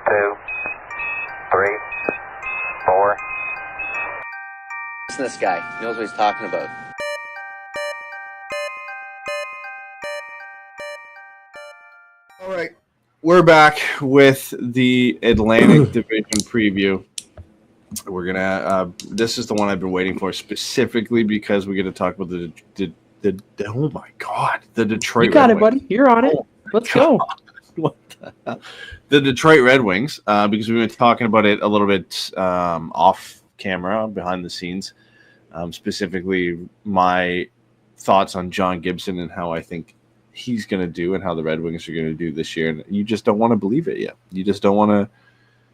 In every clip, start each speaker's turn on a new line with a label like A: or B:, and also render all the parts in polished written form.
A: 2, 3, 4.
B: Listen to this guy. He knows what he's talking about.
C: All right. We're back with the Atlantic Division preview. We're going to this is the one I've been waiting for specifically because we're going to talk about the oh my God, the Detroit
D: You got
C: Red
D: it,
C: Wings.
D: buddy. You're on it. Let's go.
C: What the hell? The Detroit Red Wings, because we've been talking about it a little bit off camera, behind the scenes, specifically my thoughts on John Gibson and how I think he's going to do and how the Red Wings are going to do this year. And you just don't want to believe it yet. You just don't want to.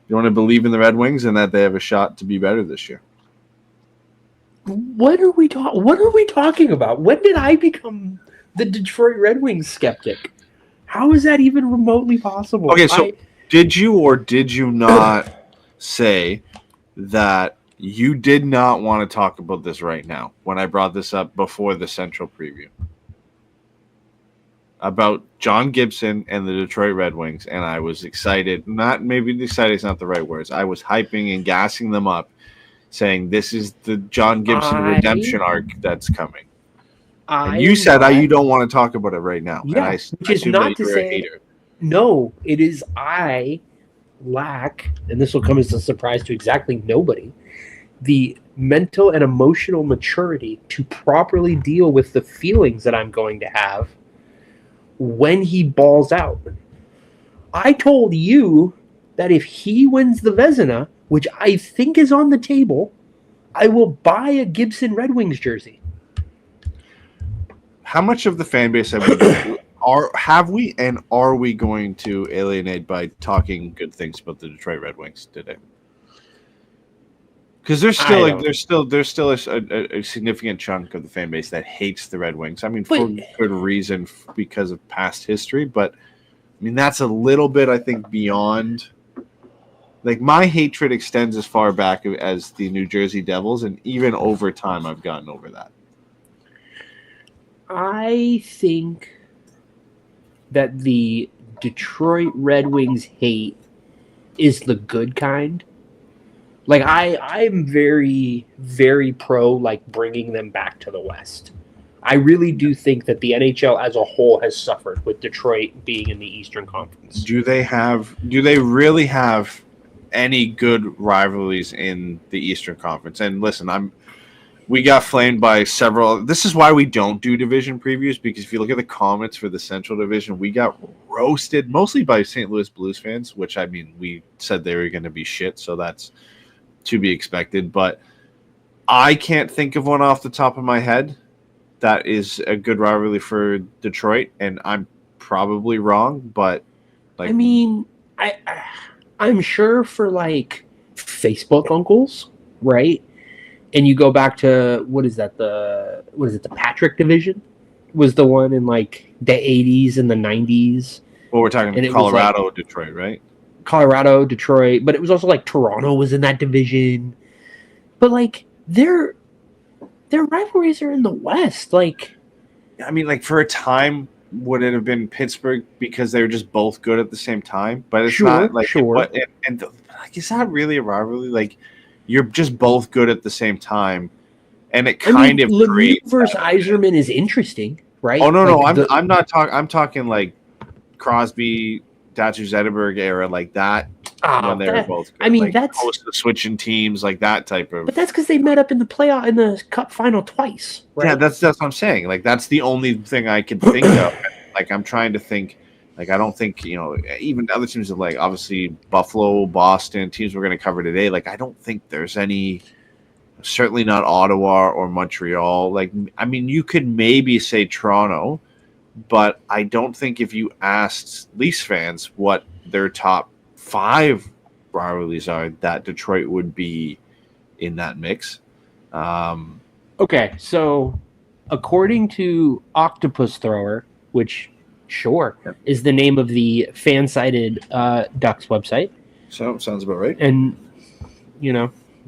C: You want to believe in the Red Wings and that they have a shot to be better this year.
D: What are we talking about? When did I become the Detroit Red Wings skeptic? How is that even remotely possible?
C: Okay, so did you or did you not say that you did not want to talk about this right now when I brought this up before the Central preview? About John Gibson and the Detroit Red Wings, and I was excited. Maybe excited is not the right words. I was hyping and gassing them up, saying this is the John Gibson redemption arc that's coming. And you said you don't want to talk about it right now.
D: Yeah, which is not to say. No, it is I lack, and this will come as a surprise to exactly nobody, the mental and emotional maturity to properly deal with the feelings that I'm going to have when he balls out. I told you that if he wins the Vezina, which I think is on the table, I will buy a Gibson Red Wings jersey.
C: How much of the fan base are we going to alienate by talking good things about the Detroit Red Wings today? Because there's still a significant chunk of the fan base that hates the Red Wings. I mean, for good reason because of past history. But I mean, that's a little bit, I think, beyond. Like, my hatred extends as far back as the New Jersey Devils, and even over time, I've gotten over that.
D: I think that the Detroit Red Wings hate is the good kind. Like, I'm very, very pro, like, bringing them back to the West. I really do think that the NHL as a whole has suffered with Detroit being in the Eastern Conference.
C: Do they really have any good rivalries in the Eastern Conference? And listen, we got flamed by several. This is why we don't do division previews, because if you look at the comments for the Central Division, we got roasted mostly by St. Louis Blues fans, which, I mean, we said they were going to be shit, so that's to be expected. But I can't think of one off the top of my head that is a good rivalry for Detroit, and I'm probably wrong, but like,
D: I mean, I'm sure for like Facebook uncles, right? And you go back to the Patrick division was the one in like the 80s and the 90s.
C: Well, we're talking Colorado, like, Detroit, right?
D: Colorado, Detroit, but it was also like Toronto was in that division. But like their rivalries are in the West. Like,
C: I mean, like, for a time, would it have been Pittsburgh because they were just both good at the same time? But it's not like, and like, is that really a rivalry? Like, you're just both good at the same time, and it kind of
D: Lemieux versus Yzerman is interesting, right?
C: Oh no, I'm not talking. I'm talking like Crosby, Datcher, Zetterberg era, like that. When they were both good.
D: I mean,
C: like,
D: that's
C: switching teams, like that type of.
D: But that's because they met up in the playoff in the Cup final twice. Right?
C: Yeah, that's what I'm saying. Like, that's the only thing I can think of. Like, I'm trying to think. Like, I don't think, even other teams have, like, obviously Buffalo, Boston, teams we're going to cover today. Like, I don't think there's any. Certainly not Ottawa or Montreal. Like, I mean, you could maybe say Toronto, but I don't think if you asked Leafs fans what their top 5 rivalries are, that Detroit would be in that mix.
D: Okay, so according to Octopus Thrower, which is the name of the fan-sided Ducks website. So
C: sounds about right.
D: And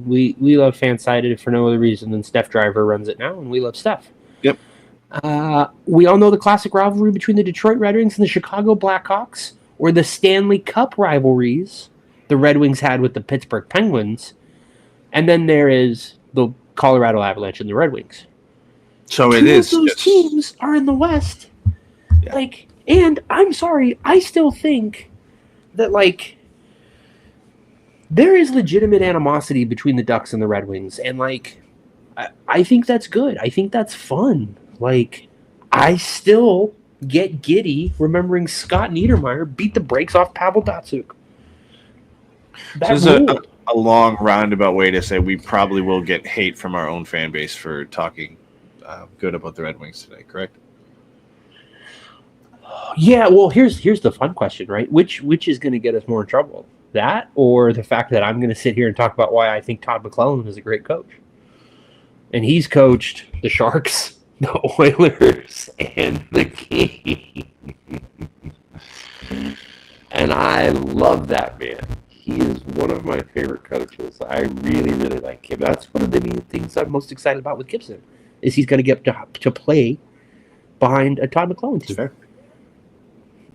D: we love fan-sided for no other reason than Steph Driver runs it now, and we love Steph.
C: Yep.
D: We all know the classic rivalry between the Detroit Red Wings and the Chicago Blackhawks, or the Stanley Cup rivalries the Red Wings had with the Pittsburgh Penguins, and then there is the Colorado Avalanche and the Red Wings.
C: So
D: Two
C: it is.
D: of those teams are in the West.
C: Yeah.
D: Like, and I'm sorry, I still think that, like, there is legitimate animosity between the Ducks and the Red Wings, and, like, I think that's good. I think that's fun. Like, I still get giddy remembering Scott Niedermayer beat the brakes off Pavel Datsyuk.
C: This is a long roundabout way to say we probably will get hate from our own fan base for talking good about the Red Wings today, correct?
D: Yeah, well, here's the fun question, right? Which is going to get us more in trouble? That or the fact that I'm going to sit here and talk about why I think Todd McClellan is a great coach? And he's coached the Sharks, the Oilers, and the Kings. And I love that man. He is one of my favorite coaches. I really, really like him. That's one of the main things I'm most excited about with Gibson, is he's going to get to play behind a Todd McClellan team.
C: Fair.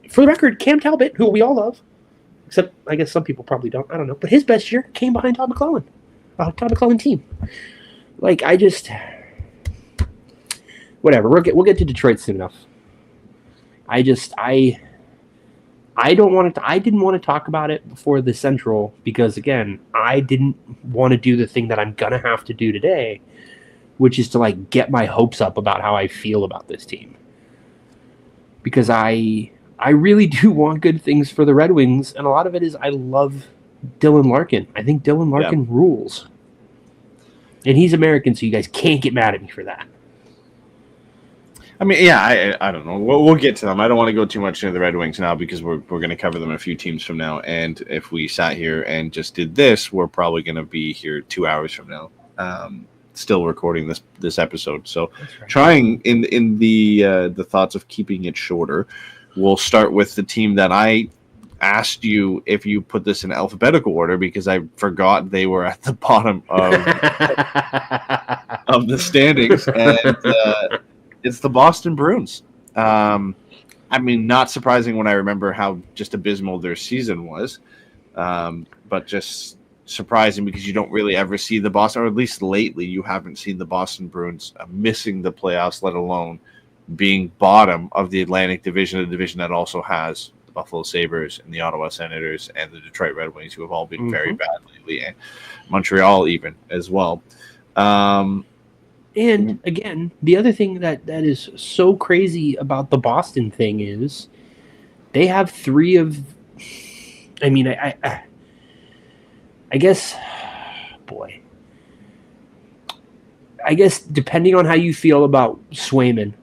D: For the record, Cam Talbot, who we all love, except I guess some people probably don't. I don't know. But his best year came behind Todd McClellan. Todd McClellan team. Like, I just... Whatever. We'll get to Detroit soon enough. I don't want to... I didn't want to talk about it before the Central because, again, I didn't want to do the thing that I'm going to have to do today, which is to, like, get my hopes up about how I feel about this team. Because I really do want good things for the Red Wings, and a lot of it is I love Dylan Larkin. I think Dylan Larkin rules. And he's American, so you guys can't get mad at me for that.
C: I mean, yeah, I don't know. We'll get to them. I don't want to go too much into the Red Wings now because we're going to cover them a few teams from now. And if we sat here and just did this, we're probably going to be here 2 hours from now, still recording this episode. So trying in the thoughts of keeping it shorter, we'll start with the team that I asked you if you put this in alphabetical order because I forgot they were at the bottom of the standings, and it's the Boston Bruins. I mean, not surprising when I remember how just abysmal their season was, but just surprising because you don't really ever see the Boston, or at least lately, you haven't seen the Boston Bruins missing the playoffs, let alone being bottom of the Atlantic Division, a division that also has the Buffalo Sabres and the Ottawa Senators and the Detroit Red Wings, who have all been very bad lately, and Montreal even as well.
D: And again, the other thing that is so crazy about the Boston thing is they have three of, I mean, I guess, boy, I guess depending on how you feel about Swayman,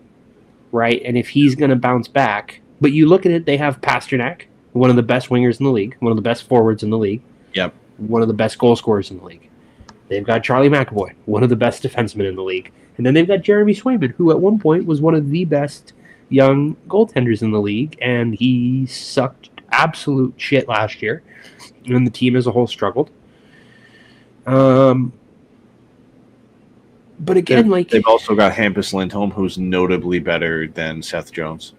D: right, and if he's going to bounce back, but you look at it, they have Pasternak, one of the best wingers in the league, one of the best forwards in the league, one of the best goal scorers in the league. They've got Charlie McAvoy, one of the best defensemen in the league. And then they've got Jeremy Swayman, who at one point was one of the best young goaltenders in the league, and he sucked absolute shit last year, and the team as a whole struggled. But again,
C: they've also got Hampus Lindholm, who's notably better than Seth Jones.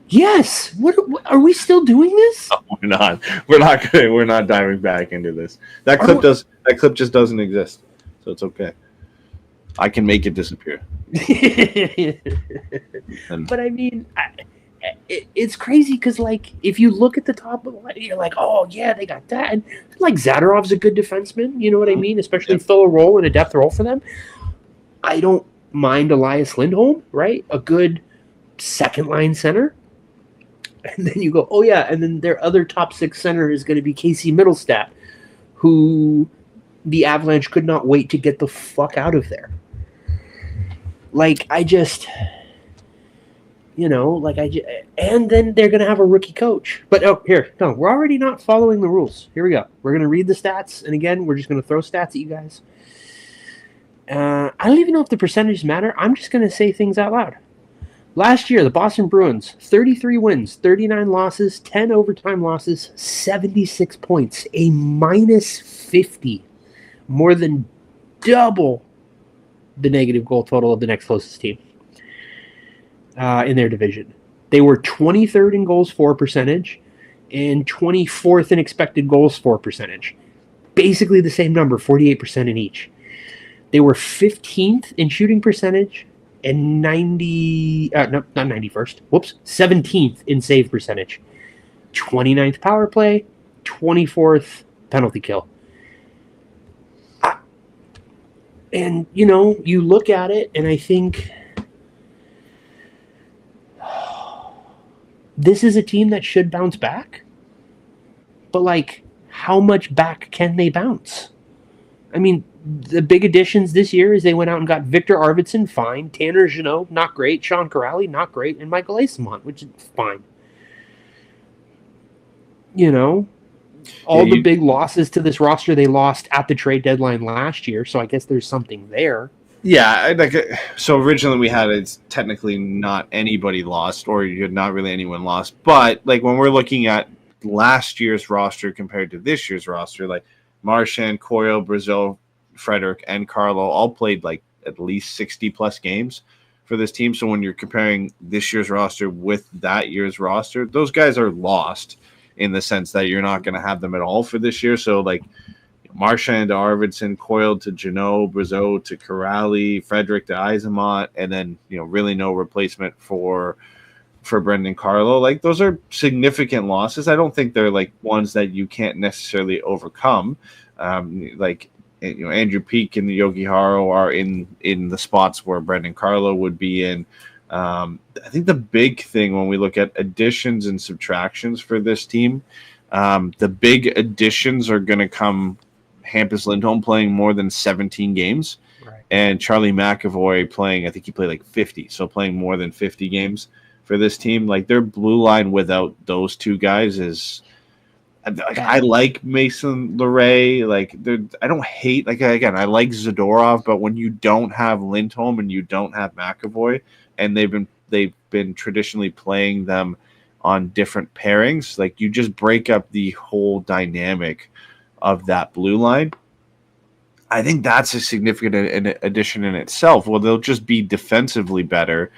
D: Yes. What are we still doing this?
C: No, we're not. We're not diving back into this. That clip just doesn't exist, so it's okay. I can make it disappear.
D: But I mean, it's crazy because, like, if you look at the top of the line, you're like, oh yeah, they got that. And like Zadorov's a good defenseman. You know what I mean? Especially fill a role in a depth role for them. I don't mind Elias Lindholm, right? A good second line center. And then you go, oh yeah, and then their other top six center is going to be Casey Middlestat, who the Avalanche could not wait to get the fuck out of there. Like, I just, and then they're going to have a rookie coach. But, we're already not following the rules. Here we go. We're going to read the stats, and again, we're just going to throw stats at you guys. I don't even know if the percentages matter. I'm just going to say things out loud. Last year, the Boston Bruins, 33 wins, 39 losses, 10 overtime losses, 76 points, a minus 50, more than double the negative goal total of the next closest team in their division. They were 23rd in goals for percentage and 24th in expected goals for percentage. Basically the same number, 48% in each. They were 15th in shooting percentage and 17th in save percentage. 29th power play, 24th penalty kill. And, you look at it, and I think this is a team that should bounce back. But, how much back can they bounce? I mean, the big additions this year is they went out and got Victor Arvidsson, fine. Tanner Jeannot, not great. Sean Corrali, not great. And Michael Eyssimont, which is fine. All the big losses to this roster they lost at the trade deadline last year, so I guess there's something there.
C: Yeah, so originally we had it's technically not anybody lost, or you had not really anyone lost. But when we're looking at last year's roster compared to this year's roster, Marchand, Coyle, Brazil, Frederick, and Carlo all played at least 60+ games for this team. So when you're comparing this year's roster with that year's roster, those guys are lost in the sense that you're not going to have them at all for this year. So Marchand to Arvidsson, Coyle to Jeannot, Brazil to Corrali, Frederick to Eyssimont, and then really no replacement for Brendan Carlo. Those are significant losses. I don't think they're ones that you can't necessarily overcome. Andrew Peak and Yogi Haro are in the spots where Brendan Carlo would be in. I think the big thing when we look at additions and subtractions for this team, the big additions are going to come Hampus Lindholm playing more than 17 games, right, and Charlie McAvoy playing, I think he played 50, so playing more than 50 games for this team. Their blue line without those two guys is I like Mason Lohrei. I don't hate, again, I like Zadorov, but when you don't have Lindholm and you don't have McAvoy, and they've been traditionally playing them on different pairings, you just break up the whole dynamic of that blue line. I think that's a significant addition in itself. Well, they'll just be defensively better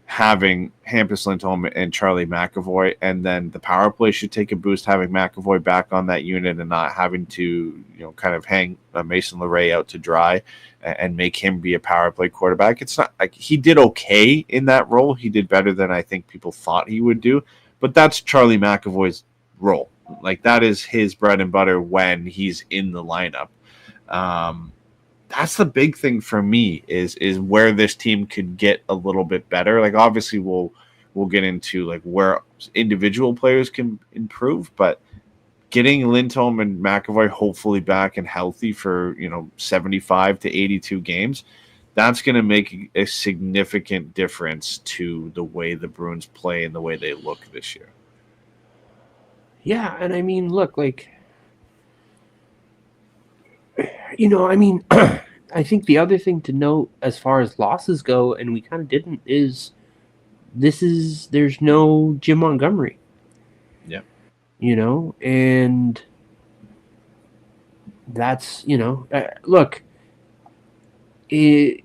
C: having Hampus Lindholm and Charlie McAvoy, and then the power play should take a boost having McAvoy back on that unit and not having to kind of hang Mason Lohrei out to dry and make him be a power play quarterback. It's not he did okay in that role. He did better than I think people thought he would do, but that's Charlie McAvoy's role. That is his bread and butter when he's in the lineup. That's the big thing for me is where this team could get a little bit better. Obviously we'll get into where individual players can improve, but getting Lindholm and McAvoy hopefully back and healthy for 75 to 82 games, that's going to make a significant difference to the way the Bruins play and the way they look this year.
D: Yeah, and I mean, look, I think the other thing to note as far as losses go, and we kind of didn't, is there's no Jim Montgomery.
C: Yeah.
D: And that's, look, Jeremy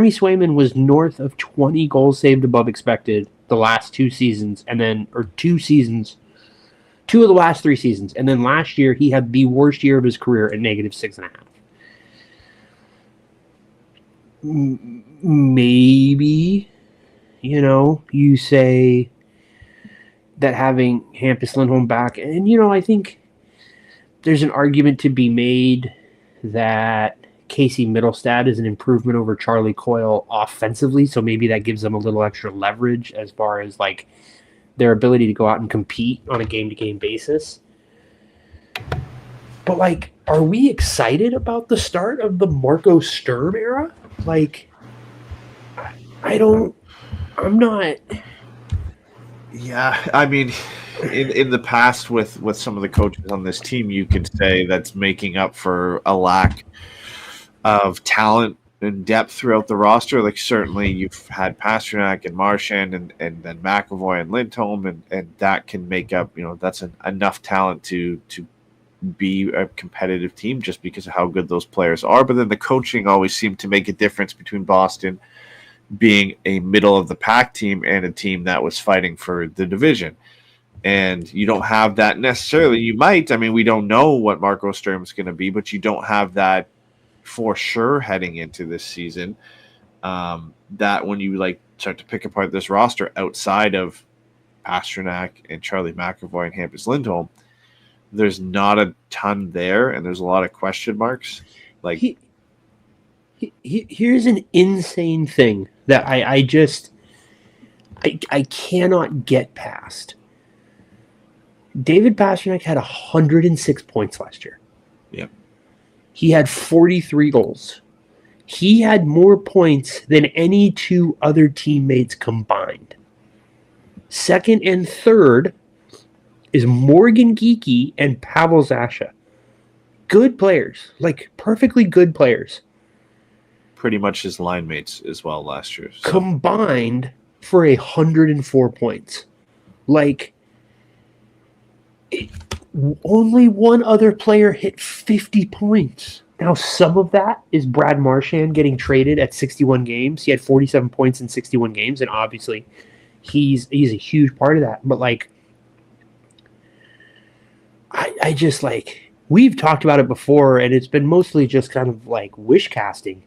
D: Swayman was north of 20 goals saved above expected the last 2 seasons, two of the last 3 seasons. And then last year, he had the worst year of his career at -6.5. Maybe, you say that having Hampus Lindholm back, and, I think there's an argument to be made that Casey Middlestad is an improvement over Charlie Coyle offensively, so maybe that gives them a little extra leverage as far as, their ability to go out and compete on a game-to-game basis. But, are we excited about the start of the Marco Sturm era? I'm not.
C: Yeah, I mean, in the past with some of the coaches on this team, you could say that's making up for a lack of talent and depth throughout the roster. Certainly you've had Pasternak and Marchand and then McAvoy and Lindholm, and that can make up, that's enough talent to be a competitive team just because of how good those players are. But then the coaching always seemed to make a difference between Boston being a middle of the pack team and a team that was fighting for the division. And you don't have that necessarily. You might. I mean, we don't know what Marco Sturm's going to be, but you don't have that for sure heading into this season. That when you like start to pick apart this roster outside of Pastrnak and Charlie McAvoy and Hampus Lindholm, there's not a ton there, and there's a lot of question marks. Like,
D: here's an insane thing that I cannot get past. David Pastrnak had 106 points last year.
C: Yep.
D: He had 43 goals. He had more points than any two other teammates combined. Second and third is Morgan Geekie and Pavel Zacha. Good players, like perfectly good players.
C: Pretty much his line mates as well last year. So.
D: Combined for 104 points. Like, only one other player hit 50 points. Now, some of that is Brad Marchand getting traded at 61 games. He had 47 points in 61 games, and obviously he's a huge part of that. But, like, I just, like, we've talked about it before, and it's been mostly just kind of, like, wish casting.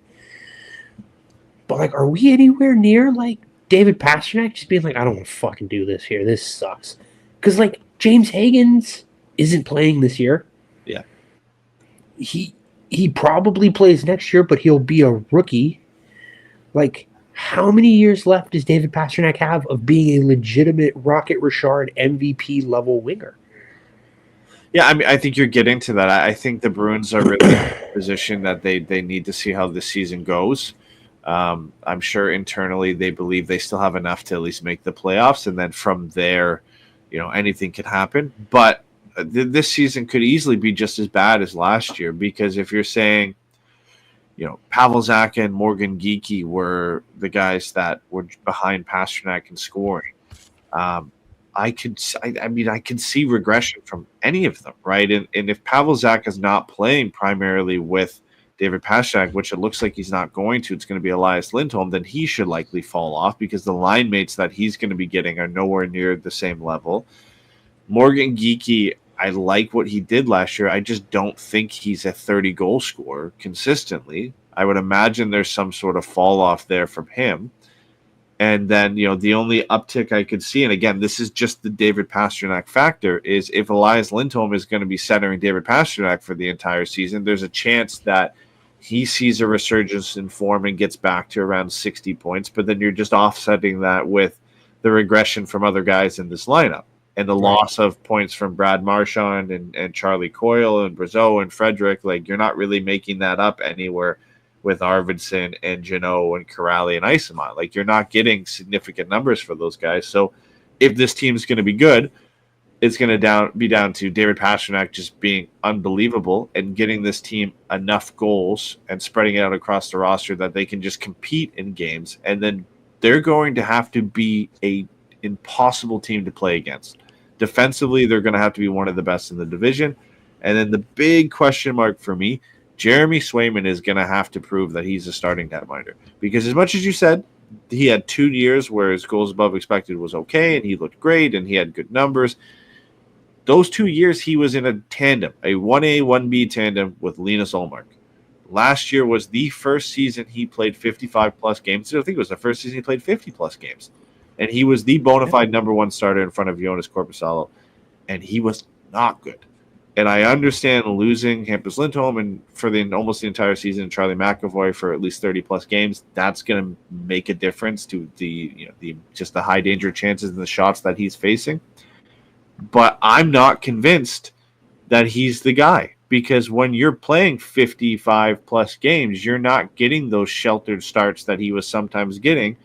D: But, like, are we anywhere near, like, David Pastrnak just being like, I don't want to fucking do this here. This sucks. Because, like, James Higgins isn't playing this year.
C: Yeah.
D: He probably plays next year, but he'll be a rookie. Like, how many years left does David Pastrnak have of being a legitimate Rocket Richard MVP level winger?
C: Yeah, I mean, I think you're getting to that. I think the Bruins are really in a position that they need to see how this season goes. I'm sure internally they believe they still have enough to at least make the playoffs, and then from there, you know, anything could happen. But this season could easily be just as bad as last year, because if you're saying, you know, Pavel Zacha and Morgan Geekie were the guys that were behind Pastrnak in scoring, I could see regression from any of them, right? And if Pavel Zacha is not playing primarily with David Pastrnak, which it looks like he's not going to, it's going to be Elias Lindholm, then he should likely fall off because the line mates that he's going to be getting are nowhere near the same level. Morgan Geekie, I like what he did last year. I just don't think he's a 30-goal scorer consistently. I would imagine there's some sort of fall off there from him. And then, you know, the only uptick I could see, and again, this is just the David Pastrnak factor, is if Elias Lindholm is going to be centering David Pastrnak for the entire season, there's a chance that he sees a resurgence in form and gets back to around 60 points, but then you're just offsetting that with the regression from other guys in this lineup and the loss of points from Brad Marchand and Charlie Coyle and Brazeau and Frederick. Like, you're not really making that up anywhere with Arvidsson and Janot and Corrali and Isamont. Like, you're not getting significant numbers for those guys. So if this team is going to be good, it's going to be down to David Pastrnak just being unbelievable and getting this team enough goals and spreading it out across the roster that they can just compete in games. And then they're going to have to be a impossible team to play against. Defensively, they're going to have to be one of the best in the division. And then the big question mark for me, Jeremy Swayman is going to have to prove that he's a starting netminder. Because as much as you said, he had 2 years where his goals above expected was okay and he looked great and he had good numbers. Those 2 years he was in a tandem, a 1A, 1B tandem with Linus Ullmark. Last year was the first season he played 55-plus games. I think it was the first season he played 50-plus games. And he was the bona fide number one starter in front of Jonas Korpisalo. And he was not good. And I understand losing Hampus Lindholm and for almost the entire season, Charlie McAvoy for at least 30-plus games. That's going to make a difference to the high danger chances and the shots that he's facing. But I'm not convinced that he's the guy, because when you're playing 55-plus games, you're not getting those sheltered starts that he was sometimes getting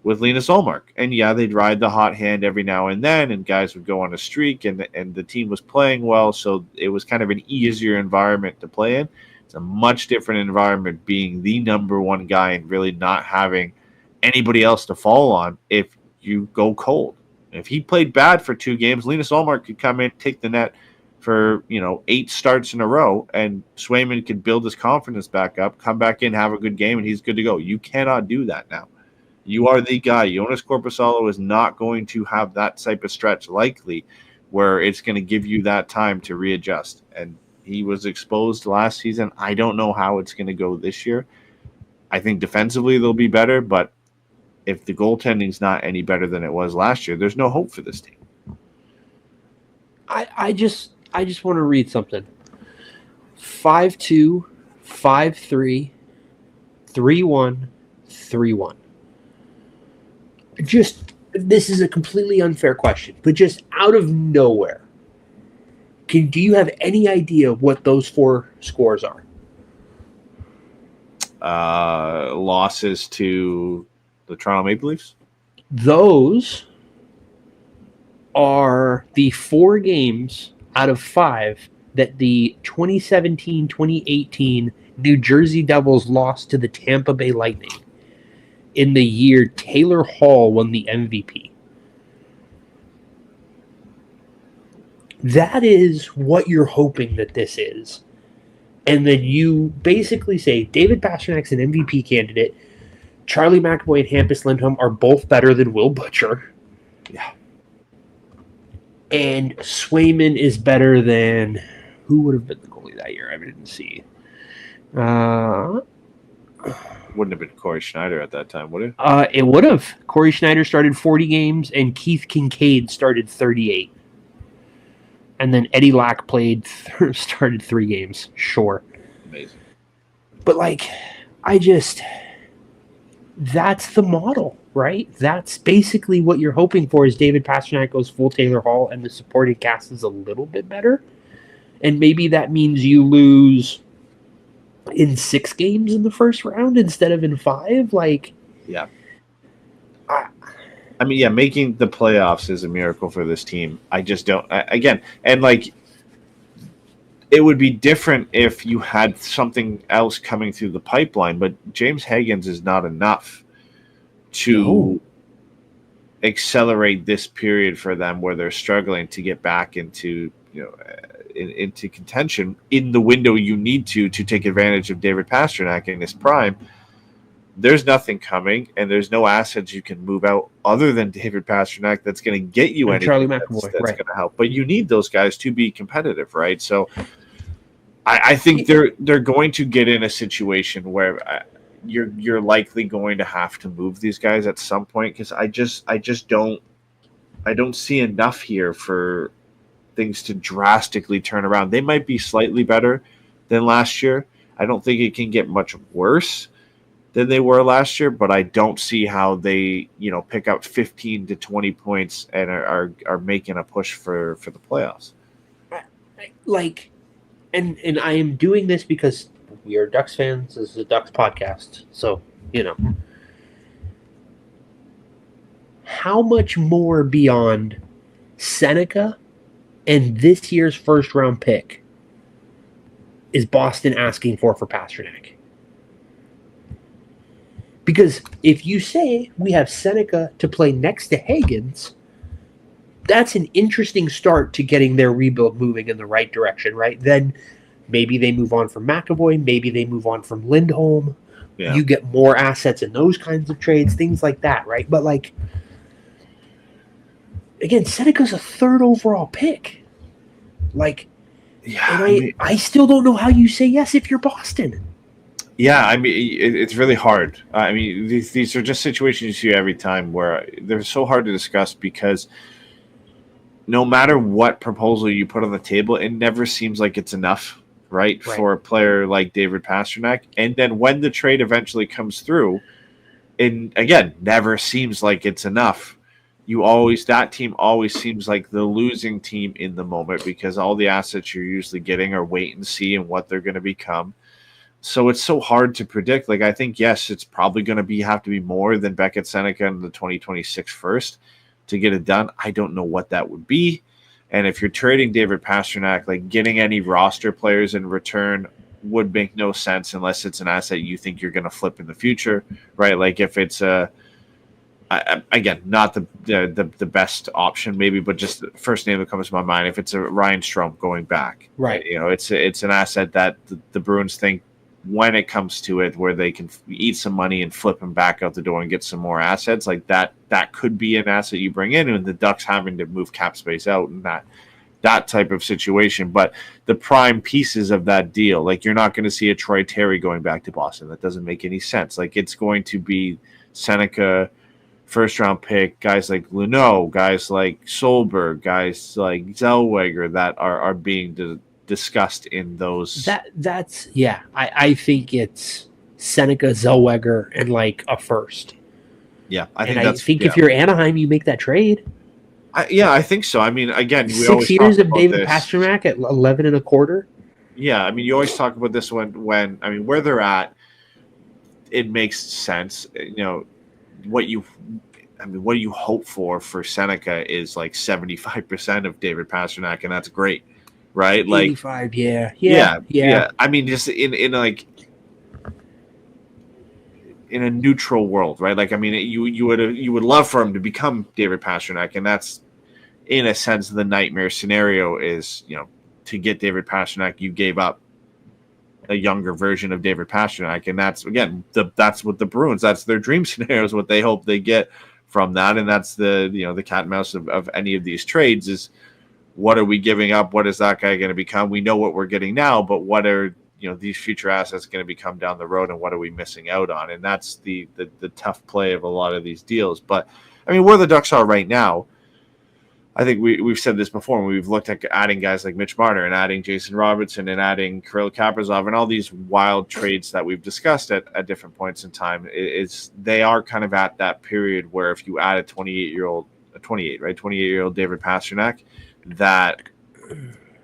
C: with Linus Ullmark. And yeah, they'd ride the hot hand every now and then, and guys would go on a streak, and the team was playing well, so it was kind of an easier environment to play in. It's a much different environment being the number one guy and really not having anybody else to fall on if you go cold. If he played bad for 2 games, Linus Ullmark could come in, take the net for 8 starts in a row, and Swayman could build his confidence back up, come back in, have a good game, and he's good to go. You cannot do that now. You are the guy. Jonas Korpisalo is not going to have that type of stretch likely where it's going to give you that time to readjust. And he was exposed last season. I don't know how it's going to go this year. I think defensively they'll be better, but if the goaltending's not any better than it was last year, there's no hope for this team.
D: I just want to read something. 5-2, 5-3, 3-1, 3-1. Just, this is a completely unfair question, but just out of nowhere, do you have any idea what those 4 scores are?
C: Losses to the Toronto Maple Leafs?
D: Those are the 4 games out of 5 that the 2017-2018 New Jersey Devils lost to the Tampa Bay Lightning in the year Taylor Hall won the MVP. That is what you're hoping that this is. And then you basically say David Pasternak's an MVP candidate. Charlie McAvoy and Hampus Lindholm are both better than Will Butcher.
C: Yeah.
D: And Swayman is better than... Who would have been the goalie that year? I didn't see.
C: Wouldn't have been Corey Schneider at that time, would it?
D: It would have. Corey Schneider started 40 games, and Keith Kincaid started 38. And then Eddie Lack started 3 games. Sure.
C: Amazing.
D: But, that's the model, right? That's basically what you're hoping for is David Pastrnak goes full Taylor Hall and the supporting cast is a little bit better. And maybe that means you lose in 6 games in the first round instead of in 5.
C: Yeah. Making the playoffs is a miracle for this team. I just don't. It would be different if you had something else coming through the pipeline, but James Higgins is not enough to accelerate this period for them where they're struggling to get back into into contention in the window you need to take advantage of David Pastrnak in his prime. There's nothing coming, and there's no assets you can move out other than David Pastrnak that's going to get you anything
D: Charlie McAvoy,
C: that's going to help. But you need those guys to be competitive, right? So I think they're going to get in a situation where you're likely going to have to move these guys at some point because I just don't see enough here for things to drastically turn around. They might be slightly better than last year. I don't think it can get much worse than they were last year, but I don't see how they, pick up 15 to 20 points and are making a push for the playoffs.
D: And I am doing this because we are Ducks fans. This is a Ducks podcast. So, how much more beyond Seneca and this year's first round pick is Boston asking for Pastrnak? Because if you say we have Seneca to play next to Higgins, that's an interesting start to getting their rebuild moving in the right direction, right? Then maybe they move on from McAvoy, maybe they move on from Lindholm. Yeah. You get more assets in those kinds of trades, things like that, right? But again, Seneca's a 3rd overall pick. I still don't know how you say yes if you're Boston.
C: Yeah, it's really hard. These are just situations you see every time where they're so hard to discuss because no matter what proposal you put on the table, it never seems like it's enough, right, for a player like David Pastrnak. And then when the trade eventually comes through, and again, never seems like it's enough. That team always seems like the losing team in the moment because all the assets you're usually getting are wait and see and what they're going to become. So it's so hard to predict. I think, yes, it's probably going to have to be more than Beckett Seneca in the 2026 first to get it done. I don't know what that would be. And if you're trading David Pastrnak, getting any roster players in return would make no sense unless it's an asset you think you're going to flip in the future, right? If it's again, not the best option maybe, but just the first name that comes to my mind, if it's a Ryan Strome going back,
D: right?
C: It's an asset that the Bruins think when it comes to it, where they can eat some money and flip him back out the door and get some more assets, like that could be an asset you bring in, and the Ducks having to move cap space out and that type of situation. But the prime pieces of that deal, like you're not going to see a Troy Terry going back to Boston. That doesn't make any sense. Like it's going to be Seneca, first round pick, guys like Luneau, guys like Solberg, guys like Zellweger that are being discussed in those.
D: I think it's Seneca, Zellweger, and like a first.
C: Yeah,
D: I think if you're Anaheim, you make that trade.
C: I think so. I mean, again, we
D: 6 years of David Pastrnak at 11 and a quarter.
C: Yeah, I mean, you always talk about this when I mean, where they're at, it makes sense. You know, what you hope for Seneca is like 75% of David Pastrnak, and that's great, right? Like
D: 85, yeah.
C: I mean, just in like in a neutral world, right? Like, I mean, you would love for him to become David Pastrnak, and that's in a sense the nightmare scenario is, you know, to get David Pastrnak, you gave up a younger version of David Pastrnak, and that's again that's what the Bruins, that's their dream scenario, is what they hope they get from that, and that's the cat and mouse of any of these trades is what are we giving up? What is that guy going to become? We know what we're getting now, but what are these future assets going to become down the road, and what are we missing out on? And that's the tough play of a lot of these deals. But I mean, where the Ducks are right now, I think we've said this before when we've looked at adding guys like Mitch Marner and adding Jason Robertson and adding Kirill Kaprizov and all these wild trades that we've discussed at different points in time, they are kind of at that period where if you add a 28-year-old David Pastrnak, that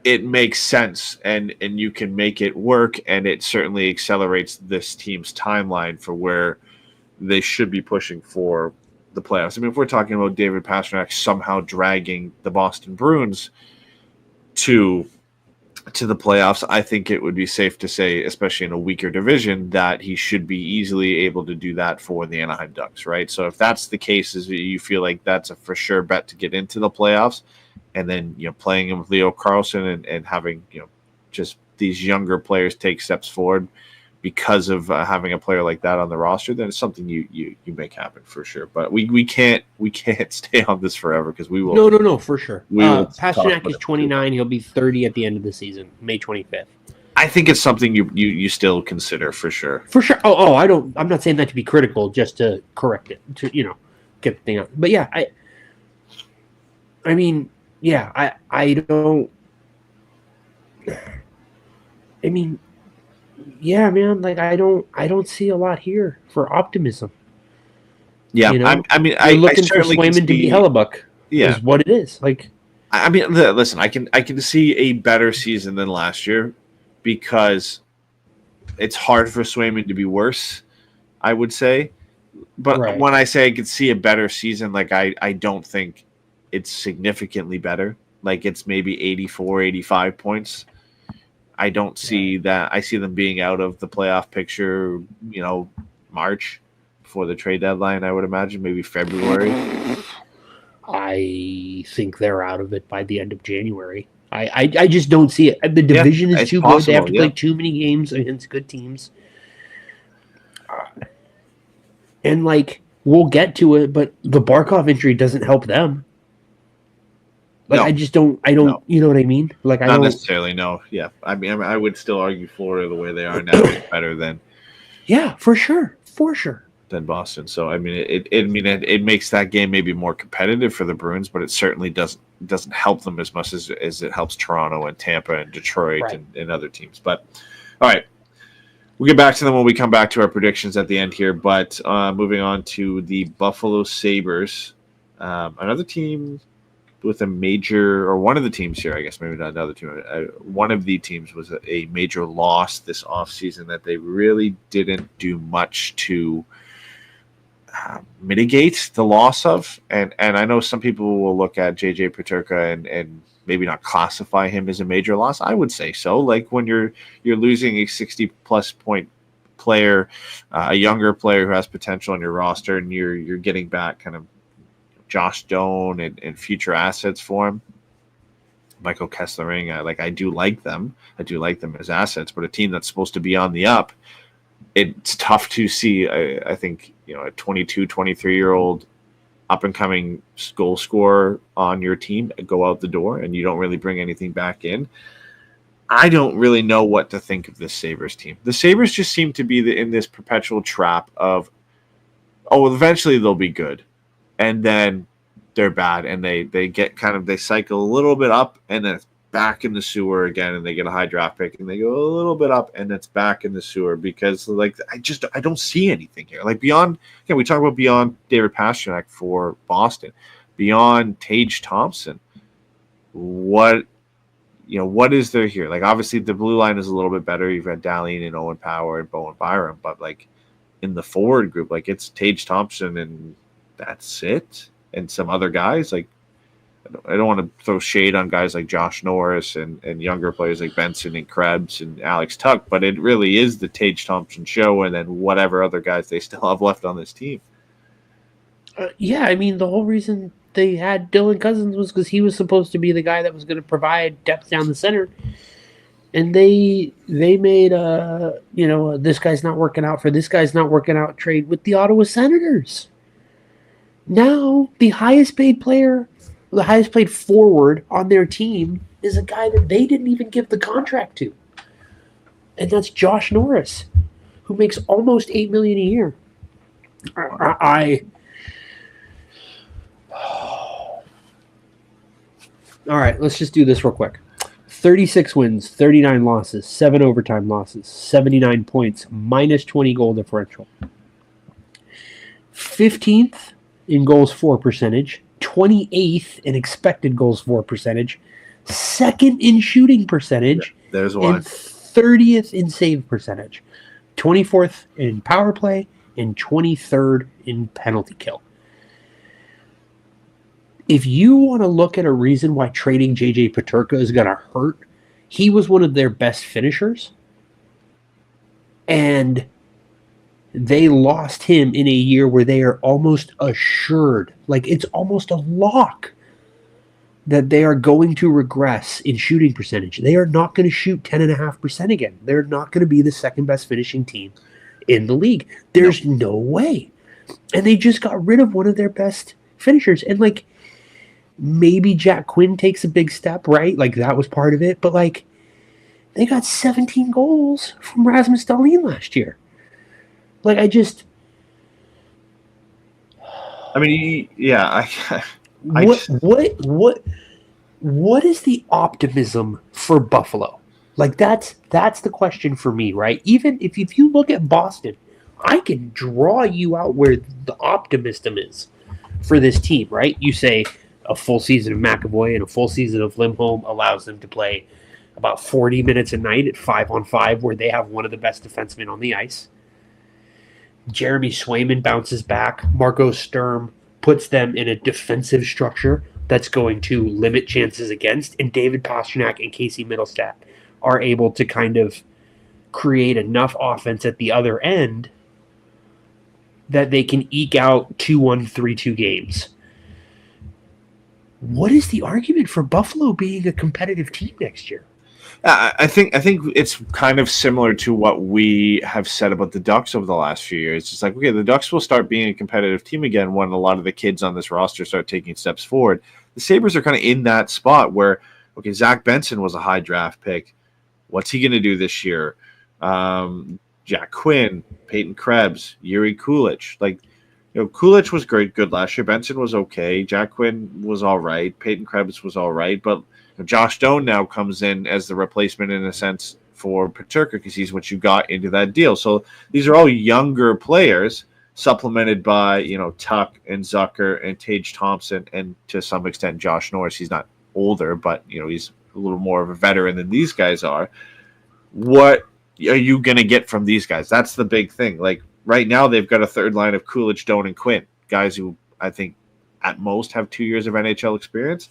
C: it makes sense and you can make it work, and it certainly accelerates this team's timeline for where they should be pushing for the playoffs. I mean, if we're talking about David Pastrnak somehow dragging the Boston Bruins to the playoffs, I think it would be safe to say, especially in a weaker division, that he should be easily able to do that for the Anaheim Ducks, right? So if that's the case, is you feel like that's a for sure bet to get into the playoffs, and then playing him with Leo Carlsson and having just these younger players take steps forward because of having a player like that on the roster, then it's something you make happen for sure. But we can't stay on this forever, because we will.
D: No, for sure. Pastrnak is 29. He'll be 30 at the end of the season, May 25th.
C: I think it's something you still consider for sure.
D: For sure. I'm not saying that to be critical, just to correct it, to get the thing out. But yeah, I mean, don't. I mean, yeah, man. Like I don't see a lot here for optimism.
C: Yeah,
D: I looking for Swayman to be Hellebuck. Yeah, is what it is. Like,
C: I mean, listen, I can see a better season than last year, because it's hard for Swayman to be worse, I would say. But when I say I could see a better season, like I don't think it's significantly better. Like it's maybe 84, 85 points. I don't see that. I see them being out of the playoff picture, March before the trade deadline, I would imagine, maybe February.
D: I think they're out of it by the end of January. I just don't see it. The division is too good. They have to play too many games against good teams. And, we'll get to it, but the Barkov injury doesn't help them. I just don't. No. You know what I mean? Not
C: necessarily. No. Yeah. I mean, I would still argue Florida, the way they are now, is better than.
D: Yeah, for sure.
C: Than Boston. So I mean, it makes that game maybe more competitive for the Bruins, but it certainly doesn't help them as much as it helps Toronto and Tampa and Detroit and other teams. But all right, we'll get back to them when we come back to our predictions at the end here. But moving on to the Buffalo Sabres, another team with a major, or one of the teams here, I guess maybe not another team, one of the teams was a major loss this offseason that they really didn't do much to mitigate the loss of. And I know some people will look at JJ Peterka and maybe not classify him as a major loss. I would say so. Like when you're losing a 60-plus point player, a younger player who has potential on your roster, and you're getting back kind of Josh Doan and future assets for him, Michael Kesslering. I do like them. I do like them as assets, but a team that's supposed to be on the up, it's tough to see. I think, a 22, 23-year-old up-and-coming goal scorer on your team go out the door, and you don't really bring anything back in. I don't really know what to think of this Sabres team. The Sabres just seem to be in this perpetual trap of, eventually they'll be good, and then they're bad, and they get they cycle a little bit up, and then it's back in the sewer again, and they get a high draft pick, and they go a little bit up, and it's back in the sewer because I don't see anything here. Beyond, we talk about beyond David Pastrnak for Boston, beyond Tage Thompson, what is there here? Obviously the blue line is a little bit better. You've got Dahlin and Owen Power and Bowen Byram, but in the forward group, it's Tage Thompson and that's it. And some other guys, I don't want to throw shade on guys like Josh Norris and younger players like Benson and Krebs and Alex Tuck, but it really is the Tage Thompson show, and then whatever other guys they still have left on this team.
D: The whole reason they had Dylan Cousins was because he was supposed to be the guy that was going to provide depth down the center, and they made this guy's not working out for this guy's not working out trade with the Ottawa Senators. Now, the highest paid player, the highest paid forward on their team is a guy that they didn't even give the contract to. And that's Josh Norris, who makes almost $8 million a year. All right, let's just do this real quick. 36 wins, 39 losses, 7 overtime losses, 79 points, minus 20 goal differential. 15th in goals for percentage, 28th in expected goals for percentage, 2nd in shooting percentage,
C: there's one,
D: and 30th in save percentage, 24th in power play, and 23rd in penalty kill. If you want to look at a reason why trading J.J. Peterka is going to hurt, he was one of their best finishers, and they lost him in a year where they are almost assured, it's almost a lock, that they are going to regress in shooting percentage. They are not going to shoot 10.5% again. They're not going to be the second best finishing team in the league. There's no way. And they just got rid of one of their best finishers. And maybe Jack Quinn takes a big step, right? That was part of it. But they got 17 goals from Rasmus Dahlin last year. What is the optimism for Buffalo? That's the question for me, right? Even if you look at Boston, I can draw you out where the optimism is for this team, right? You say a full season of McAvoy and a full season of Lindholm allows them to play about 40 minutes a night at 5-on-5, where they have one of the best defensemen on the ice. Jeremy Swayman bounces back. Marco Sturm puts them in a defensive structure that's going to limit chances against. And David Pastrnak and Casey Middlestat are able to kind of create enough offense at the other end that they can eke out 2-1, 3-2 games. What is the argument for Buffalo being a competitive team next year?
C: I think it's kind of similar to what we have said about the Ducks over the last few years. It's the Ducks will start being a competitive team again when a lot of the kids on this roster start taking steps forward. The Sabres are kind of in that spot where, Zach Benson was a high draft pick. What's he going to do this year? Jack Quinn, Peyton Krebs, Yuri Kulich. Kulich was good last year. Benson was okay. Jack Quinn was all right. Peyton Krebs was all right. But Josh Doan now comes in as the replacement in a sense for Peterka because he's what you got into that deal. So these are all younger players supplemented by, Tuck and Zucker and Tage Thompson and to some extent Josh Norris. He's not older, but, he's a little more of a veteran than these guys are. What are you going to get from these guys? That's the big thing. Right now they've got a third line of Kulich, Doan, and Quinn, guys who I think at most have 2 years of NHL experience.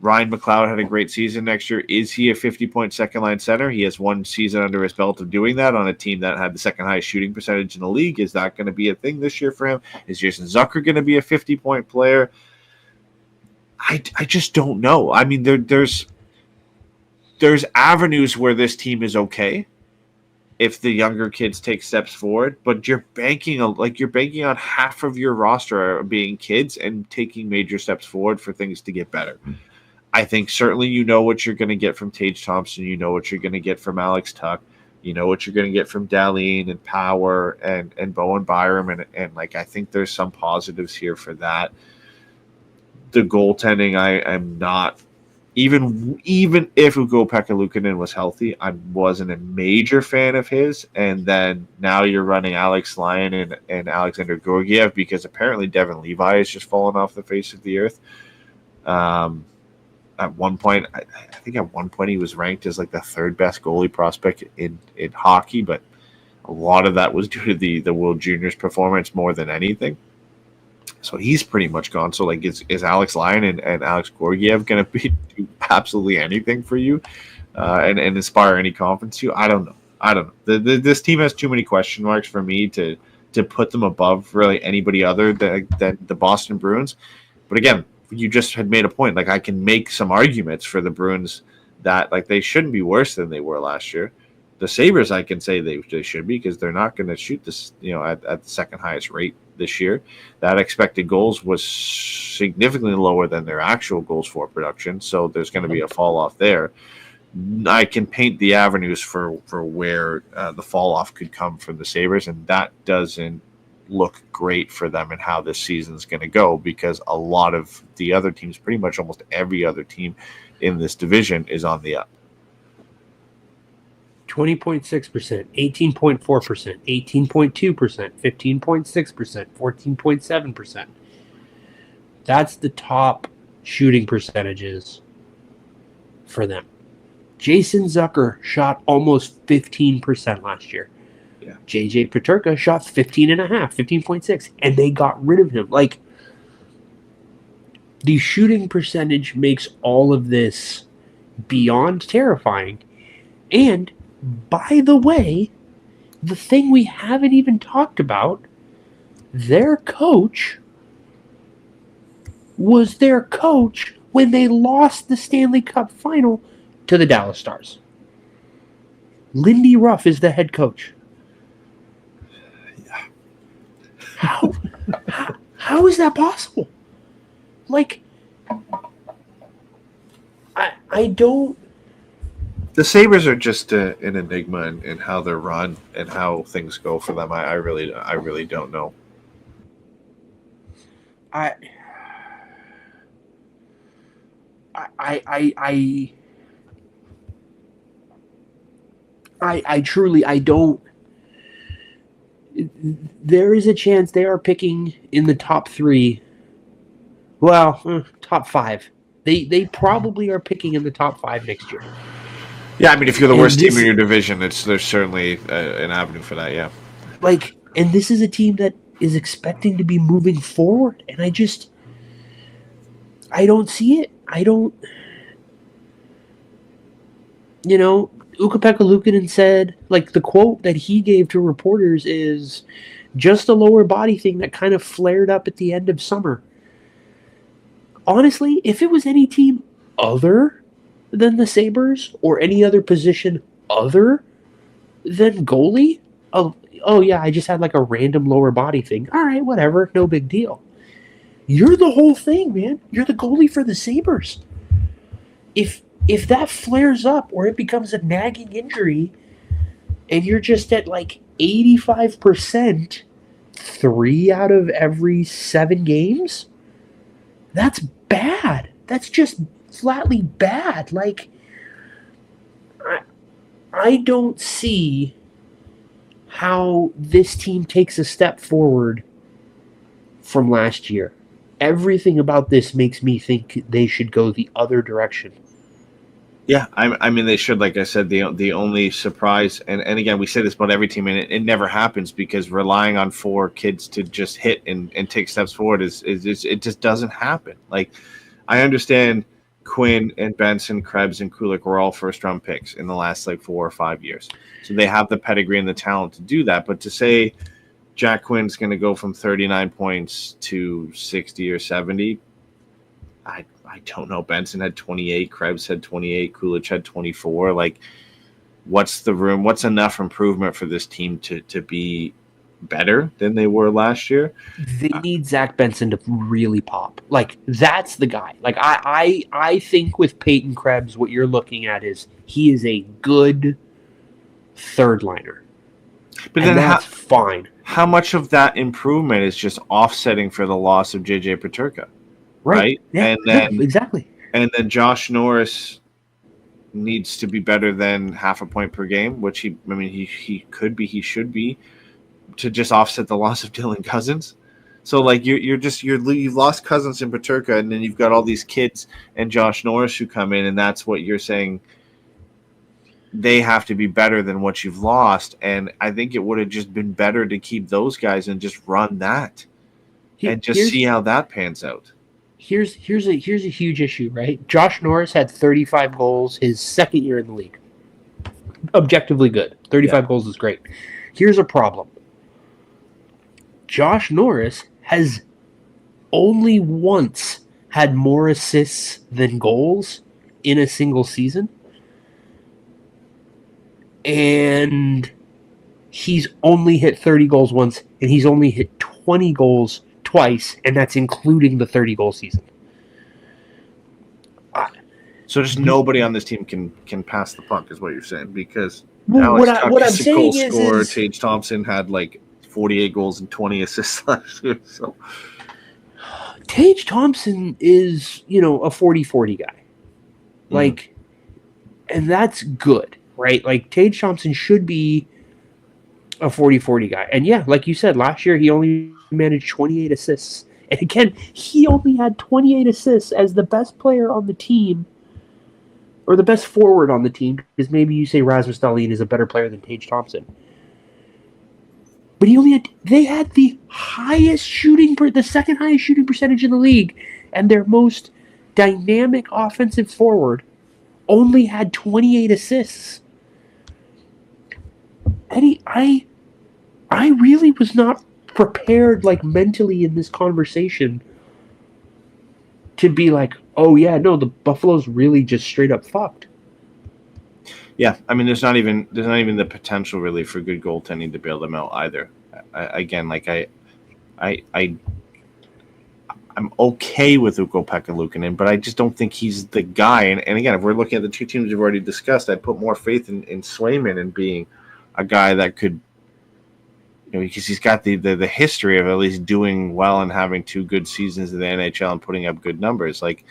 C: Ryan McLeod had a great season next year. Is he a 50-point second-line center? He has one season under his belt of doing that on a team that had the second highest shooting percentage in the league. Is that going to be a thing this year for him? Is Jason Zucker going to be a 50-point player? I just don't know. I mean, there's avenues where this team is okay if the younger kids take steps forward, but you're banking on half of your roster being kids and taking major steps forward for things to get better. I think certainly you know what you're going to get from Tage Thompson. You know what you're going to get from Alex Tuck. You know what you're going to get from Dahlin and Power and Bowen Byram. And like, I think there's some positives here for that. The goaltending, I'm not, even if Ukko-Pekka Luukkonen was healthy, I wasn't a major fan of his. And then now you're running Alex Lyon and Alexander Georgiev because apparently Devin Levi has just fallen off the face of the earth. At one point, I think at one point he was ranked as like the third best goalie prospect in hockey, but a lot of that was due to the World Juniors performance more than anything. So he's pretty much gone. So like, is Alex Lyon and Alex Georgiev going to do absolutely anything for you and inspire any confidence to you? I don't know. This team has too many question marks for me to put them above really anybody other than the Boston Bruins. But again, you just had made a point. Like, I can make some arguments for the Bruins that like they shouldn't be worse than they were last year. The Sabres, I can say they should be because they're not going to shoot this, at the second highest rate this year. That expected goals was significantly lower than their actual goals for production, so there's going to be a fall off there. I can paint the avenues for where the fall off could come from the Sabres, and that doesn't look great for them and how this season's going to go because a lot of the other teams, pretty much almost every other team in this division, is on the up.
D: 20.6%, 18.4%, 18.2%, 15.6%, 14.7%. That's the top shooting percentages for them. Jason Zucker shot almost 15% last year. Yeah. JJ Peterka shot 15.5, 15.6, and they got rid of him. Like, the shooting percentage makes all of this beyond terrifying. And by the way, the thing we haven't even talked about, their coach was their coach when they lost the Stanley Cup final to the Dallas Stars. Lindy Ruff is the head coach. Yeah. How is that possible? Like, I don't.
C: The Sabres are just an enigma in how they're run and how things go for them. I really don't know.
D: I truly don't. There is a chance they are picking in the top 3. Well, top 5. They probably are picking in the top 5 next year.
C: Yeah, I mean, if you're the worst team in your division, there's certainly an avenue for that, yeah.
D: Like, and this is a team that is expecting to be moving forward, and I don't see it. Ukko-Pekka Luukkonen said, like, the quote that he gave to reporters is just a lower body thing that kind of flared up at the end of summer. Honestly, if it was any team other than the Sabres or any other position other than goalie, oh yeah, I just had like a random lower body thing. All right, whatever, no big deal. You're the whole thing, man. You're the goalie for the Sabres. If that flares up or it becomes a nagging injury and you're just at like 85% 3 out of every 7 games, that's bad. That's just flatly bad. Like, I don't see how this team takes a step forward from last year. Everything about this makes me think they should go the other direction.
C: Yeah, I mean, they should. Like I said, the only surprise, and again, we say this about every team, and it never happens because relying on 4 kids to just hit and take steps forward is it just doesn't happen. Like, I understand Quinn and Benson, Krebs, and Kulik were all first-round picks in the last, 4 or 5 years. So they have the pedigree and the talent to do that. But to say Jack Quinn's going to go from 39 points to 60 or 70, I I don't know. Benson had 28. Krebs had 28. Kulich had 24. Like, what's the room? What's enough improvement for this team to be better than they were last year?
D: They need Zach Benson to really pop. Like, that's the guy. Like, I think with Peyton Krebs, what you're looking at is he is a good third liner.
C: But
D: and
C: then
D: that's fine.
C: How much of that improvement is just offsetting for the loss of JJ Peterka? Right?
D: Yeah,
C: and then
D: exactly.
C: And then Josh Norris needs to be better than half a point per game, which he could be, he should be, to just offset the loss of Dylan Cousins. So like you've lost Cousins and Peterka, and then you've got all these kids and Josh Norris who come in, and that's what you're saying. They have to be better than what you've lost, and I think it would have just been better to keep those guys and just run that, and just see how that pans out.
D: Here's a huge issue, right? Josh Norris had 35 goals his second year in the league. Objectively good. 35 goals is great. Here's a problem. Josh Norris has only once had more assists than goals in a single season. And he's only hit 30 goals once, and he's only hit 20 goals twice, and that's including the 30-goal season.
C: So just nobody on this team can pass the puck, is what you're saying, because
D: what I'm saying is
C: Tage Thompson had like 48 goals and 20 assists last year. So
D: Tage Thompson is, a 40-40 guy. Like, and that's good, right? Like, Tage Thompson should be a 40-40 guy. And yeah, like you said, last year he only managed 28 assists. And again, he only had 28 assists as the best player on the team, or the best forward on the team, because maybe you say Rasmus Dahlin is a better player than Tage Thompson. But they had the second highest shooting percentage in the league, and their most dynamic offensive forward only had 28 assists. Eddy, I really was not prepared, like, mentally in this conversation to be like, oh yeah, no, the Buffalo's really just straight up fucked.
C: Yeah, I mean, there's not even the potential really for good goaltending to bail them out either. I'm okay with Ukko-Pekka Luukkonen, but I just don't think he's the guy. And again, if we're looking at the two teams we've already discussed, I'd put more faith in Swayman and being a guy that could, because he's got the history of at least doing well and having two good seasons in the NHL and putting up good numbers. Like,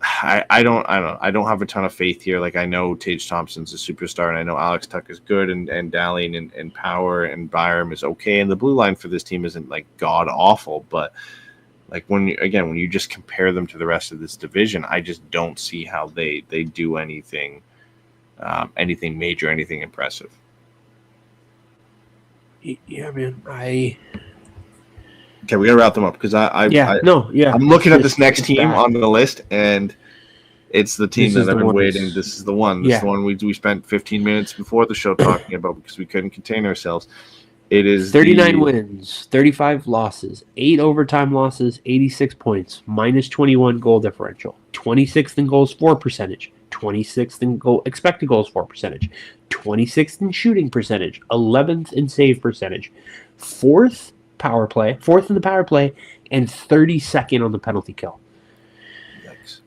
C: I don't have a ton of faith here. Like, I know Tage Thompson's a superstar, and I know Alex Tuch is good, and Dahlin and Power and Byram is okay, and the blue line for this team isn't like god awful, but like when you just compare them to the rest of this division, I just don't see how they do anything major, anything impressive.
D: Yeah, man.
C: Okay, we gotta wrap them up because I'm looking at this next team on the list, and it's the team that I've been waiting. This is the one. This is the one we spent 15 minutes before the show talking about because we couldn't contain ourselves. It is
D: 39 wins, 35 losses, 8 overtime losses, 86 points, minus 21 goal differential, 26th in goals for percentage, 26th in expected goals for percentage, 26th in shooting percentage, 11th in save percentage, 4th in the power play, and 32nd on the penalty kill.
C: Yikes.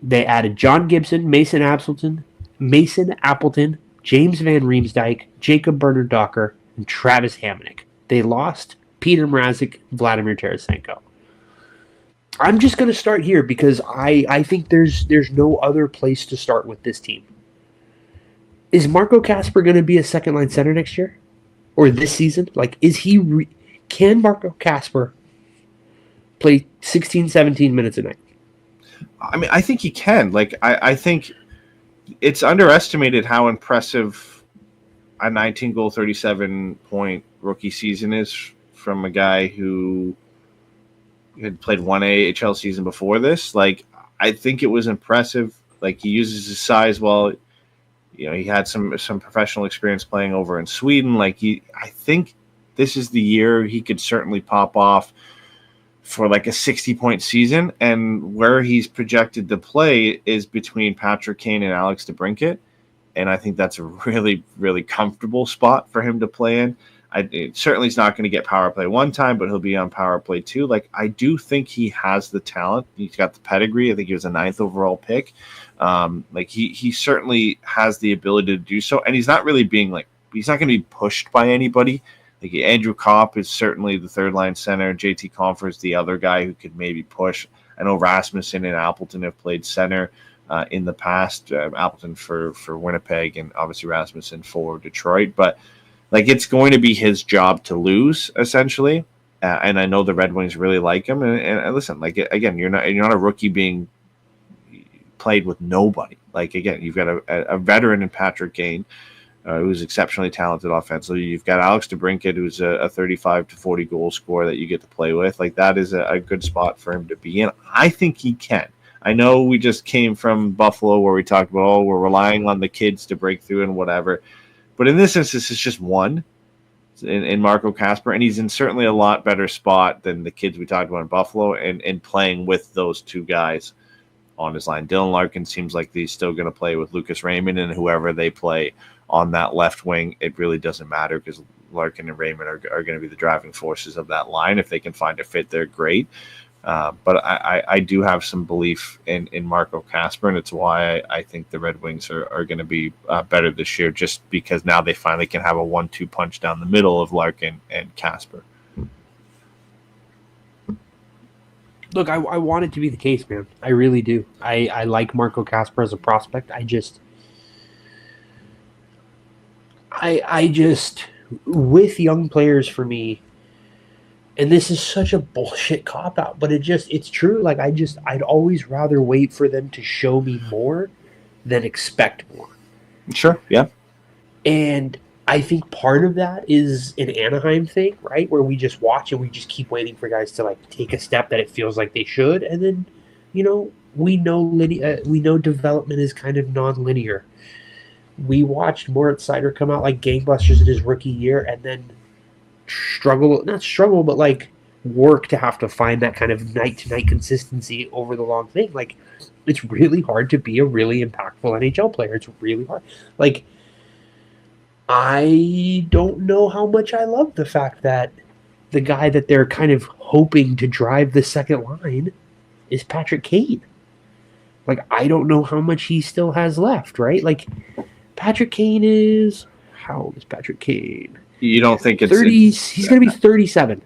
D: They added John Gibson, Mason Appleton, James Van Riemsdyk, Jacob Bernard-Docker, and Travis Hamonic. They lost Peter Mrazek, Vladimir Tarasenko. I'm just going to start here because I think there's no other place to start with this team. Is Marco Kasper going to be a second-line center next year? Or this season? Like, can Marco Kasper play 16, 17 minutes a night?
C: I mean, I think he can. Like, I think it's underestimated how impressive a 19-goal, 37-point rookie season is from a guy who had played one AHL season before this. Like, I think it was impressive. Like, he uses his size well. He had some professional experience playing over in Sweden. Like, I think this is the year he could certainly pop off for like a 60-point season, and where he's projected to play is between Patrick Kane and Alex DeBrincat, and I think that's a really, really comfortable spot for him to play in. Certainly he's not going to get power play one time, but he'll be on power play two. Like, I do think he has the talent. He's got the pedigree. I think he was a 9th overall pick. He certainly has the ability to do so, and he's not really being he's not going to be pushed by anybody. Like, Andrew Kopp is certainly the third line center. JT Compher is the other guy who could maybe push. I know Rasmussen and Appleton have played center in the past. Appleton for Winnipeg, and obviously Rasmussen for Detroit, but it's going to be his job to lose, essentially. And I know the Red Wings really like him. And listen, again, you're not a rookie being played with nobody. Again, you've got a veteran in Patrick Kane, who's exceptionally talented offensively. You've got Alex DeBrincat, who's a 35 to 40 goal scorer that you get to play with. That is a good spot for him to be in. I think he can. I know we just came from Buffalo where we talked about, we're relying on the kids to break through and whatever. But in this instance, it's just one in Marco Kasper, and he's in certainly a lot better spot than the kids we talked about in Buffalo, and playing with those two guys on his line. Dylan Larkin seems like he's still going to play with Lucas Raymond, and whoever they play on that left wing, it really doesn't matter because Larkin and Raymond are going to be the driving forces of that line. If they can find a fit, they're great. But I do have some belief in Marco Kasper, and it's why I think the Red Wings are going to be better this year, just because now they finally can have a 1-2 punch down the middle of Larkin and Kasper.
D: Look, I want it to be the case, man. I really do. I like Marco Kasper as a prospect. I just with young players, for me, and this is such a bullshit cop-out, but it's true. I'd always rather wait for them to show me more than expect more.
C: Sure, yeah.
D: And I think part of that is an Anaheim thing, right? Where we just watch and we just keep waiting for guys to take a step that it feels like they should. And then, we know development is kind of non-linear. We watched Moritz Seider come out like gangbusters in his rookie year and then work to have to find that kind of night-to-night consistency over the long thing. It's really hard to be a really impactful NHL player. It's really hard. I don't know how much I love the fact that the guy that they're kind of hoping to drive the second line is Patrick Kane. I don't know how much he still has left, right? Patrick Kane is... How old is Patrick Kane?
C: You don't think it's
D: 30? He's going to be 37.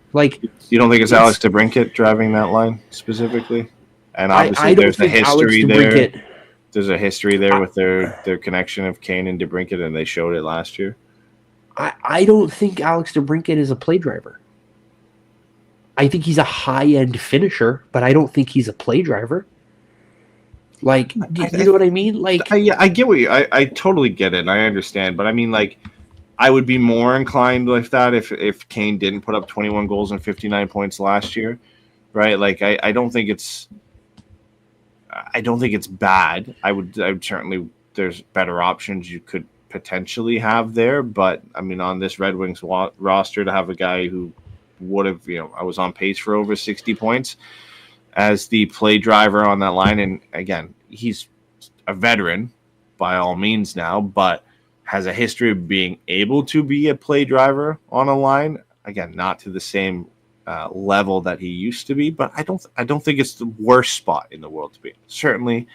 C: You don't think it's Alex DeBrincat driving that line specifically? And obviously, there's a history there. There's a history there with their connection of Kane and DeBrincat, and they showed it last year.
D: I don't think Alex DeBrincat is a play driver. I think he's a high-end finisher, but I don't think he's a play driver. You know what I mean?
C: I get what I totally get it, and I understand, but I mean, I would be more inclined like that if Kane didn't put up 21 goals and 59 points last year, right? I don't think it's bad. I would certainly, there's better options you could potentially have there, but I mean, on this Red Wings roster, to have a guy who would have, I was on pace for over 60 points as the play driver on that line, and again, he's a veteran by all means now, but has a history of being able to be a play driver on a line. Again, not to the same level that he used to be, but I don't think it's the worst spot in the world to be in. Certainly,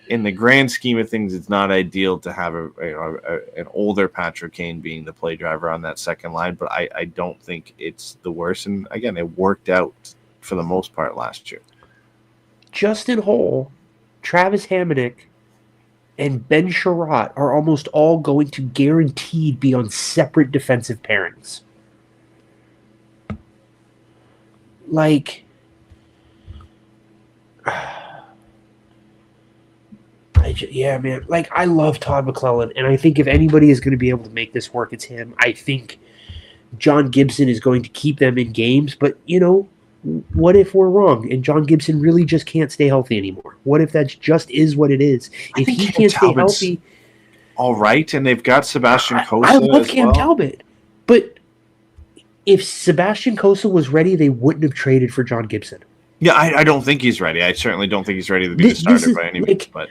C: in the grand scheme of things, it's not ideal to have an older Patrick Kane being the play driver on that second line, but I don't think it's the worst. And again, it worked out for the most part last year.
D: Justin Holl, Travis Hamonic, and Ben Sherratt are almost all going to guaranteed be on separate defensive pairings. Yeah, man. I love Todd McClellan, and I think if anybody is going to be able to make this work, it's him. I think John Gibson is going to keep them in games, but, what if we're wrong and John Gibson really just can't stay healthy anymore? What if that just is what it is? If he can't stay healthy...
C: All right, and they've got Sebastian Cossa
D: I love Cam Talbot, but If Sebastian Cossa was ready, they wouldn't have traded for John Gibson.
C: Yeah, I don't think he's ready. I certainly don't think he's ready to be the starter by any means. But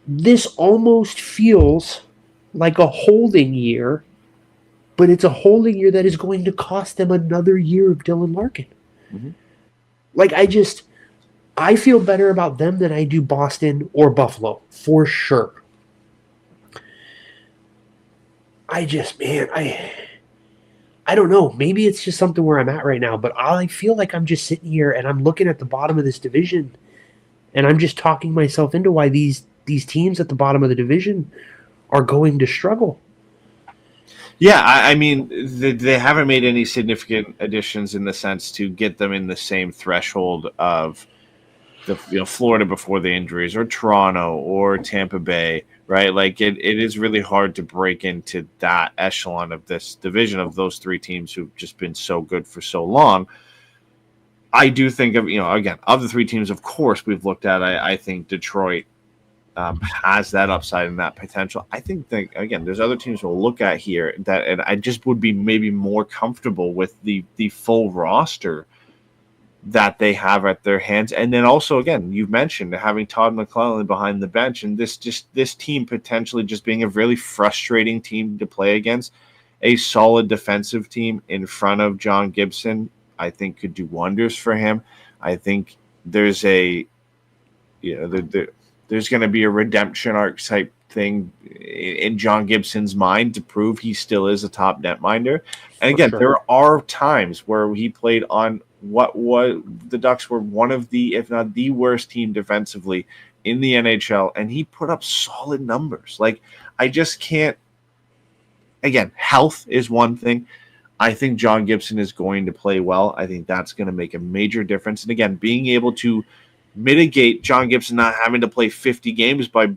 D: this almost feels like a holding year, but it's a holding year that is going to cost them another year of Dylan Larkin.
C: Mm-hmm.
D: Like, I feel better about them than I do Boston or Buffalo, for sure. I don't know. Maybe it's just something where I'm at right now, but I feel like I'm just sitting here and I'm looking at the bottom of this division and I'm just talking myself into why these teams at the bottom of the division are going to struggle.
C: Yeah, I mean, they haven't made any significant additions in the sense to get them in the same threshold of the Florida before the injuries, or Toronto, or Tampa Bay, right? Like it is really hard to break into that echelon of this division of those three teams who've just been so good for so long. I do think of, again, of the three teams, of course, we've looked at, I think Detroit has that upside and that potential. I think that, again, there's other teams we'll look at here that, and I just would be maybe more comfortable with the full roster that they have at their hands. And then also, again, you've mentioned having Todd McClellan behind the bench, and this team potentially just being a really frustrating team to play against. A solid defensive team in front of John Gibson, I think, could do wonders for him. I think there's there's going to be a redemption arc type thing in John Gibson's mind to prove he still is a top netminder. And again, there are times where he played on what was the Ducks were one of the, if not the worst team defensively in the NHL, and he put up solid numbers. Like, I just can't. Again, health is one thing. I think John Gibson is going to play well. I think that's going to make a major difference. And again, being able to mitigate John Gibson not having to play 50 games by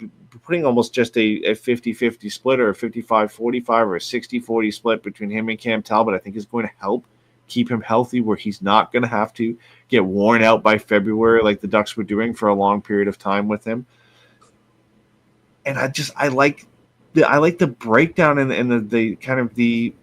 C: putting almost just a 50-50 split, or a 55-45 or a 60-40 split between him and Cam Talbot, I think is going to help keep him healthy, where he's not going to have to get worn out by February like the Ducks were doing for a long period of time with him. And I like the breakdown and the kind of the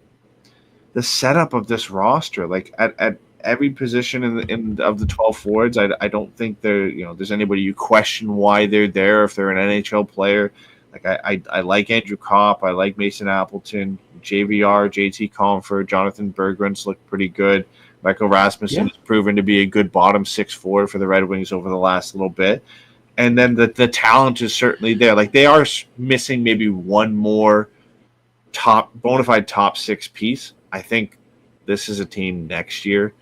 C: setup of this roster. Like at every position in of the 12 forwards, I don't think there's anybody you question why they're there if they're an NHL player. Like I like Andrew Kopp, I like Mason Appleton, JVR, JT Comfort, Jonathan Berggren's looked pretty good. Michael Rasmussen has proven to be a good bottom six forward for the Red Wings over the last little bit. And then the talent is certainly there. Like, they are missing maybe one more bona fide top six piece. I think this is a team next year.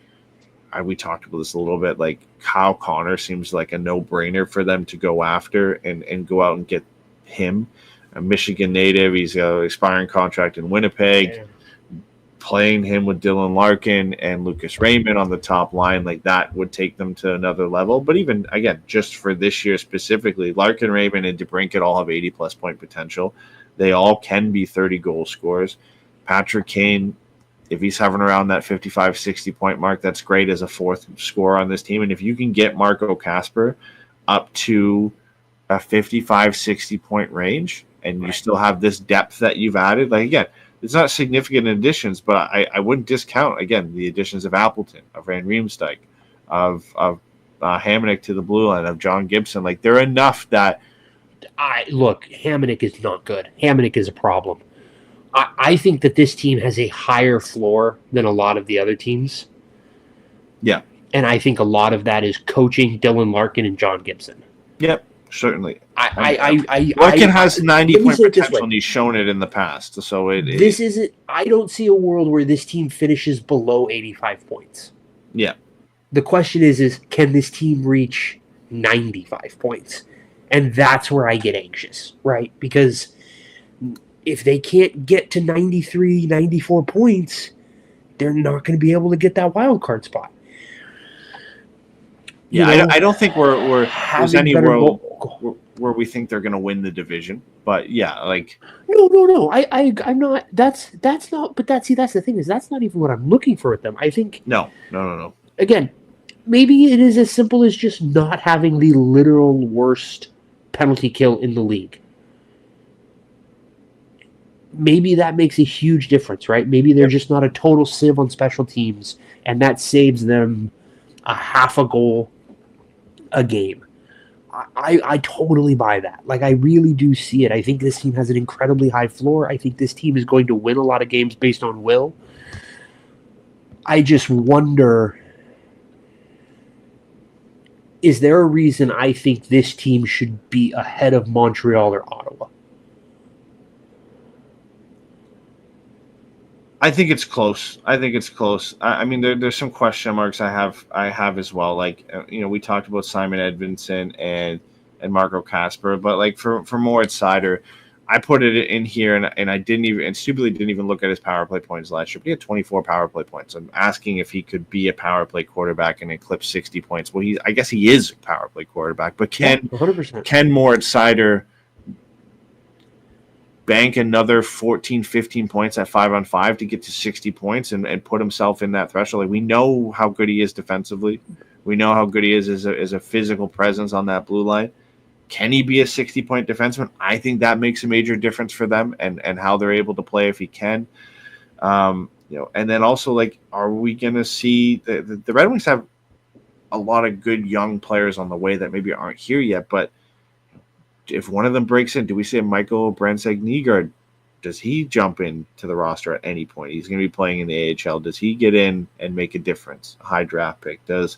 C: We talked about this a little bit. Like, Kyle Connor seems like a no-brainer for them to go after and go out and get him. A Michigan native. He's got an expiring contract in Winnipeg. Yeah. Playing him with Dylan Larkin and Lucas Raymond on the top line, like, that would take them to another level. But even, again, just for this year specifically, Larkin, Raymond, and DeBrincat all have 80-plus point potential. They all can be 30-goal scorers. Patrick Kane, if he's hovering around that 55, 60-point mark, that's great as a fourth scorer on this team. And if you can get Marco Kasper up to a 55, 60-point range, and you still have this depth that you've added, like, again, it's not significant additions, but I wouldn't discount, again, the additions of Appleton, of Van Riemsdyk, of Hamonic to the blue line, of John Gibson. Like, they're enough that...
D: Look, Hamonic is not good. Hamonic is a problem. I think that this team has a higher floor than a lot of the other teams.
C: Yeah.
D: And I think a lot of that is coaching Dylan Larkin and John Gibson.
C: Yep, certainly.
D: Larkin
C: has 90-point potential, and he's shown it in the past. So
D: I don't see a world where this team finishes below 85 points.
C: Yeah.
D: The question is can this team reach 95 points? And that's where I get anxious, right? Because if they can't get to 93, 94 points, they're not going to be able to get that wild card spot.
C: Yeah, I don't think there's any world where we think they're going to win the division. But yeah, like
D: no, I'm not. That's not. But that's the thing is that's not even what I'm looking for with them. I think
C: no.
D: Again, maybe it is as simple as just not having the literal worst penalty kill in the league. maybe that makes a huge difference, right? Maybe they're just not a total sieve on special teams, and that saves them a half a goal a game. I totally buy that. Like, I really do see it. I think this team has an incredibly high floor. I think this team is going to win a lot of games based on will. I just wonder, is there a reason I think this team should be ahead of Montreal or Ottawa?
C: I think it's close. I mean, there's some question marks I have as well. Like, we talked about Simon Edvinsson and Marco Kasper, but like for Moritz Seider, I put it in here and I stupidly didn't even look at his power play points last year. But he had 24 power play points. I'm asking if he could be a power play quarterback and eclipse 60 points. Well, I guess he is a power play quarterback, but can
D: 100%.
C: Can Moritz Seider bank another 14, 15 points at 5-on-5 to get to 60 points and put himself in that threshold? Like, we know how good he is defensively. We know how good he is as a physical presence on that blue line. Can he be a 60-point defenseman? I think that makes a major difference for them and how they're able to play if he can. And then also, like, are we going to see the Red Wings have a lot of good young players on the way that maybe aren't here yet, but if one of them breaks in, do we see a Michael Brandsegg-Nygaard? Does he jump into the roster at any point? He's going to be playing in the AHL. Does he get in and make a difference? A high draft pick. Does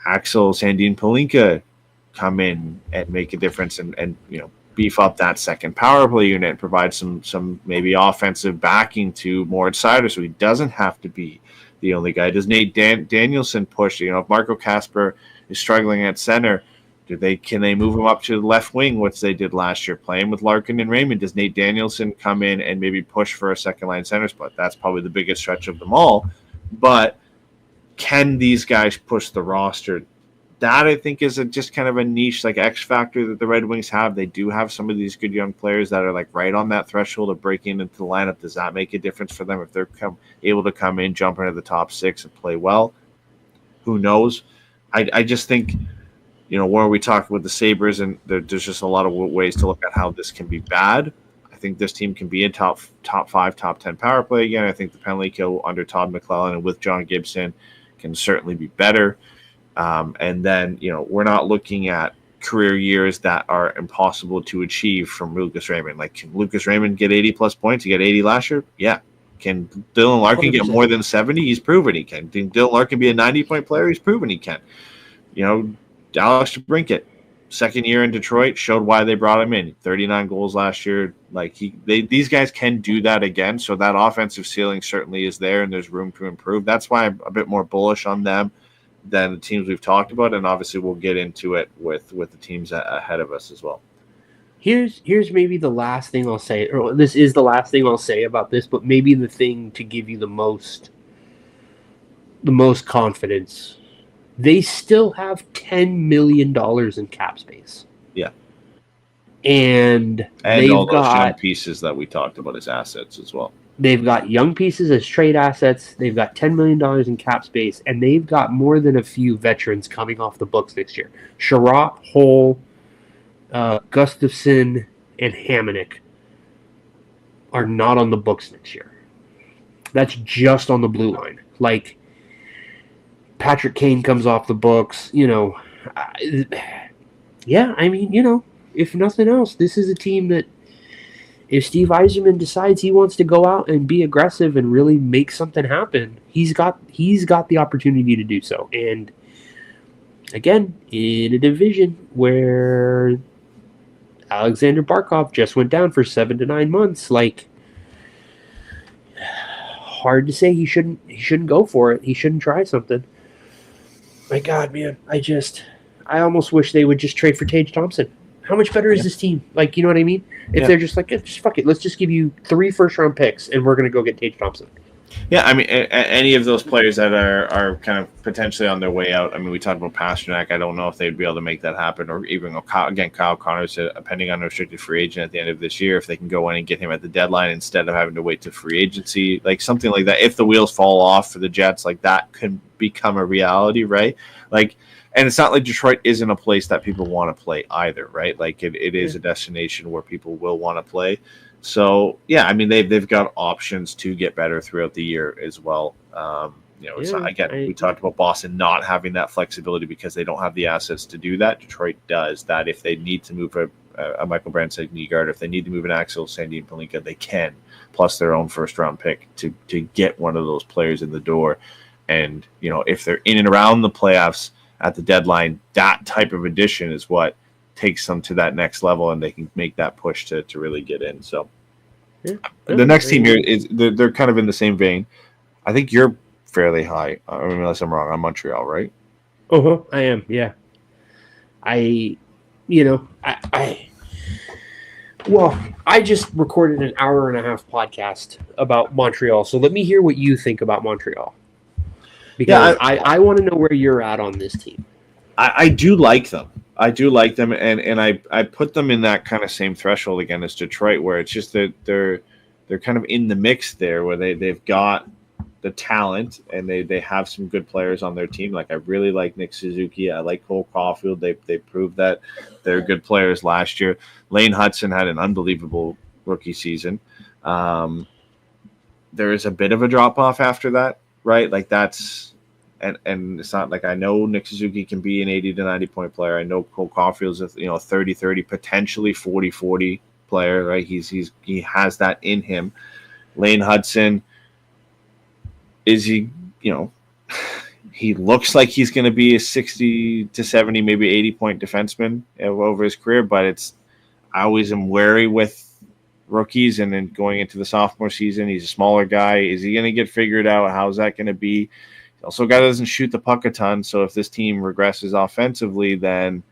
C: Axel Sandin-Palinka come in and make a difference and beef up that second power play unit and provide some maybe offensive backing to Moritz Seider so he doesn't have to be the only guy? Does Nate Danielson push? If Marco Kasper is struggling at center, can they move him up to the left wing, which they did last year, playing with Larkin and Raymond? Does Nate Danielson come in and maybe push for a second-line center spot? That's probably the biggest stretch of them all. But can these guys push the roster? That, I think, is just kind of a niche, like, X factor that the Red Wings have. They do have some of these good young players that are, like, right on that threshold of breaking into the lineup. Does that make a difference for them if they're able to come in, jump into the top six, and play well? Who knows? I just think – where we talk about the Sabres, and there's just a lot of ways to look at how this can be bad. I think this team can be in top 5, top 10 power play again. I think the penalty kill under Todd McClellan and with John Gibson can certainly be better. And then, we're not looking at career years that are impossible to achieve from Lucas Raymond. Like, can Lucas Raymond get 80-plus points? He got 80 last year? Yeah. Can Dylan Larkin 100%. Get more than 70? He's proven he can. Can Dylan Larkin be a 90-point player? He's proven he can. Alex DeBrincat, second year in Detroit, showed why they brought him in. 39 goals last year. Like, these guys can do that again. So that offensive ceiling certainly is there, and there's room to improve. That's why I'm a bit more bullish on them than the teams we've talked about, and obviously we'll get into it with the teams ahead of us as well.
D: Here's maybe the last thing I'll say, or this is the last thing I'll say about this, but maybe the thing to give you the most confidence. They still have $10 million in cap space.
C: Yeah.
D: And
C: they've all those young pieces that we talked about as assets as well.
D: They've got young pieces as trade assets. They've got $10 million in cap space, and they've got more than a few veterans coming off the books next year. Sherratt, Hole, Gustafsson, and Hamonic are not on the books next year. That's just on the blue line. Like, Patrick Kane comes off the books, if nothing else, this is a team that if Steve Yzerman decides he wants to go out and be aggressive and really make something happen, he's got the opportunity to do so. And again, in a division where Alexander Barkov just went down for 7 to 9 months, like, hard to say he shouldn't go for it. He shouldn't try something. My God, man, I almost wish they would just trade for Tage Thompson. How much better is this team? Like, you know what I mean? If they're just like, just fuck it, let's just give you 3 first-round picks, and we're going to go get Tage Thompson.
C: Yeah, I mean, any of those players that are kind of potentially on their way out. I mean, we talked about Pasternak. I don't know if they'd be able to make that happen, or even Kyle Connors, pending on restricted free agent at the end of this year, if they can go in and get him at the deadline instead of having to wait to free agency, like something like that. If the wheels fall off for the Jets, like that could become a reality, right? Like, And it's not like Detroit isn't a place that people want to play either, right? Like it is a destination where people will want to play. So yeah, I mean they've got options to get better throughout the year as well. It's not, again, we talked about Boston not having that flexibility because they don't have the assets to do that. Detroit does that. If they need to move a Michael Brandt-Guard, if they need to move an Axel Sandin-Palinka, they can, plus their own first-round pick to get one of those players in the door. And, if they're in and around the playoffs at the deadline, that type of addition is what takes them to that next level, and they can make that push to really get in. So the next team here is they're kind of in the same vein. I think you're fairly high, unless I'm wrong, on Montreal, right?
D: I am, yeah. I just recorded an hour and a half podcast about Montreal, so let me hear what you think about Montreal. Because I want to know where you're at on this team.
C: I do like them. And I put them in that kind of same threshold again as Detroit, where it's just that they're kind of in the mix there, where they've got the talent and they have some good players on their team. Like I really like Nick Suzuki. I like Cole Caulfield. They proved that they're good players last year. Lane Hudson had an unbelievable rookie season. There is a bit of a drop off after that, right? Like that's and it's not like I know Nick Suzuki can be an 80 to 90 point player. I know Cole Caulfield's a 30-30, potentially 40-40 player, right? He has that in him. Lane Hudson, is he, he looks like he's going to be a 60 to 70, maybe 80 point defenseman over his career, but I always am wary with rookies and then going into the sophomore season. He's a smaller guy. Is he going to get figured out? How's that going to be? He's also a guy that doesn't shoot the puck a ton. So if this team regresses offensively, then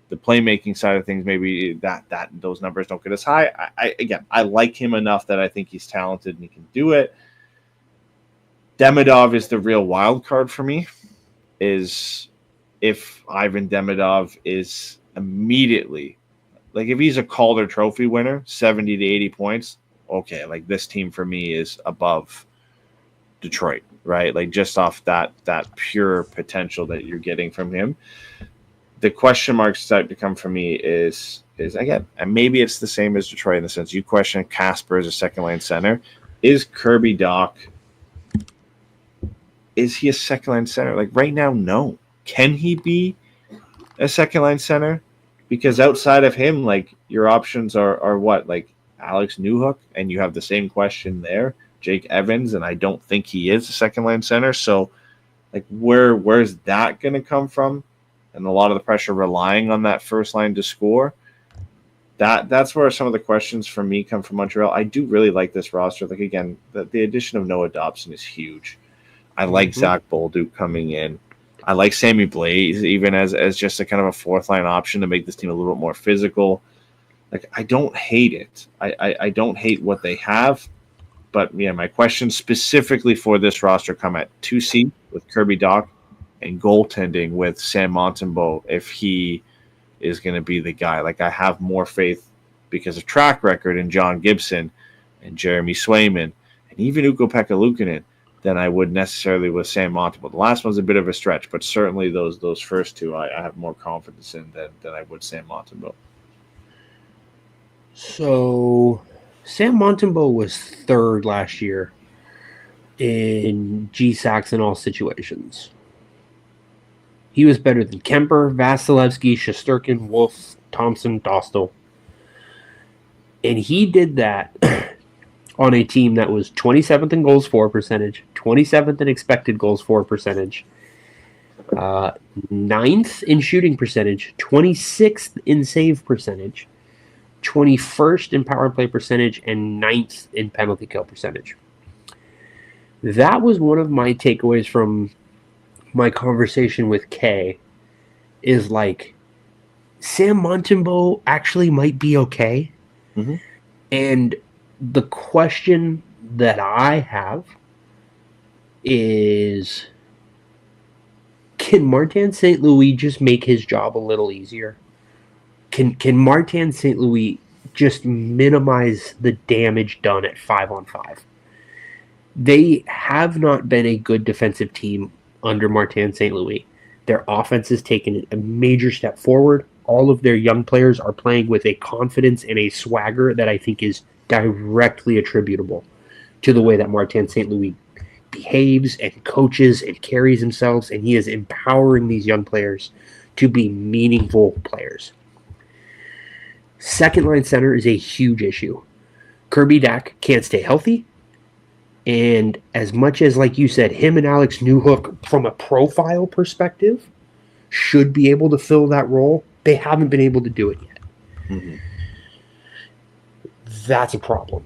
C: the playmaking side of things, maybe that those numbers don't get as high. I like him enough that I think he's talented and he can do it. Demidov is the real wild card for me, is if Ivan Demidov is immediately, like if he's a Calder Trophy winner, 70 to 80 points, okay, like this team for me is above Detroit, right? Like just off that pure potential that you're getting from him. The question marks start to come for me is again, and maybe it's the same as Detroit in the sense you question Casper as a second line center. Is Kirby Dach, is he a second line center? Like right now, no. Can he be a second line center? Because outside of him, like your options are what? Like Alex Newhook, and you have the same question there. Jake Evans, and I don't think he is a second line center. So like where's that gonna come from? And a lot of the pressure relying on that first line to score. That's where some of the questions for me come from Montreal. I do really like this roster. Like again, the addition of Noah Dobson is huge. I like Zach Bolduc coming in. I like Sammy Blais even as just a kind of a fourth line option to make this team a little bit more physical. Like I don't hate it. I don't hate what they have. But yeah, my questions specifically for this roster come at 2C with Kirby Dach and goaltending with Sam Montembeault if he is going to be the guy. Like I have more faith because of track record in John Gibson and Jeremy Swayman and even Ukko-Pekka Luukkonen than I would necessarily with Sam Montembeault. The last one's a bit of a stretch, but certainly those first two I have more confidence in than I would Sam Montembeault.
D: So Sam Montembeault was third last year in G-Sacks in all situations. He was better than Kemper, Vasilevsky, Shesterkin, Wolf, Thompson, Dostal. And he did that on a team that was 27th in goals for percentage, 27th in expected goals for percentage, 9th in shooting percentage, 26th in save percentage, 21st in power play percentage, and 9th in penalty kill percentage. That was one of my takeaways from my conversation with Kay, is like Sam Montembeault actually might be okay. Mm-hmm. And the question that I have is, can Martin St. Louis just make his job a little easier? Can Martin St. Louis just minimize the damage done at 5-on-5? They have not been a good defensive team under Martin St. Louis. Their offense has taken a major step forward. All of their young players are playing with a confidence and a swagger that I think is directly attributable to the way that Martin St. Louis behaves and coaches and carries himself, and he is empowering these young players to be meaningful players. Second line center is a huge issue. Kirby Dach can't stay healthy, and as much as, like you said, him and Alex Newhook, from a profile perspective, should be able to fill that role, they haven't been able to do it yet. Mm-hmm. That's a problem.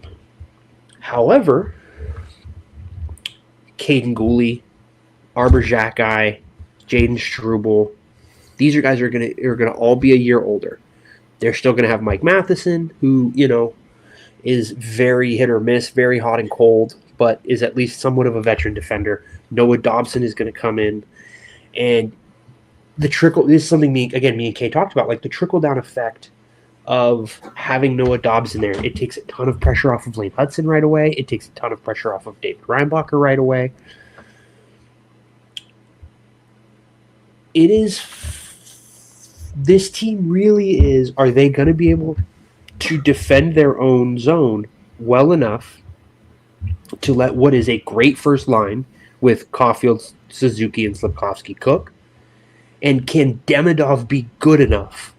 D: However, Caden Gooley, Arbor Xhekaj, Jaden Struble, these are guys who are gonna all be a year older. They're still gonna have Mike Matheson, who, you know, is very hit or miss, very hot and cold, but is at least somewhat of a veteran defender. Noah Dobson is going to come in, and the trickle, this is something me and Kay talked about, like the trickle-down effect of having Noah Dobson there. It takes a ton of pressure off of Lane Hudson right away. It takes a ton of pressure off of David Reinbacher right away. This team really is, are they going to be able to defend their own zone well enough to let what is a great first line with Caulfield, Suzuki, and Slafkovsky cook? And can Demidov be good enough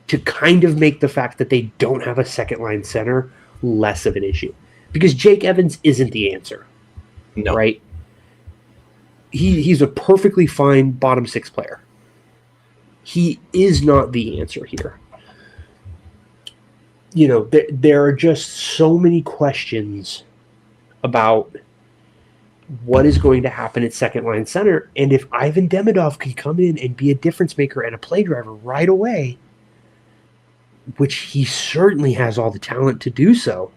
D: to kind of make the fact that they don't have a second line center less of an issue? Because Jake Evans isn't the answer.
C: No.
D: Right? He's a perfectly fine bottom six player. He is not the answer here. You know, there are just so many questions about what is going to happen at second line center. And if Ivan Demidov can come in and be a difference maker and a play driver right away, which he certainly has all the talent to do so,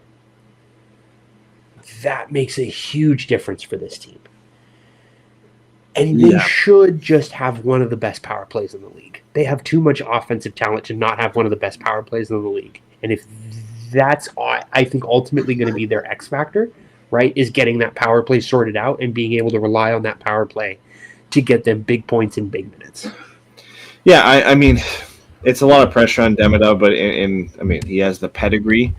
D: that makes a huge difference for this team. And they should just have one of the best power plays in the league. They have too much offensive talent to not have one of the best power plays in the league. And if that's, I think, ultimately going to be their X factor, right, is getting that power play sorted out and being able to rely on that power play to get them big points in big minutes.
C: Yeah, I mean, it's a lot of pressure on Demidov, but I mean, he has the pedigree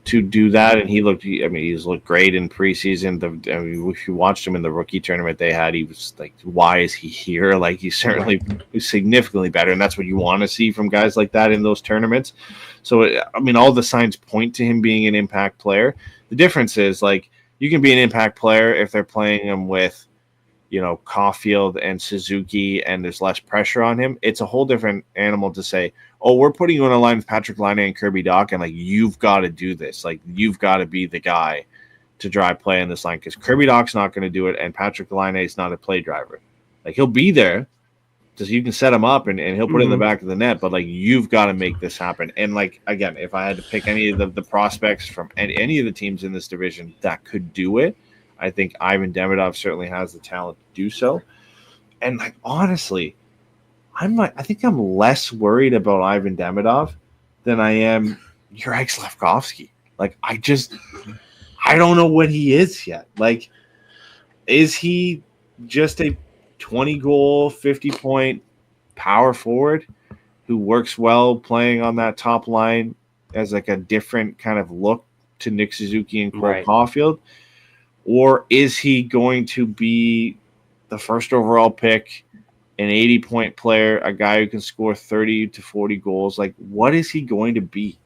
C: to do that, and he's looked great in preseason. If you watched him in the rookie tournament they had, he was like, why is he here? Like, he's certainly significantly better, and that's what you want to see from guys like that in those tournaments. So, I mean, all the signs point to him being an impact player. The difference is, like, you can be an impact player if they're playing him with, you know, Caulfield and Suzuki, and there's less pressure on him. It's a whole different animal to say, oh, we're putting you on a line with Patrick Laine and Kirby Dach, and, like, you've got to do this. Like, you've got to be the guy to drive play in this line, because Kirby Dach's not going to do it, and Patrick Laine is not a play driver. Like, he'll be there, because you can set him up, and he'll put it in the back of the net, but, like, you've got to make this happen. And, like, again, if I had to pick any of the prospects from any of the teams in this division that could do it, I think Ivan Demidov certainly has the talent to do so. And, like, honestly, I think I'm less worried about Ivan Demidov than I am Juraj Slafkovsky. Like, I don't know what he is yet. Like, is he just a 20-goal, 50-point power forward who works well playing on that top line as, like, a different kind of look to Nick Suzuki and Cole Caulfield? Or is he going to be the first overall pick, an 80-point player, a guy who can score 30 to 40 goals? Like, what is he going to be?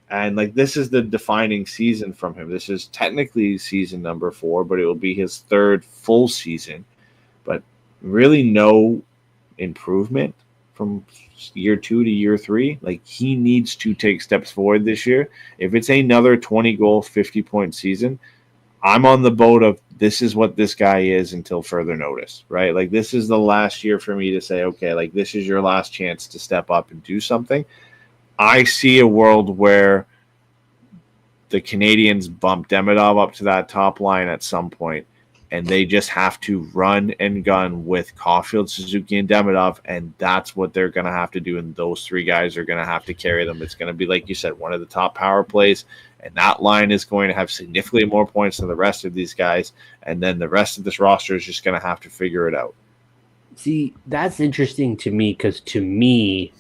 C: And, like, this is the defining season from him. This is technically season number 4, but it will be his third full season. But really no improvement from year 2 to year 3. Like, he needs to take steps forward this year. If it's another 20-goal, 50-point season, I'm on the boat of this is what this guy is until further notice, right? Like, this is the last year for me to say, okay, like, this is your last chance to step up and do something. I see a world where the Canadiens bump Demidov up to that top line at some point, and they just have to run and gun with Caulfield, Suzuki, and Demidov, and that's what they're going to have to do, and those three guys are going to have to carry them. It's going to be, like you said, one of the top power plays, and that line is going to have significantly more points than the rest of these guys, and then the rest of this roster is just going to have to figure it out.
D: See, that's interesting to me because to me,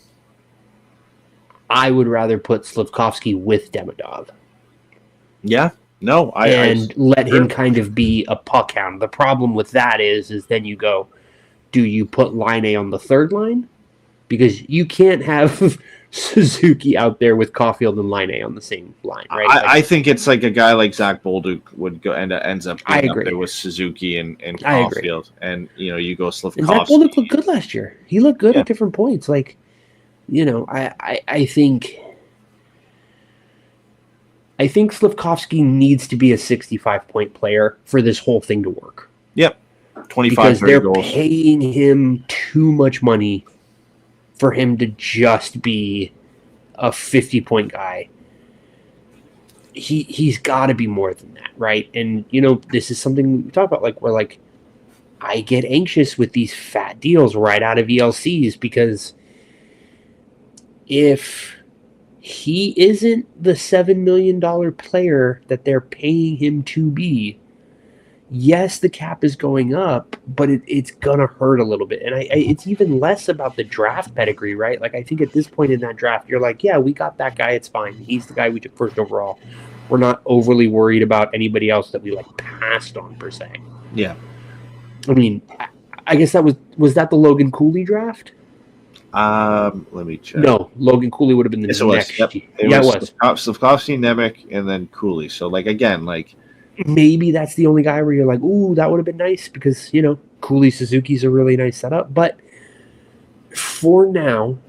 D: I would rather put Slafkovsky with Demidov.
C: Yeah. No,
D: let him kind of be a puck hound. The problem with that is then you go, do you put Line on the third line? Because you can't have Suzuki out there with Caulfield and Line on the same line, right?
C: I think it's like a guy like Zach Bolduc would go and ends up being up there with Suzuki and Caulfield, and you go Slafkovsky.
D: And Zach Bolduc looked good last year. He looked good at different points. Like, I think Slafkovsky needs to be a 65-point player for this whole thing to work.
C: Yep, 25
D: because they're
C: goals.
D: Paying him too much money for him to just be a 50-point guy. He's got to be more than that, right? And this is something we talk about, like where like I get anxious with these fat deals right out of ELCs because if he isn't the $7 million player that they're paying him to be, yes, the cap is going up, but it's going to hurt a little bit. And it's even less about the draft pedigree, right? Like, I think at this point in that draft, you're like, yeah, we got that guy. It's fine. He's the guy we took first overall. We're not overly worried about anybody else that we, like, passed on, per se.
C: Yeah.
D: I mean, I guess that was that the Logan Cooley draft?
C: Let me check.
D: No, Logan Cooley would have been the next.
C: Yep. It was Slafkovsky, Nemec, and then Cooley. So, like, again, like,
D: maybe that's the only guy where you're like, ooh, that would have been nice because, Cooley Suzuki's a really nice setup. But for now,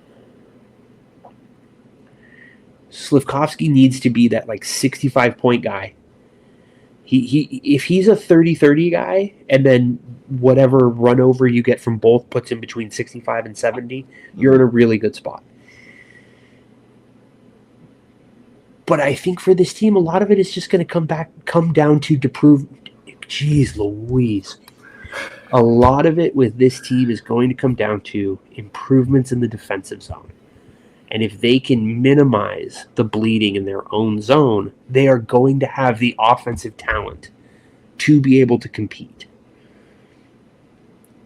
D: Slafkovsky needs to be that, like, 65-point guy. If he's a 30-30 guy and then whatever run over you get from both puts him between 65 and 70, you're in a really good spot. But I think for this team, a lot of it is just going to come down to prove. Jeez Louise. A lot of it with this team is going to come down to improvements in the defensive zone. And if they can minimize the bleeding in their own zone, they are going to have the offensive talent to be able to compete.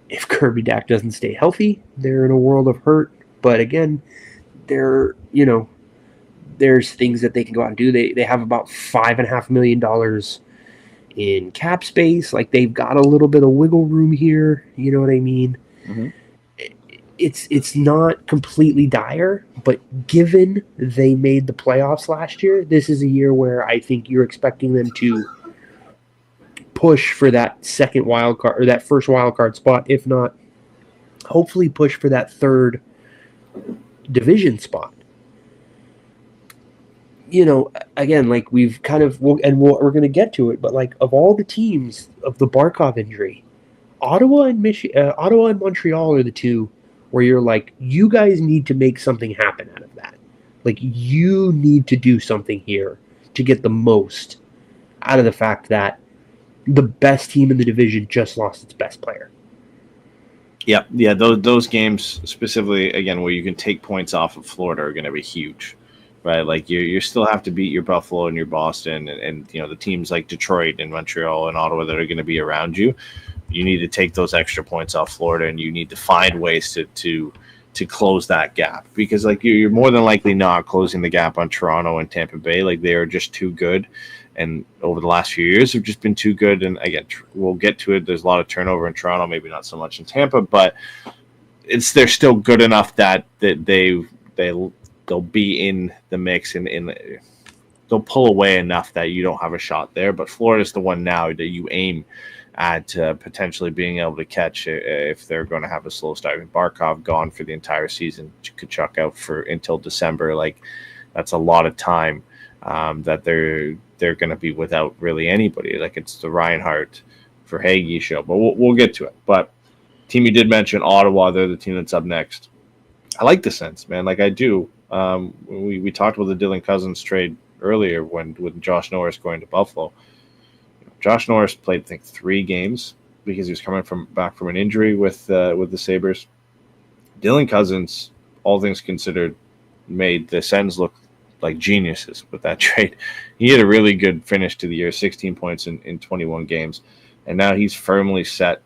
D: If Kirby Dach doesn't stay healthy, they're in a world of hurt. But again, there's things that they can go out and do. They have about $5.5 million in cap space. Like, they've got a little bit of wiggle room here. You know what I mean? Mm-hmm. It's not completely dire, but given they made the playoffs last year, this is a year where I think you're expecting them to push for that second wild card or that first wild card spot, if not, hopefully push for that third division spot. Again, like we've kind of, we're going to get to it, but like of all the teams of the Barkov injury, Ottawa and Montreal are the two where you're like, you guys need to make something happen out of that. Like, you need to do something here to get the most out of the fact that the best team in the division just lost its best player.
C: Yeah. Those games specifically, again, where you can take points off of Florida are going to be huge, right? Like, you still have to beat your Buffalo and your Boston and the teams like Detroit and Montreal and Ottawa that are going to be around you. You need to take those extra points off Florida, and you need to find ways to close that gap, because like you're more than likely not closing the gap on Toronto and Tampa Bay. Like, they are just too good, and over the last few years have just been too good. And again, we'll get to it. There's a lot of turnover in Toronto, maybe not so much in Tampa, but they're still good enough that they'll be in the mix and they'll pull away enough that you don't have a shot there. But Florida's the one now that you aim at potentially being able to catch if they're going to have a slow start. I mean, Barkov gone for the entire season, Kachuk out until December. Like, that's a lot of time that they're going to be without really anybody. Like, it's the Reinhardt for Hagee show, but we'll get to it. But team you did mention, Ottawa, they're the team that's up next. I like the sense, man. Like, I do. We talked about the Dylan Cousins trade earlier with Josh Norris going to Buffalo. Josh Norris played, I think, 3 games because he was coming back from an injury with the Sabres. Dylan Cousins, all things considered, made the Sens look like geniuses with that trade. He had a really good finish to the year, 16 points in 21 games, and now he's firmly set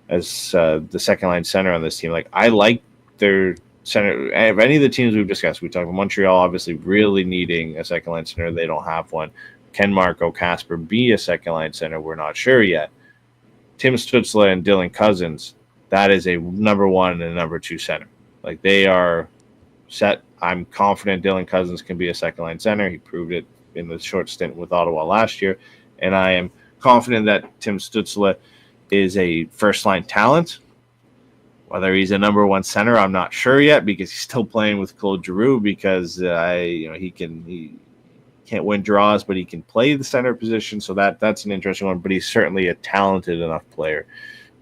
C: as the second line center on this team. Like, I like their center. Of any of the teams we've discussed, we talked about Montreal obviously really needing a second line center. They don't have one. Can Marco Casper be a second line center? We're not sure yet. Tim Stützle and Dylan Cousins, that is a number 1 and a number 2 center. Like, they are set. I'm confident Dylan Cousins can be a second line center. He proved it in the short stint with Ottawa last year. And I am confident that Tim Stützle is a first line talent. Whether he's a number 1 center, I'm not sure yet, because he's still playing with Claude Giroux, because he can't win draws, but he can play the center position. So that's an interesting one. But he's certainly a talented enough player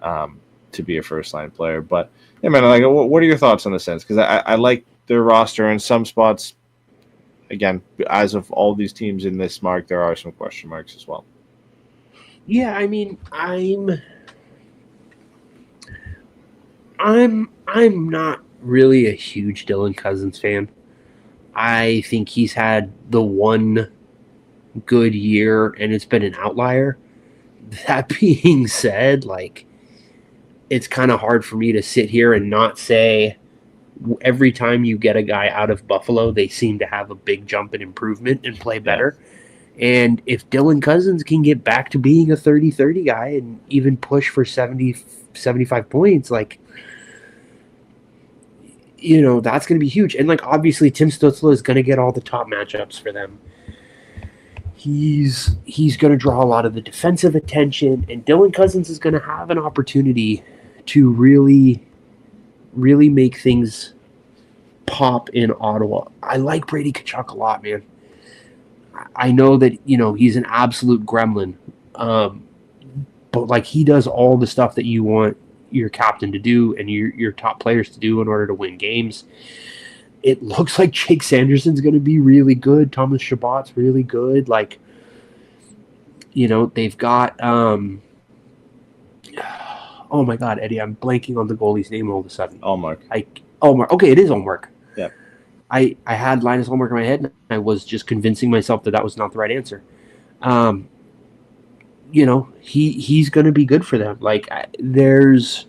C: to be a first line player. But yeah, man, like, what are your thoughts on the Sens? Because I like their roster in some spots. Again, as of all these teams in this mark, there are some question marks as well.
D: Yeah, I mean, I'm not really a huge Dylan Cousins fan. I think he's had the one good year, and it's been an outlier. That being said, like, it's kind of hard for me to sit here and not say every time you get a guy out of Buffalo, they seem to have a big jump in improvement and play better. Yeah. And if Dylan Cousins can get back to being a 30-30 guy and even push for 70, 75 points, like, that's going to be huge. And, like, obviously Tim Stützle is going to get all the top matchups for them. He's going to draw a lot of the defensive attention, and Dylan Cousins is going to have an opportunity to really make things pop in Ottawa. I like Brady Tkachuk a lot, man. I know that, he's an absolute gremlin. But, like, he does all the stuff that you want your captain to do and your top players to do in order to win games. It looks like Jake Sanderson's going to be really good. Thomas Chabot's really good. Like, they've got oh my God, Eddie, I'm blanking on the goalie's name all of a sudden.
C: Ullmark.
D: Ullmark. Okay, it is Ullmark.
C: Yeah.
D: I had Linus Ullmark in my head, and I was just convincing myself that was not the right answer. He's going to be good for them. Like, there's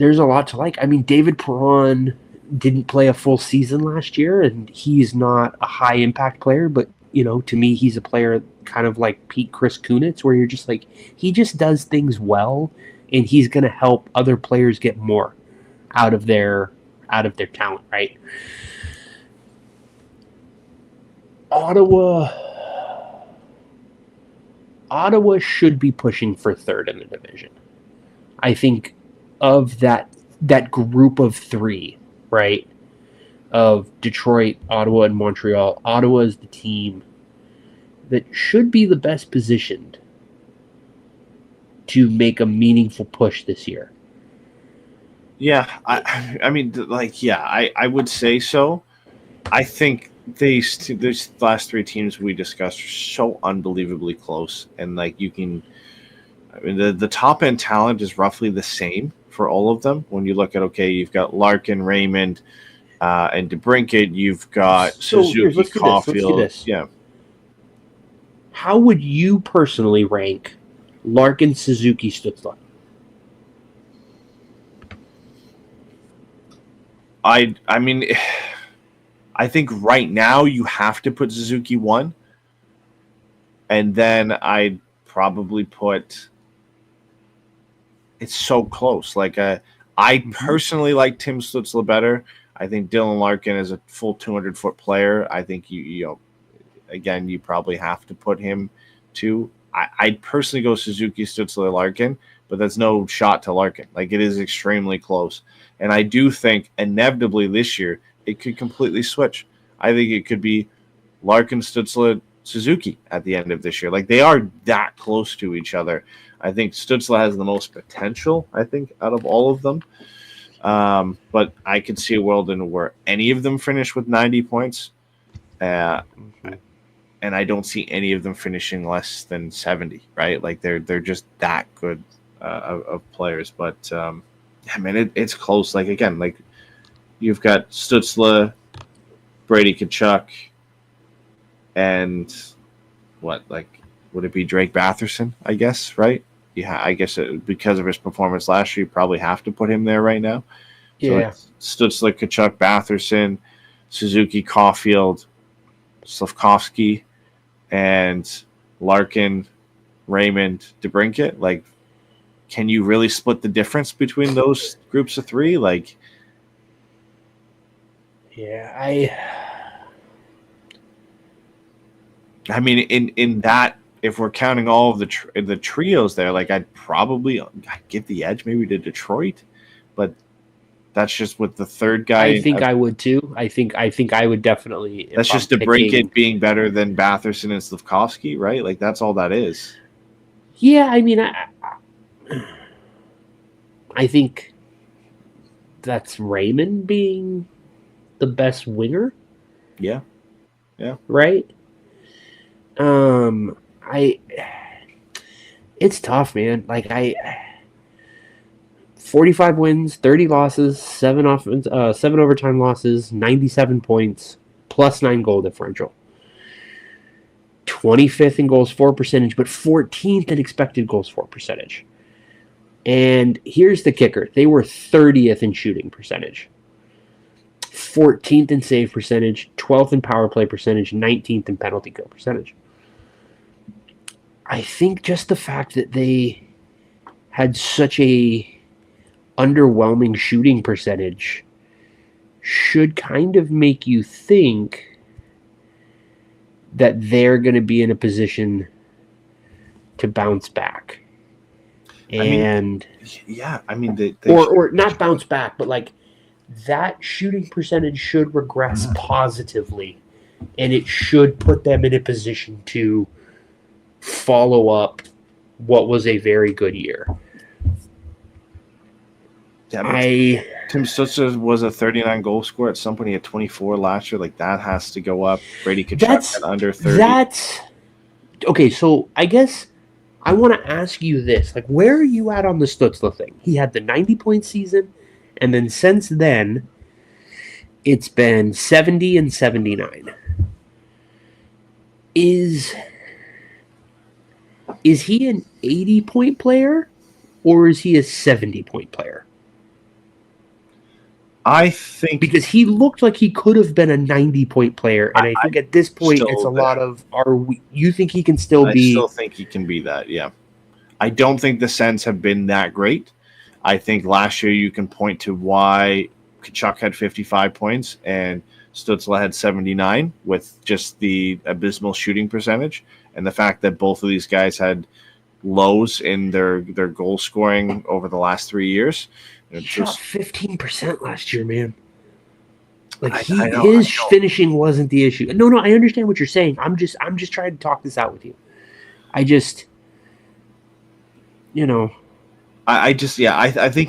D: a lot to like. I mean, David Perron didn't play a full season last year, and he's not a high impact player, but to me, he's a player kind of like Chris Kunitz, where you're just like, he just does things well, and he's going to help other players get more out of their talent, right? Ottawa should be pushing for third in the division. I think of that group of 3, right? Of Detroit, Ottawa, and Montreal. Ottawa is the team that should be the best positioned to make a meaningful push this year.
C: Yeah, I mean, like, yeah, I would say so. I think these last 3 teams we discussed are so unbelievably close, and like, the top end talent is roughly the same for all of them. When you look at, you've got Larkin, Raymond, and DeBrincat, you've got Suzuki, Caulfield. Let's do this. Yeah.
D: How would you personally rank Larkin, Suzuki, Stützle?
C: I mean, I think right now you have to put Suzuki 1, and then I'd probably put. It's so close. Like, I personally like Tim Stützle better. I think Dylan Larkin is a full 200-foot player. I think again, you probably have to put him 2. I'd personally go Suzuki, Stützle, Larkin, but that's no shot to Larkin. Like, it is extremely close. And I do think inevitably this year it could completely switch. I think it could be Larkin, Stützle, Suzuki at the end of this year. Like, they are that close to each other. I think Stützle has the most potential, I think, out of all of them. But I could see a world in where any of them finish with 90 points. And I don't see any of them finishing less than 70, right? Like, they're just that good of players. But, I mean, it's close. Like, again, like, you've got Stützle, Brady Tkachuk, and what, like, would it be Drake Batherson, I guess, right? I guess because of his performance last year, you probably have to put him there right now. So
D: Yeah.
C: it's Stützle, Tkachuk, Batherson, Suzuki, Caulfield, Slafkovsky, and Larkin, Raymond, DeBrincat. Like, can you really split the difference between those groups of three? Like,
D: Yeah,
C: I mean, in that, if we're counting all of the trios there, like I'd give the edge maybe to Detroit, but that's just with the third guy.
D: I think I would too. I think I would definitely.
C: That's just DeBrincat being better than Batherson and Slafkovsky, right? Like that's all that is.
D: Yeah, I mean, I think that's Raymond being the best winger.
C: Yeah.
D: Right. It's tough, man. Like 45 wins, 30 losses, 7 overtime losses, 97 points, plus 9 goal differential. 25th in goals for percentage, but 14th in expected goals for percentage. And here's the kicker. They were 30th in shooting percentage, 14th in save percentage, 12th in power play percentage, 19th in penalty kill percentage. I think just the fact that they had such a underwhelming shooting percentage should kind of make you think that they're going to be in a position to bounce back. And or not bounce back, but like that shooting percentage should regress positively, and it should put them in a position to follow up what was a very good year.
C: Yeah, Tim Stützle was a 39 goal scorer. At some point, he had 24 last year. Like that has to go up. Brady Tkachuk at under 30.
D: That's okay. So I guess I want to ask you this: like, where are you at on the Stützle thing? He had the 90-point season, and then since then, it's been 70 and 79. Is he an 80-point player, or is he a 70-point player?
C: I think
D: because he looked like he could have been a 90-point player, and I think at this point it's a lot of you think he can still be?
C: I still think he can be that. Yeah, I don't think the Sens have been that great. I think last year you can point to why Tkachuk had 55 points and Stützle had 79 with just the abysmal shooting percentage and the fact that both of these guys had lows in their goal scoring over the last 3 years.
D: He shot 15% last year, man. Like his finishing wasn't the issue. No, I understand what you're saying. I'm just trying to talk this out with you. I
C: think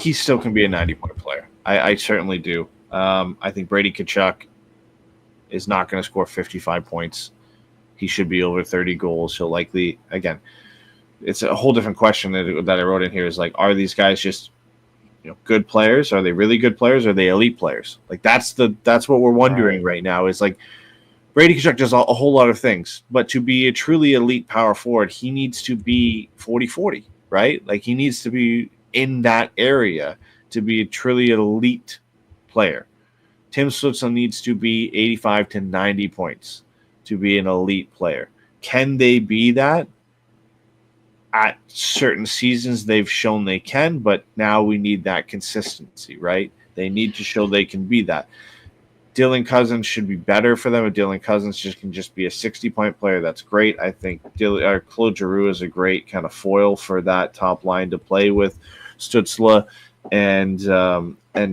C: he still can be a 90-point player. I certainly do. I think Brady Tkachuk is not going to score 55 points. He should be over 30 goals. He'll likely, again, it's a whole different question that I wrote in here is like, are these guys just good players? Are they really good players? Are they elite players? Like that's what we're wondering right now is like Brady Tkachuk does a whole lot of things, but to be a truly elite power forward, he needs to be 40-40, right? Like he needs to be in that area to be a truly elite player. Tim Stützle needs to be 85 to 90 points to be an elite player. Can they be that? At certain seasons, they've shown they can, but now we need that consistency, right? They need to show they can be that. Dylan Cousins should be better for them. If Dylan Cousins can just be a 60-point player, that's great. I think Claude Giroux is a great kind of foil for that top line to play with. Stützle and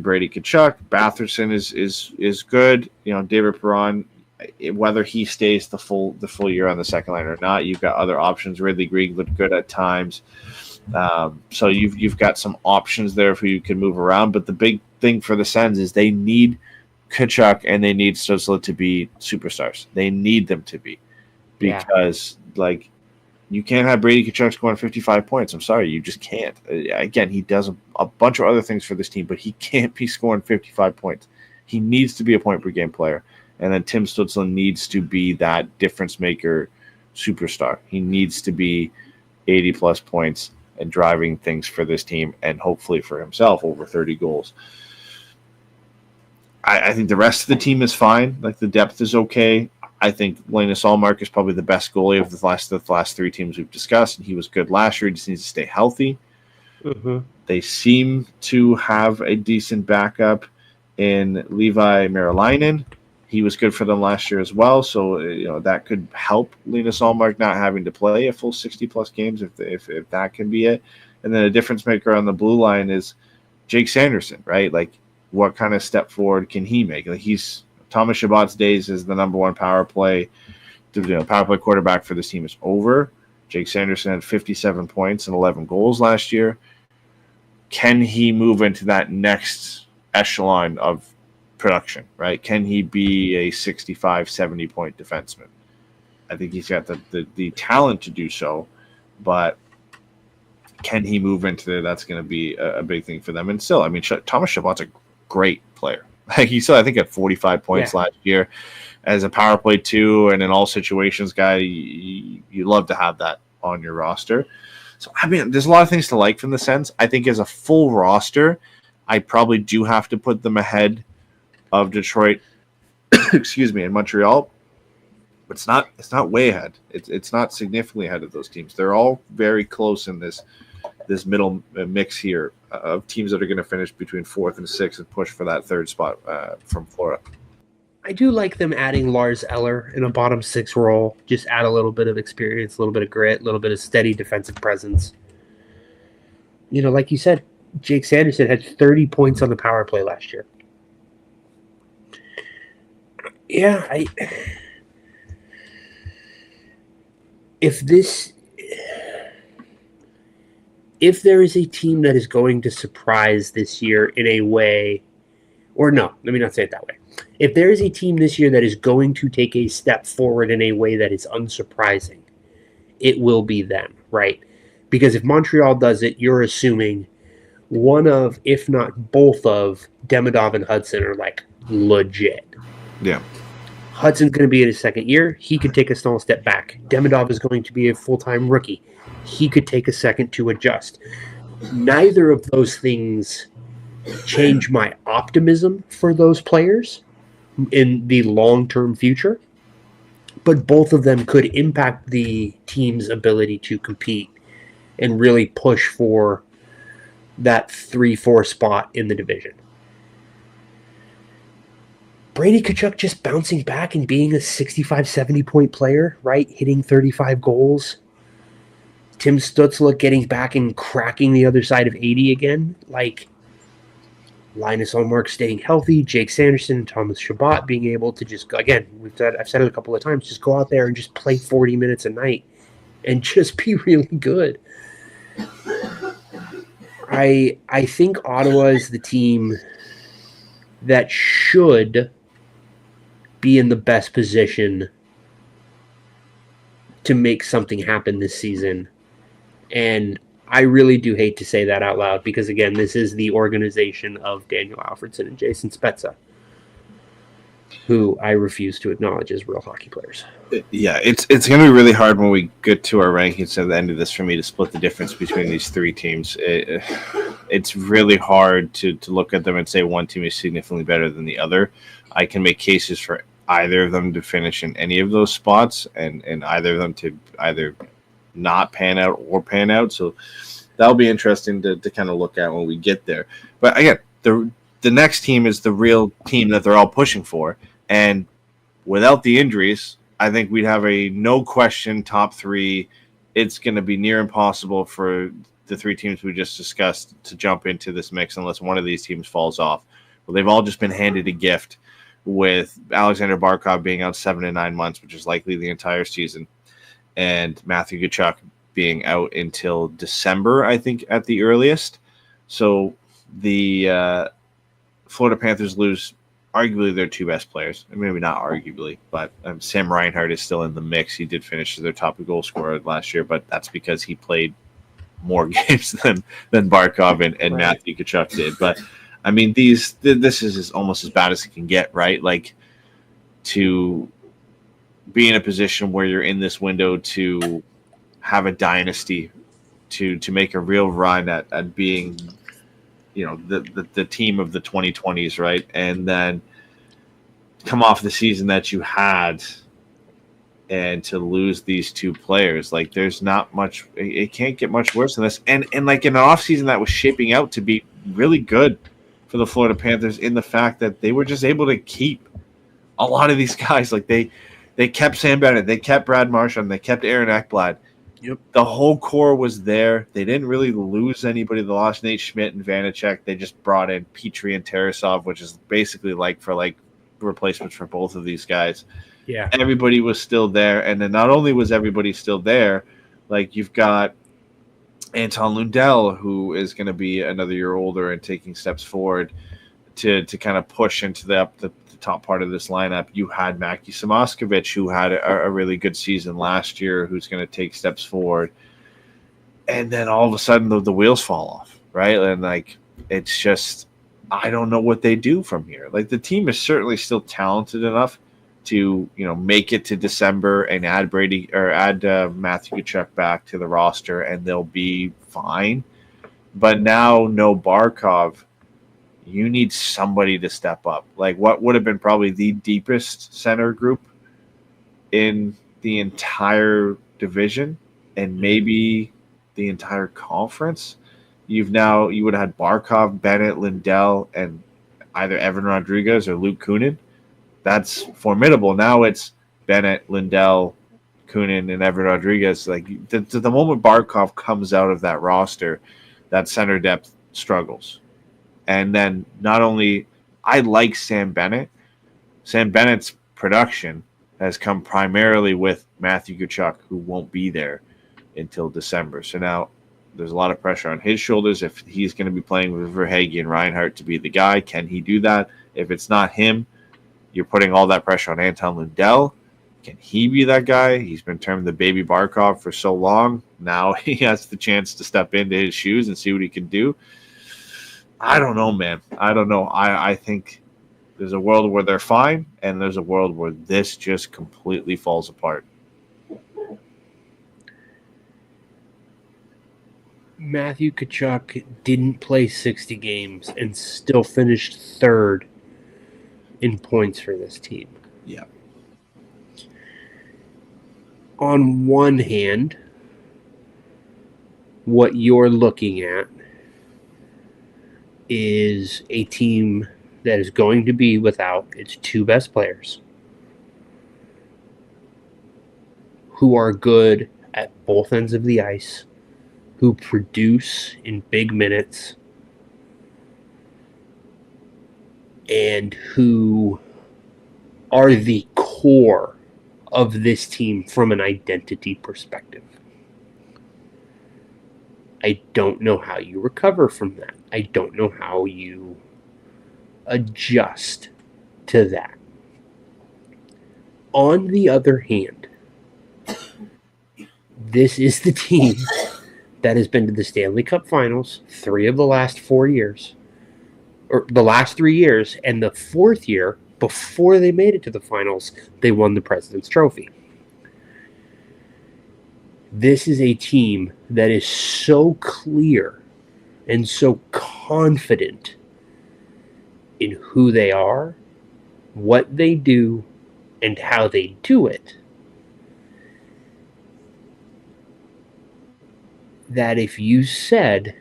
C: Brady Tkachuk. Batherson is good. David Perron, whether he stays the full year on the second line or not, you've got other options. Ridley Greig looked good at times, so you've got some options there who you can move around. But the big thing for the Sens is they need Tkachuk and they need Stützle to be superstars. They need them to be because you can't have Brady Tkachuk scoring 55 points. I'm sorry, you just can't. Again, he does a bunch of other things for this team, but he can't be scoring 55 points. He needs to be a point per game player. And then Tim Stützle needs to be that difference maker superstar. He needs to be 80-plus points and driving things for this team and hopefully for himself over 30 goals. I think the rest of the team is fine. Like, the depth is okay. I think Linus Ullmark is probably the best goalie of the last three teams we've discussed, and he was good last year. He just needs to stay healthy.
D: Mm-hmm.
C: They seem to have a decent backup in Levi Merilainen. He was good for them last year as well, so that could help Linus Ullmark not having to play a full 60-plus games if that can be it. And then a difference maker on the blue line is Jake Sanderson, right? Like, what kind of step forward can he make? Like, he's Thomas Chabot's days as the number one power play quarterback for this team is over. Jake Sanderson had 57 points and 11 goals last year. Can he move into that next echelon of production, right? Can he be a 65, 70-point defenseman? I think he's got the talent to do so, but can he move into there? That's going to be a big thing for them. And still, I mean, Thomas Chabot's a great player. Like, he still, I think, had 45 points last year as a power play too, and in all situations guy. You love to have that on your roster. So, I mean, there's a lot of things to like from the Sens. I think as a full roster, I probably do have to put them ahead of Detroit, and Montreal. But it's not way ahead. It's not significantly ahead of those teams. They're all very close in this middle mix here of teams that are going to finish between 4th and 6th and push for that 3rd spot from Florida.
D: I do like them adding Lars Eller in a bottom 6 role. Just add a little bit of experience, a little bit of grit, a little bit of steady defensive presence. Like you said, Jake Sanderson had 30 points on the power play last year. Yeah, if there is a team that is going to surprise this year in a way, or no, let me not say it that way. If there is a team this year that is going to take a step forward in a way that is unsurprising, it will be them, right? Because if Montreal does it, you're assuming one of, if not both of, Demidov and Hudson are like legit.
C: Yeah.
D: Hudson's going to be in his second year. He could take a small step back. Demidov is going to be a full-time rookie. He could take a second to adjust. Neither of those things change my optimism for those players in the long-term future, but both of them could impact the team's ability to compete and really push for that 3-4 spot in the division. Brady Tkachuk just bouncing back and being a 65, 70-point player, right? Hitting 35 goals. Tim Stützle getting back and cracking the other side of 80 again. Like, Linus Ullmark staying healthy, Jake Sanderson and Thomas Chabot being able to just, again, I've said it a couple of times, just go out there and just play 40 minutes a night and just be really good. I think Ottawa is the team that should be in the best position to make something happen this season. And I really do hate to say that out loud because, again, this is the organization of Daniel Alfredson and Jason Spezza, who I refuse to acknowledge as real hockey players.
C: Yeah, it's going to be really hard when we get to our rankings at the end of this for me to split the difference between these three teams. It's really hard to look at them and say one team is significantly better than the other. I can make cases for either of them to finish in any of those spots and either of them to either not pan out or pan out. So that'll be interesting to kind of look at when we get there. But again, the next team is the real team that they're all pushing for. And without the injuries, I think we'd have a no question top three. It's going to be near impossible for the three teams we just discussed to jump into this mix unless one of these teams falls off. Well, they've all just been handed a gift with Alexander Barkov being out 7 to 9 months, which is likely the entire season, and Matthew Tkachuk being out until December, I think, at the earliest. So the Florida Panthers lose arguably their two best players. Maybe not arguably, but Sam Reinhart is still in the mix. He did finish as their top goal scorer last year, but that's because he played more games than Barkov and right. Matthew Tkachuk did. But I mean, this is almost as bad as it can get, right? Like, to be in a position where you're in this window to have a dynasty to make a real run at being, the team of the 2020s, right? And then come off the season that you had and to lose these two players. Like, there's not much, it can't get much worse than this. And like in an offseason that was shaping out to be really good for the Florida Panthers, in the fact that they were just able to keep a lot of these guys. Like they kept Sam Bennett, they kept Brad Marchand, they kept Aaron Ekblad.
D: Yep.
C: The whole core was there. They didn't really lose anybody. They lost Nate Schmidt and Vanacek. They just brought in Petrie and Tarasov, which is basically like replacements for both of these guys.
D: Yeah.
C: Everybody was still there. And then not only was everybody still there, like, you've got Anton Lundell, who is going to be another year older and taking steps forward to kind of push into the top part of this lineup. You had Mackie Samoskevich, who had a really good season last year, who's going to take steps forward. And then all of a sudden the wheels fall off, right? And like, it's just, I don't know what they do from here. Like, the team is certainly still talented enough to, make it to December and add Matthew Tkachuk back to the roster, and they'll be fine. But now, no Barkov, you need somebody to step up. Like, what would have been probably the deepest center group in the entire division and maybe the entire conference. You would have had Barkov, Bennett, Lindell, and either Evan Rodriguez or Luke Kunin. That's formidable. Now it's Bennett, Lindell, Kunin, and Evan Rodriguez. Like, the moment Barkov comes out of that roster, that center depth struggles. And then not only I like Sam Bennett. Sam Bennett's production has come primarily with Matthew Tkachuk, who won't be there until December. So now there's a lot of pressure on his shoulders if he's going to be playing with Verhaeghe and Reinhart to be the guy. Can he do that? If it's not him, you're putting all that pressure on Anton Lundell. Can he be that guy? He's been termed the baby Barkov for so long. Now he has the chance to step into his shoes and see what he can do. I don't know, man. I don't know. I think there's a world where they're fine, and there's a world where this just completely falls apart.
D: Matthew Tkachuk didn't play 60 games and still finished third in points for this team.
C: Yeah.
D: On one hand, what you're looking at is a team that is going to be without its two best players, who are good at both ends of the ice, who produce in big minutes, and who are the core of this team from an identity perspective. I don't know how you recover from that. I don't know how you adjust to that. On the other hand, this is the team that has been to the Stanley Cup Finals 3 of the last 4 years, or the last 3 years, and the 4th year, before they made it to the finals, they won the President's Trophy. This is a team that is so clear and so confident in who they are, what they do, and how they do it, that if you said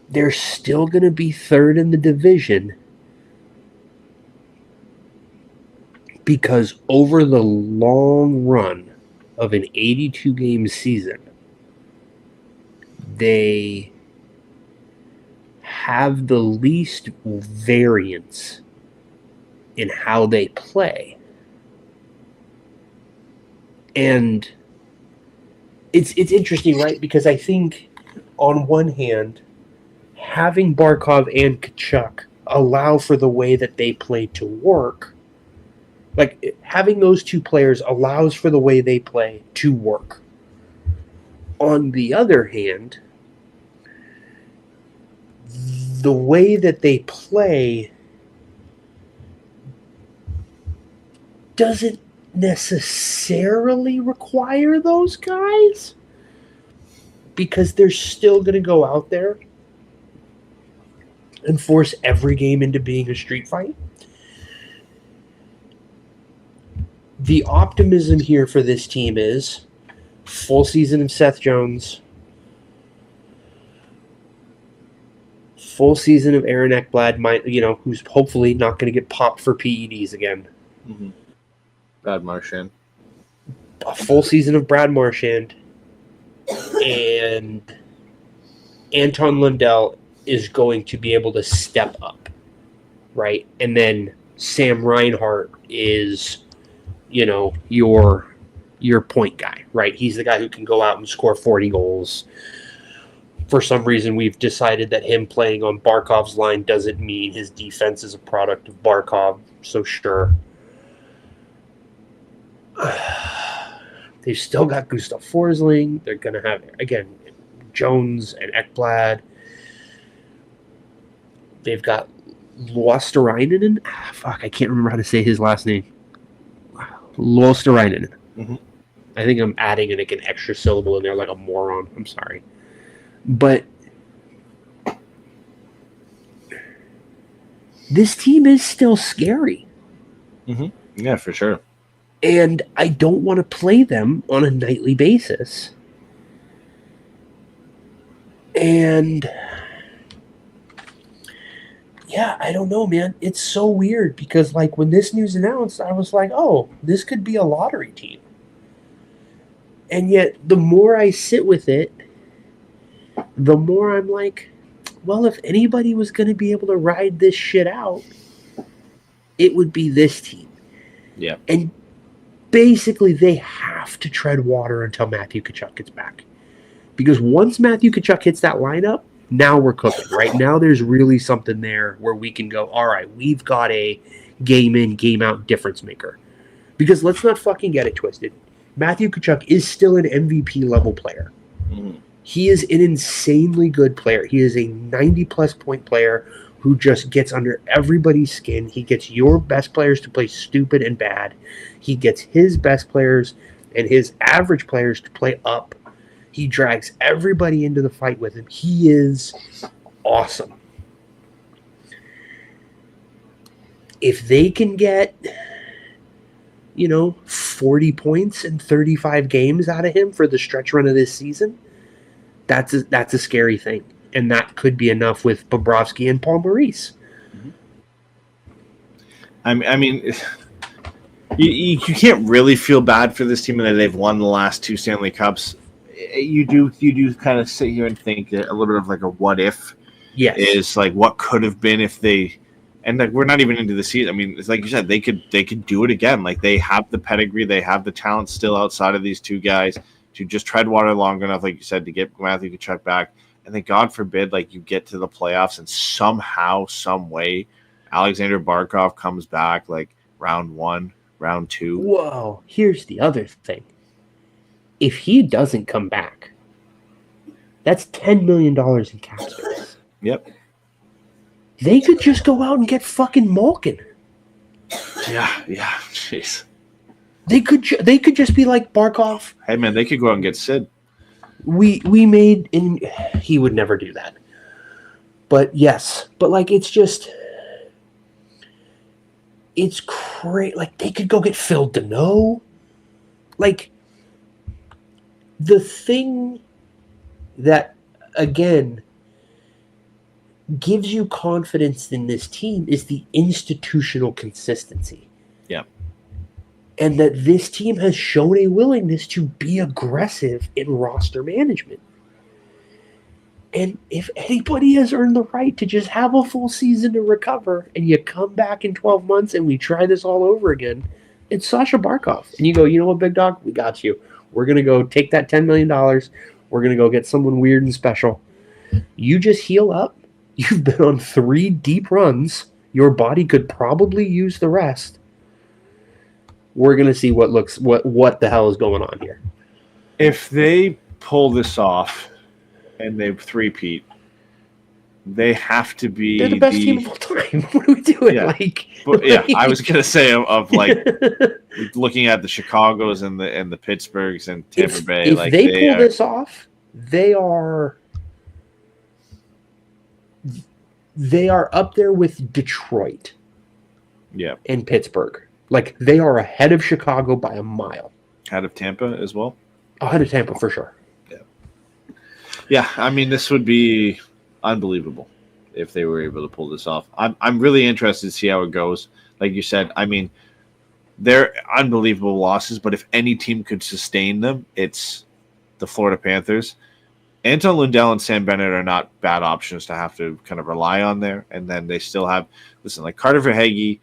D: they're still going to be third in the division because over the long run of an 82-game season, they have the least variance in how they play. And it's interesting, right? Because I think on one hand, having Barkov and Tkachuk allow for the way that they play to work. Like, having those two players allows for the way they play to work. On the other hand, the way that they play doesn't necessarily require those guys, because they're still going to go out there and force every game into being a street fight. The optimism here for this team is full season of Seth Jones, full season of Aaron Ekblad, who's hopefully not going to get popped for PEDs again.
C: Mm-hmm. Brad Marchand.
D: A full season of Brad Marchand. And Anton Lundell is going to be able to step up, right? And then Sam Reinhart is, your point guy, right? He's the guy who can go out and score 40 goals. For some reason, we've decided that him playing on Barkov's line doesn't mean his defense is a product of Barkov, so sure. They've still got Gustav Forsling. They're going to have, again, Jones and Ekblad. They've got Luosterainen. I can't remember how to say his last name. Luosterainen.
C: Mm-hmm.
D: I think I'm adding an extra syllable in there like a moron. I'm sorry. But this team is still scary.
C: Mm-hmm. Yeah, for sure.
D: And I don't want to play them on a nightly basis. And yeah, I don't know, man. It's so weird because, when this news announced, I was like, oh, this could be a lottery team. And yet, the more I sit with it, the more I'm like, well, if anybody was going to be able to ride this shit out, it would be this team.
C: Yeah.
D: And basically, they have to tread water until Matthew Tkachuk gets back. Because once Matthew Tkachuk hits that lineup, now we're cooking. Right now, there's really something there where we can go, all right, we've got a game in, game out difference maker. Because let's not fucking get it twisted. Matthew Tkachuk is still an MVP level player.
C: Mm-hmm.
D: He is an insanely good player. He is a 90-plus point player who just gets under everybody's skin. He gets your best players to play stupid and bad. He gets his best players and his average players to play up. He drags everybody into the fight with him. He is awesome. If they can get, 40 points in 35 games out of him for the stretch run of this season, that's a scary thing. And that could be enough with Bobrovsky and Paul Maurice.
C: I mean, you can't really feel bad for this team that they've won the last two Stanley Cups. You do kind of sit here and think a little bit of like a what if.
D: Yes.
C: Is like what could have been if they, and like we're not even into the season. I mean, it's like you said, they could do it again. Like they have the pedigree, they have the talent still outside of these two guys to just tread water long enough, like you said, to get Matthew Tkachuk back. And then God forbid, like you get to the playoffs and somehow, some way, Alexander Barkov comes back like round 1, round 2.
D: Whoa! Here's the other thing. If he doesn't come back, that's $10 million in cap space.
C: Yep.
D: They could just go out and get fucking Malkin.
C: Yeah. Jeez.
D: They could just be like Barkov.
C: Hey man, they could go out and get Sid.
D: We made, and he would never do that. But yes, but like it's great. Like they could go get Phil Deneau. Like the thing that again gives you confidence in this team is the institutional consistency.
C: Yeah.
D: And that this team has shown a willingness to be aggressive in roster management. And if anybody has earned the right to just have a full season to recover and you come back in 12 months and we try this all over again, it's Sasha Barkov. And you go, you know what, big dog? We got you. We're going to go take that $10 million. We're going to go get someone weird and special. You just heal up. You've been on 3 deep runs. Your body could probably use the rest. We're going to see what the hell is going on here.
C: If they pull this off and they three-peat, they have to be
D: they're the best team of all time. What are we doing?
C: Yeah. I was going to say of like looking at the Chicagos and the Pittsburghs and Tampa Bay.
D: If they pull this off, they are up there with Detroit and Pittsburgh. Like, they are ahead of Chicago by a mile.
C: Ahead of Tampa as well?
D: Ahead of Tampa, for sure.
C: Yeah, I mean, this would be unbelievable if they were able to pull this off. I'm really interested to see how it goes. Like you said, I mean, they're unbelievable losses, but if any team could sustain them, it's the Florida Panthers. Anton Lundell and Sam Bennett are not bad options to have to kind of rely on there. And then they still have, like Carter Verhaeghe,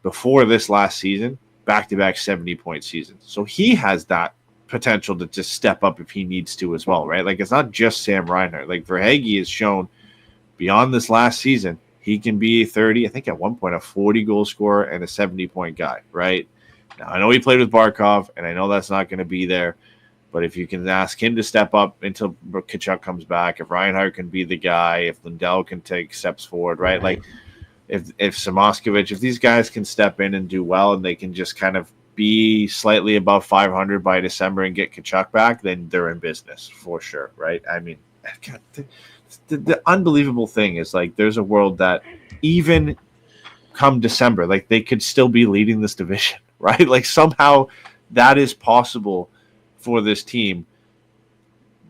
C: before this last season, back-to-back 70-point seasons. So he has that potential to just step up if he needs to as well, right? Like, it's not just Sam Reinhart. Like, Verhaeghe has shown beyond this last season, he can be a 30, I think at one point, a 40-goal scorer and a 70-point guy, right? Now, I know he played with Barkov, and I know that's not going to be there, but if you can ask him to step up until Tkachuk comes back, if Reinhart can be the guy, if Lundell can take steps forward, right? Like, if Samoskevich, if these guys can step in and do well and they can just kind of be slightly above 500 by December and get Tkachuk back, then they're in business for sure, right? I mean, God, the unbelievable thing is, like, there's a world that even come December, like, they could still be leading this division, right? Like, somehow that is possible for this team,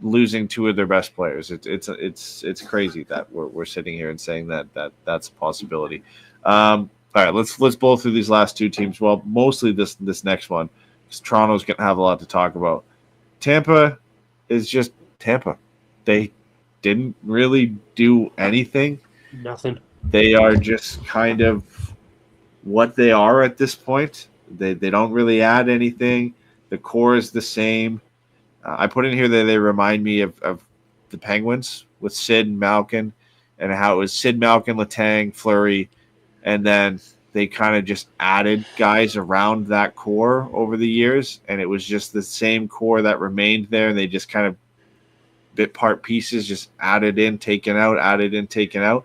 C: losing two of their best players. It's crazy that we're sitting here and saying that's a possibility. All right, let's blow through these last two teams. Well, mostly this next one, because Toronto's going to have a lot to talk about. Tampa is just Tampa. They didn't really do anything.
D: Nothing.
C: They are just kind of what they are at this point. They don't really add anything. The core is the same. I put in here that they remind me of the Penguins with Sid and Malkin, and how it was Sid, Malkin, Letang, Fleury, and then they kind of just added guys around that core over the years, and it was just the same core that remained there, and they just kind of bit part pieces, just added in, taken out, added in, taken out.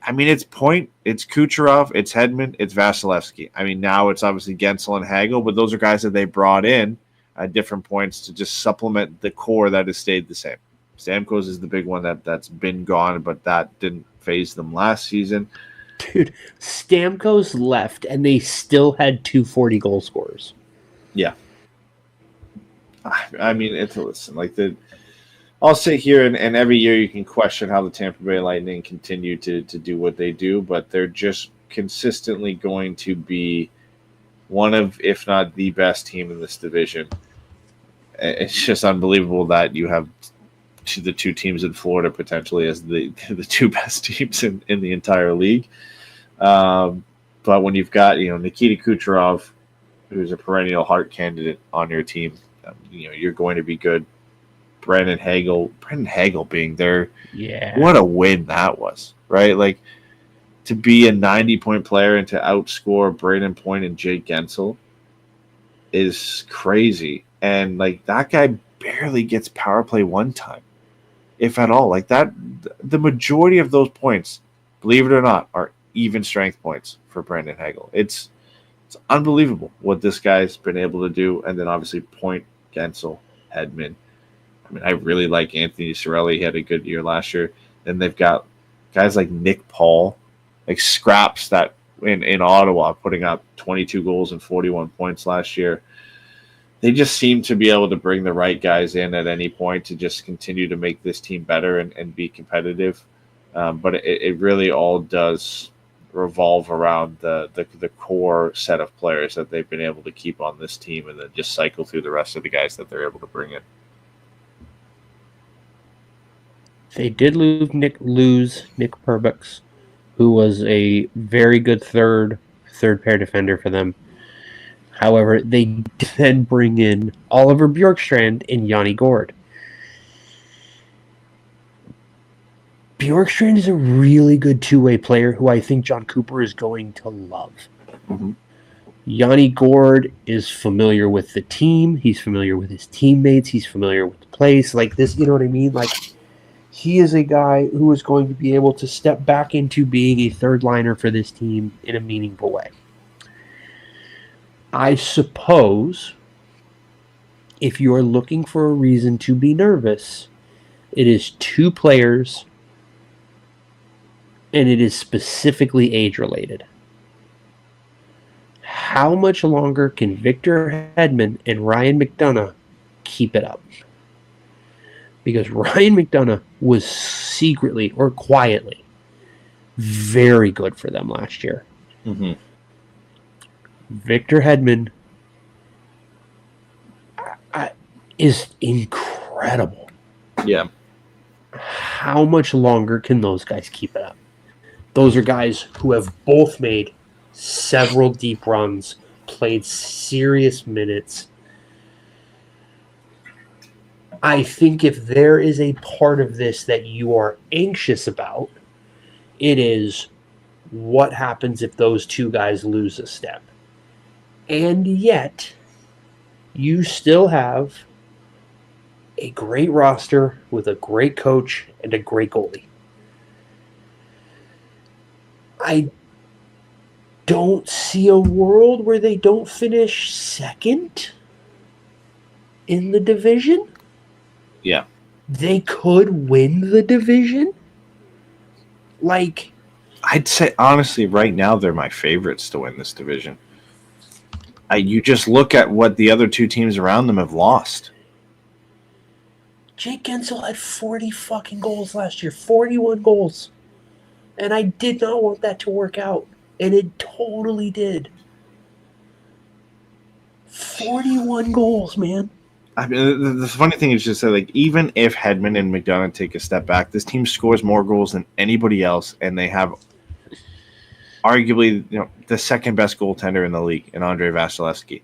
C: I mean, it's Point, it's Kucherov, it's Hedman, it's Vasilevsky. I mean, now it's obviously Gensel and Hagel, but those are guys that they brought in at different points to just supplement the core that has stayed the same. Stamkos is the big one that's been gone, but that didn't phase them last season.
D: Dude, Stamkos left, and they still had 240 goal scorers.
C: Yeah. I mean, I'll sit here and every year you can question how the Tampa Bay Lightning continue to do what they do, but they're just consistently going to be one of, if not the best team in this division. It's just unbelievable that you have the two teams in Florida potentially as the two best teams in the entire league. But when you've got, Nikita Kucherov, who's a perennial Hart candidate on your team, you're going to be good. Brendan Hagel being there.
D: Yeah.
C: What a win that was, right? Like, to be a 90-point player and to outscore Braden Point and Jake Gensel is crazy. And, like, that guy barely gets power play one time, if at all. Like, that, the majority of those points, believe it or not, are even strength points for Brandon Hagel. It's unbelievable what this guy's been able to do. And then, obviously, Point, Gensel, Hedman. I mean, I really like Anthony Cirelli. He had a good year last year. Then they've got guys like Nick Paul, like scraps that in Ottawa, putting up 22 goals and 41 points last year. They just seem to be able to bring the right guys in at any point to just continue to make this team better and be competitive. But it really all does revolve around the core set of players that they've been able to keep on this team, and then just cycle through the rest of the guys that they're able to bring in.
D: They did lose Nick Perbix, who was a very good third pair defender for them. However, they did then bring in Oliver Bjorkstrand and Yanni Gourde. Bjorkstrand is a really good two-way player who I think John Cooper is going to love.
C: Mm-hmm.
D: Yanni Gourde is familiar with the team. He's familiar with his teammates. He's familiar with the place. Like this, you know what I mean? Like, he is a guy who is going to be able to step back into being a third liner for this team in a meaningful way. I suppose if you're looking for a reason to be nervous, It is 2 players, and it is specifically age-related. How much longer can Victor Hedman and Ryan McDonagh keep it up? Because Ryan McDonagh was secretly or quietly very good for them last year.
C: Mm-hmm.
D: Victor Hedman is incredible.
C: Yeah.
D: How much longer can those guys keep it up? Those are guys who have both made several deep runs, played serious minutes. I think if there is a part of this that you are anxious about, it is what happens if those 2 guys lose a step. And yet, you still have a great roster with a great coach and a great goalie. I don't see a world where they don't finish second in the division.
C: Yeah.
D: They could win the division. Like,
C: I'd say, honestly, right now, they're my favorites to win this division. You just look at what the other 2 teams around them have lost.
D: Jake Guentzel had 40 fucking goals last year. 41 goals. And I did not want that to work out. And it totally did. 41 goals, man.
C: I mean, the funny thing is just that, like, even if Hedman and McDonagh take a step back, this team scores more goals than anybody else, and they have arguably, the second best goaltender in the league in Andrei Vasilevsky.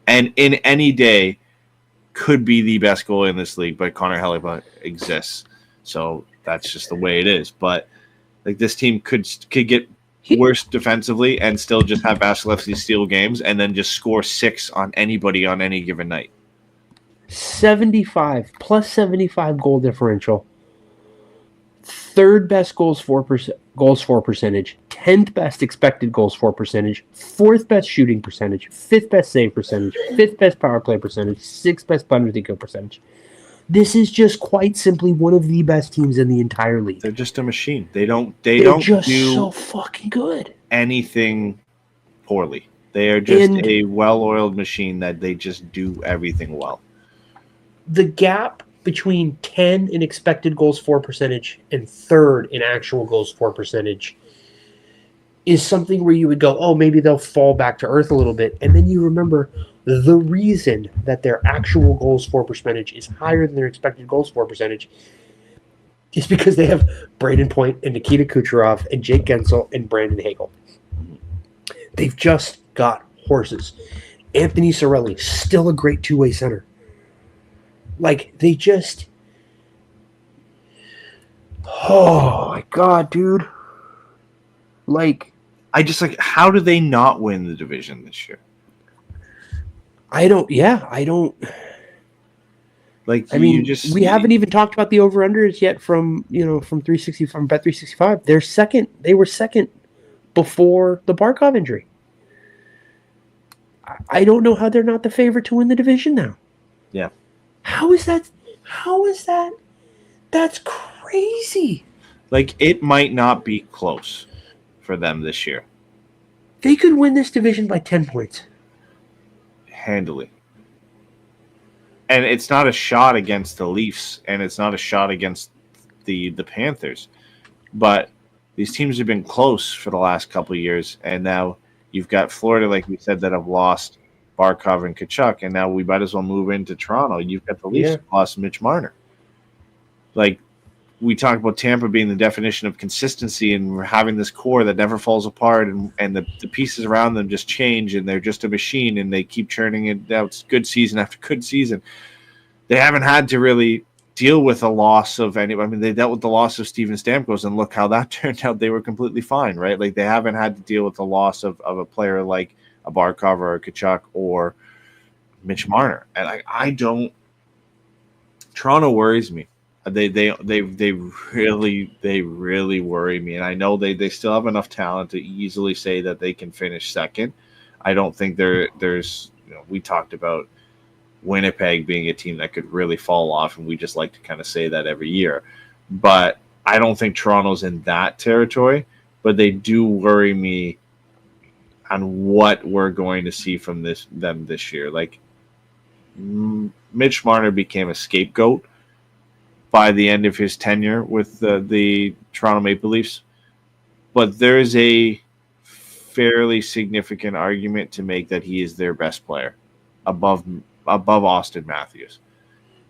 C: And in any day could be the best goalie in this league, but Connor Hellebuyck exists. So that's just the way it is. But like, this team could get worse defensively and still just have Vasilevsky steal games and then just score 6 on anybody on any given night.
D: 75 plus 75 goal differential. 3rd best goals for percentage, 10th best expected goals for percentage, 4th best shooting percentage, 5th best save percentage, 5th best power play percentage, 6th best penalty kill percentage. This is just quite simply one of the best teams in the entire league.
C: They're just a machine. They're
D: just
C: do
D: so fucking good.
C: Anything poorly. They are just a well-oiled machine that they just do everything well.
D: The gap between 10 in expected goals for percentage and 3rd in actual goals for percentage is something where you would go, oh, maybe they'll fall back to earth a little bit. And then you remember the reason that their actual goals for percentage is higher than their expected goals for percentage is because they have Braden Point and Nikita Kucherov and Jake Guentzel and Brandon Hagel. They've just got horses. Anthony Cirelli, still a great 2-way center. Like, they just... Oh, my God, dude. Like...
C: I just, like, how do they not win the division this year?
D: I don't...
C: Like,
D: I mean, we haven't even talked about the over-unders yet from Bet365. They're second. They were second before the Barkov injury. I don't know how they're not the favorite to win the division now.
C: Yeah.
D: How is that? That's crazy.
C: Like, it might not be close for them this year.
D: They could win this division by 10 points.
C: Handily. And it's not a shot against the Leafs, and it's not a shot against the Panthers. But these teams have been close for the last couple of years, and now you've got Florida, like we said, that have lost Barkov and Tkachuk, and now we might as well move into Toronto. You've got the Leafs lost Mitch Marner. Like, we talk about Tampa being the definition of consistency and having this core that never falls apart, and the pieces around them just change, and they're just a machine, and they keep churning it out good season after good season. They haven't had to really deal with a loss of any. I mean, they dealt with the loss of Steven Stamkos, and look how that turned out. They were completely fine, right? Like, they haven't had to deal with the loss of a player like a Barkov or a Tkachuk or Mitch Marner. And I don't. Toronto worries me. They really worry me, and I know they still have enough talent to easily say that they can finish second. I don't think there's we talked about Winnipeg being a team that could really fall off, and we just like to kind of say that every year. But I don't think Toronto's in that territory, but they do worry me on what we're going to see from them this year. Like, Mitch Marner became a scapegoat by the end of his tenure with the Toronto Maple Leafs, but there is a fairly significant argument to make that he is their best player above Austin Matthews.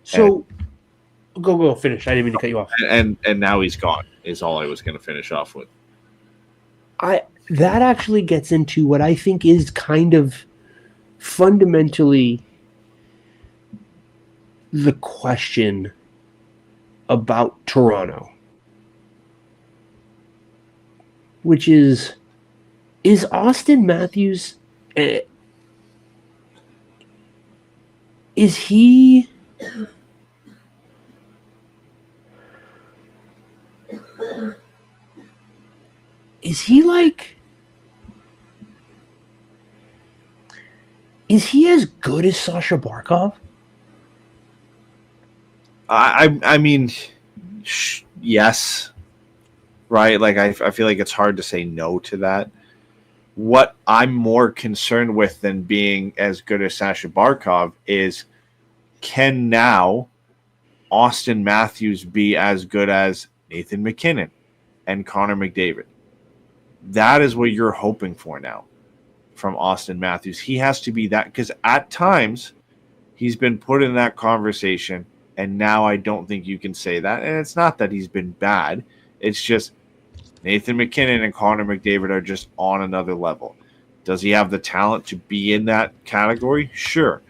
D: So go finish. I didn't mean to cut you off.
C: And now he's gone is all I was going to finish off with.
D: That actually gets into what I think is kind of fundamentally the question about Toronto, which is Austin Matthews, is he as good as Sasha Barkov?
C: I mean, yes, right? Like, I feel like it's hard to say no to that. What I'm more concerned with than being as good as Sasha Barkov is, can now Austin Matthews be as good as Nathan MacKinnon and Connor McDavid? That is what you're hoping for now from Austin Matthews. He has to be that, because at times he's been put in that conversation, and now I don't think you can say that. And it's not that he's been bad. It's just Nathan MacKinnon and Connor McDavid are just on another level. Does he have the talent to be in that category? Sure.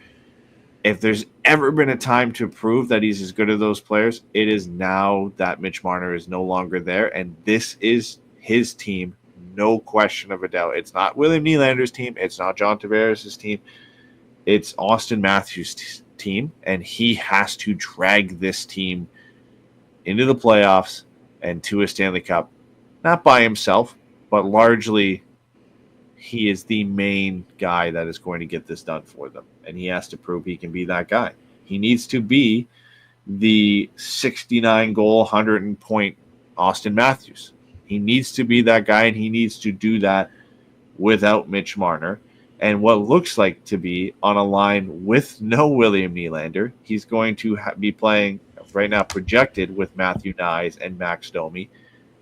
C: If there's ever been a time to prove that he's as good as those players, it is now that Mitch Marner is no longer there, and this is his team, no question of a doubt. It's not William Nylander's team. It's not John Tavares' team. It's Austin Matthews' team, and he has to drag this team into the playoffs and to a Stanley Cup. Not by himself, but largely he is the main guy that is going to get this done for them. And he has to prove he can be that guy. He needs to be the 69-goal, 100-point Austin Matthews. He needs to be that guy, and he needs to do that without Mitch Marner. And what looks like to be on a line with no William Nylander. He's going to be playing right now projected with Matthew Nyes and Max Domi.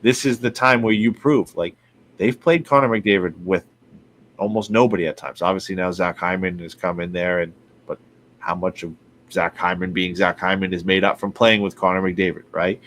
C: This is the time where you prove, like, they've played Connor McDavid with almost nobody at times. Obviously now Zach Hyman has come in there, but how much of Zach Hyman being Zach Hyman is made up from playing with Connor McDavid, right?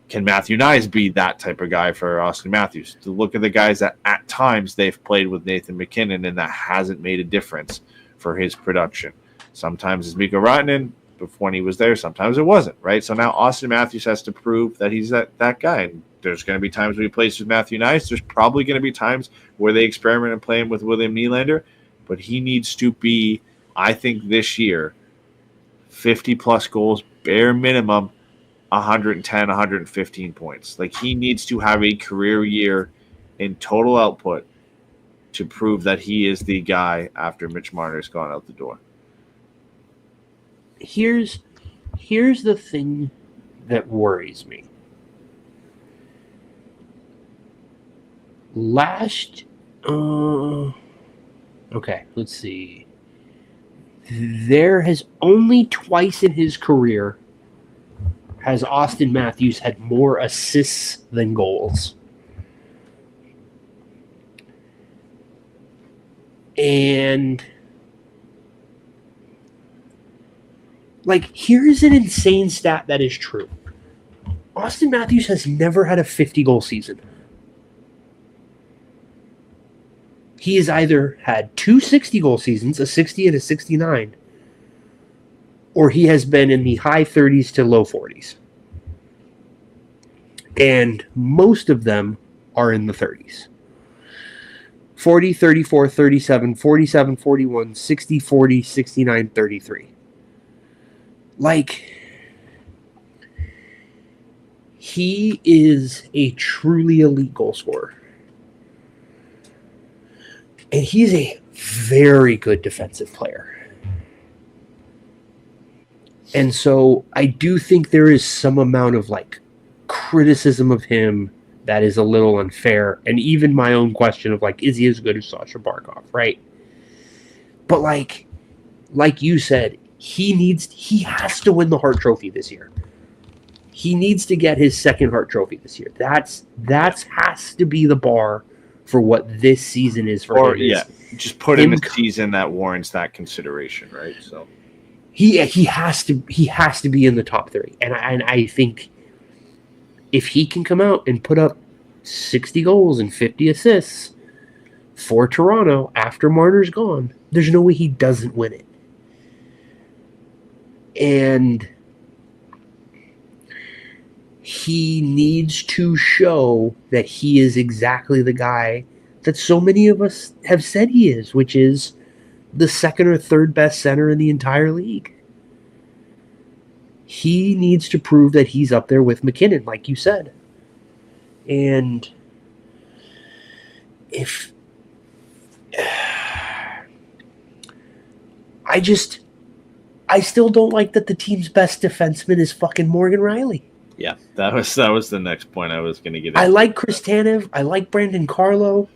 C: Can Matthew Nyes be that type of guy for Austin Matthews? To look at the guys that at times they've played with Nathan MacKinnon, and that hasn't made a difference for his production. Sometimes it's Mikko Rantanen when he was there. Sometimes it wasn't, right? So now Austin Matthews has to prove that he's that guy. And there's going to be times when he plays with Matthew Nyes. There's probably going to be times where they experiment and play him with William Nylander. But he needs to be, I think this year, 50-plus goals, bare minimum, 110, 115 points. Like, he needs to have a career year in total output to prove that he is the guy after Mitch Marner's gone out the door.
D: Here's the thing that worries me. Okay, let's see. There has only twice in his career has Austin Matthews had more assists than goals. And, like, here's an insane stat that is true. Austin Matthews has never had a 50-goal season. He has either had two 60-goal seasons, a 60 and a 69, or he has been in the high 30s to low 40s. And most of them are in the 30s. 40, 34, 37, 47, 41, 60, 40, 69, 33. Like, he is a truly elite goal scorer. And he's a very good defensive player. And so I do think there is some amount of like criticism of him that is a little unfair. And even my own question of like, is he as good as Sasha Barkov, right? But like you said, he has to win the Hart Trophy this year. He needs to get his second Hart Trophy this year. That has to be the bar for what this season is for him.
C: Yeah, just put in a season that warrants that consideration, right? So
D: he has to be in the top 3. And I think if he can come out and put up 60 goals and 50 assists for Toronto after Marner's gone, there's no way he doesn't win it. And he needs to show that he is exactly the guy that so many of us have said he is, which is the second or third best center in the entire league. He needs to prove that he's up there with McKinnon, like you said. And if I still don't like that the team's best defenseman is fucking Morgan Riley.
C: Yeah, that was the next point I was going to get into.
D: I like Chris Tanev. I like Brandon Carlo.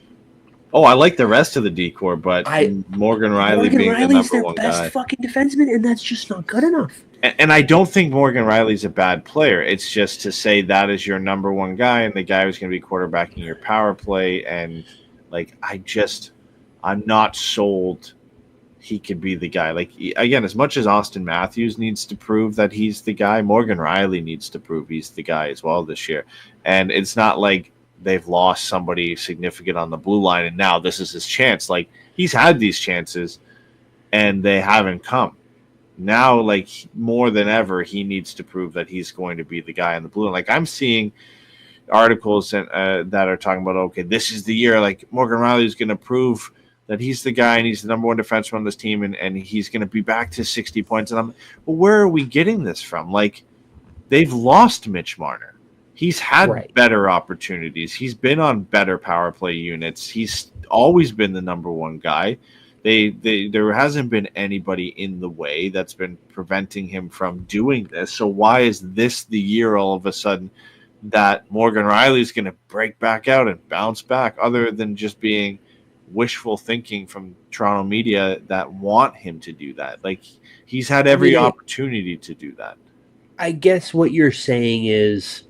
C: Oh, I like the rest of the decor, but Morgan Riley being the number one guy.
D: Their best fucking defenseman, and that's just not good enough.
C: And I don't think Morgan Riley's a bad player. It's just to say that is your number one guy and the guy who's going to be quarterbacking your power play. And, like, I'm not sold he could be the guy. Like, again, as much as Austin Matthews needs to prove that he's the guy, Morgan Riley needs to prove he's the guy as well this year. And it's not like they've lost somebody significant on the blue line and now this is his chance. Like, he's had these chances and they haven't come. Now, like, more than ever, he needs to prove that he's going to be the guy on the blue line. Like, I'm seeing articles that are talking about, okay, this is the year, like, Morgan Riley is going to prove that he's the guy and he's the number one defenseman on this team and he's going to be back to 60 points. And well, where are we getting this from? Like, they've lost Mitch Marner. He's had better opportunities. He's been on better power play units. He's always been the number one guy. There hasn't been anybody in the way that's been preventing him from doing this. So why is this the year all of a sudden that Morgan Riley is going to break back out and bounce back, other than just being wishful thinking from Toronto media that want him to do that? Like, he's had every opportunity to do that.
D: I guess what you're saying is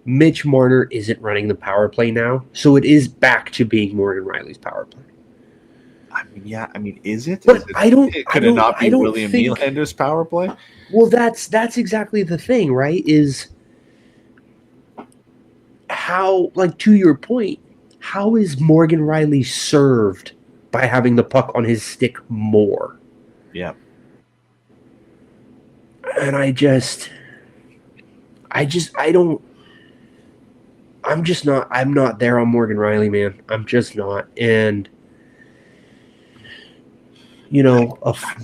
D: Mitch Marner isn't running the power play now, so it is back to being Morgan Riley's power play.
C: I mean, is it?
D: But
C: Could it not be William Nylander's power play?
D: Well, that's exactly the thing, right? Is how, like, to your point, how is Morgan Riley served by having the puck on his stick more?
C: Yeah.
D: And I'm not there on Morgan Riley, man. I'm just not. And, you know,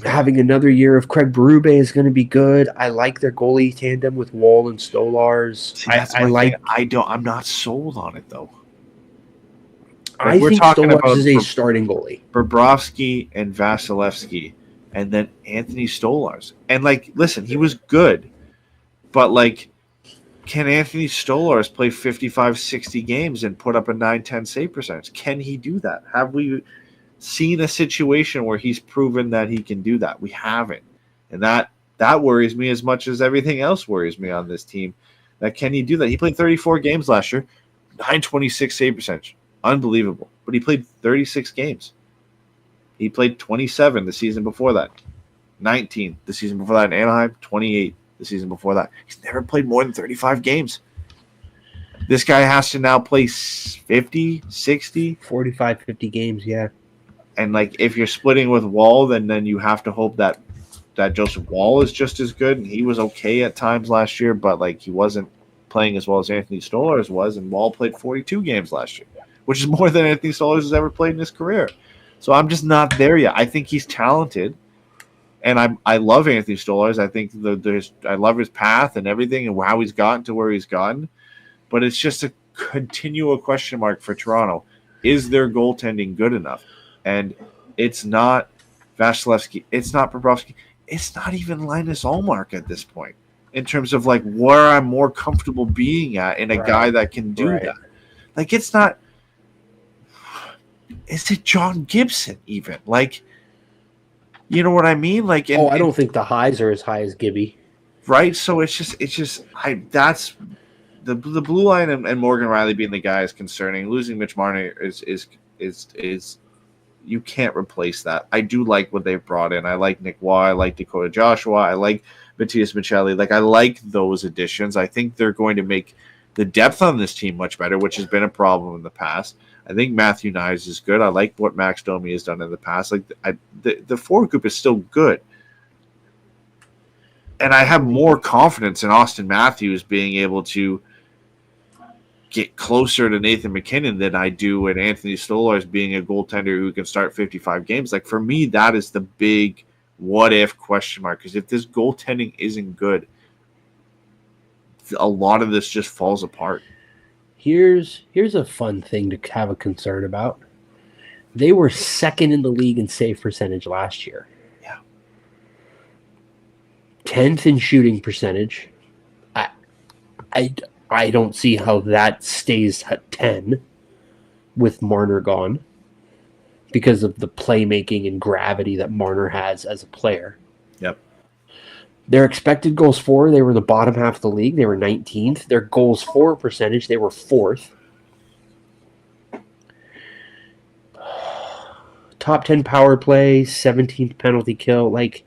D: having another year of Craig Berube is going to be good. I like their goalie tandem with Wall and Stolars.
C: I'm not sold on it, though.
D: I think Stolars is a starting goalie.
C: Bobrovsky and Vasilevsky, and then Anthony Stolars. And, like, listen, he was good, but, like, can Anthony Stolars play 55, 60 games and put up a 9-10 save percentage? Can he do that? Have we seen a situation where he's proven that he can do that? We haven't. And that worries me as much as everything else worries me on this team. That can he do that? He played 34 games last year, 926 save percentage. Unbelievable. But he played 36 games. He played 27 the season before that. 19 the season before that in Anaheim. 28 the season before that. He's never played more than 35 games. This guy has to now play 50, 60.
D: 45, 50 games, yeah.
C: And, like, if you're splitting with Wall, then you have to hope that Joseph Wall is just as good. And he was okay at times last year, but, like, he wasn't playing as well as Anthony Stolars was. And Wall played 42 games last year, which is more than Anthony Stolars has ever played in his career. So I'm just not there yet. I think he's talented, and I love Anthony Stolars. I think I love his path and everything and how he's gotten to where he's gotten. But it's just a continual question mark for Toronto. Is their goaltending good enough? And it's not Vasilevsky. It's not Bobrovsky. it's not even Linus Ullmark at this point in terms of like where I'm more comfortable being at in a guy that can do that. Like, it's not. Is it John Gibson even? Like, you know what I mean? Like,
D: I don't think the highs are as high as Gibby.
C: Right, so it's just that's the blue line and Morgan Riley being the guy is concerning. Losing Mitch Marner is you can't replace that. I do like what they've brought in. I like Nick Waugh, I like Dakota Joshua, I like Matthias Michelli. Like, I like those additions. I think they're going to make the depth on this team much better, which has been a problem in the past. I think Matthew Knies is good. I like what Max Domi has done in the past. Like, the forward group is still good. And I have more confidence in Austin Matthews being able to get closer to Nathan McKinnon than I do in Anthony Stolarz being a goaltender who can start 55 games. Like, for me, that is the big what-if question mark. Because if this goaltending isn't good, a lot of this just falls apart.
D: Here's a fun thing to have a concern about. They were second in the league in save percentage last year. 10th in shooting percentage. I don't see how that stays at 10 with Marner gone because of the playmaking and gravity that Marner has as a player.
C: Yep.
D: Their expected goals for, they were in the bottom half of the league. They were 19th. Their goals for percentage, they were 4th. Top 10 power play, 17th penalty kill. Like,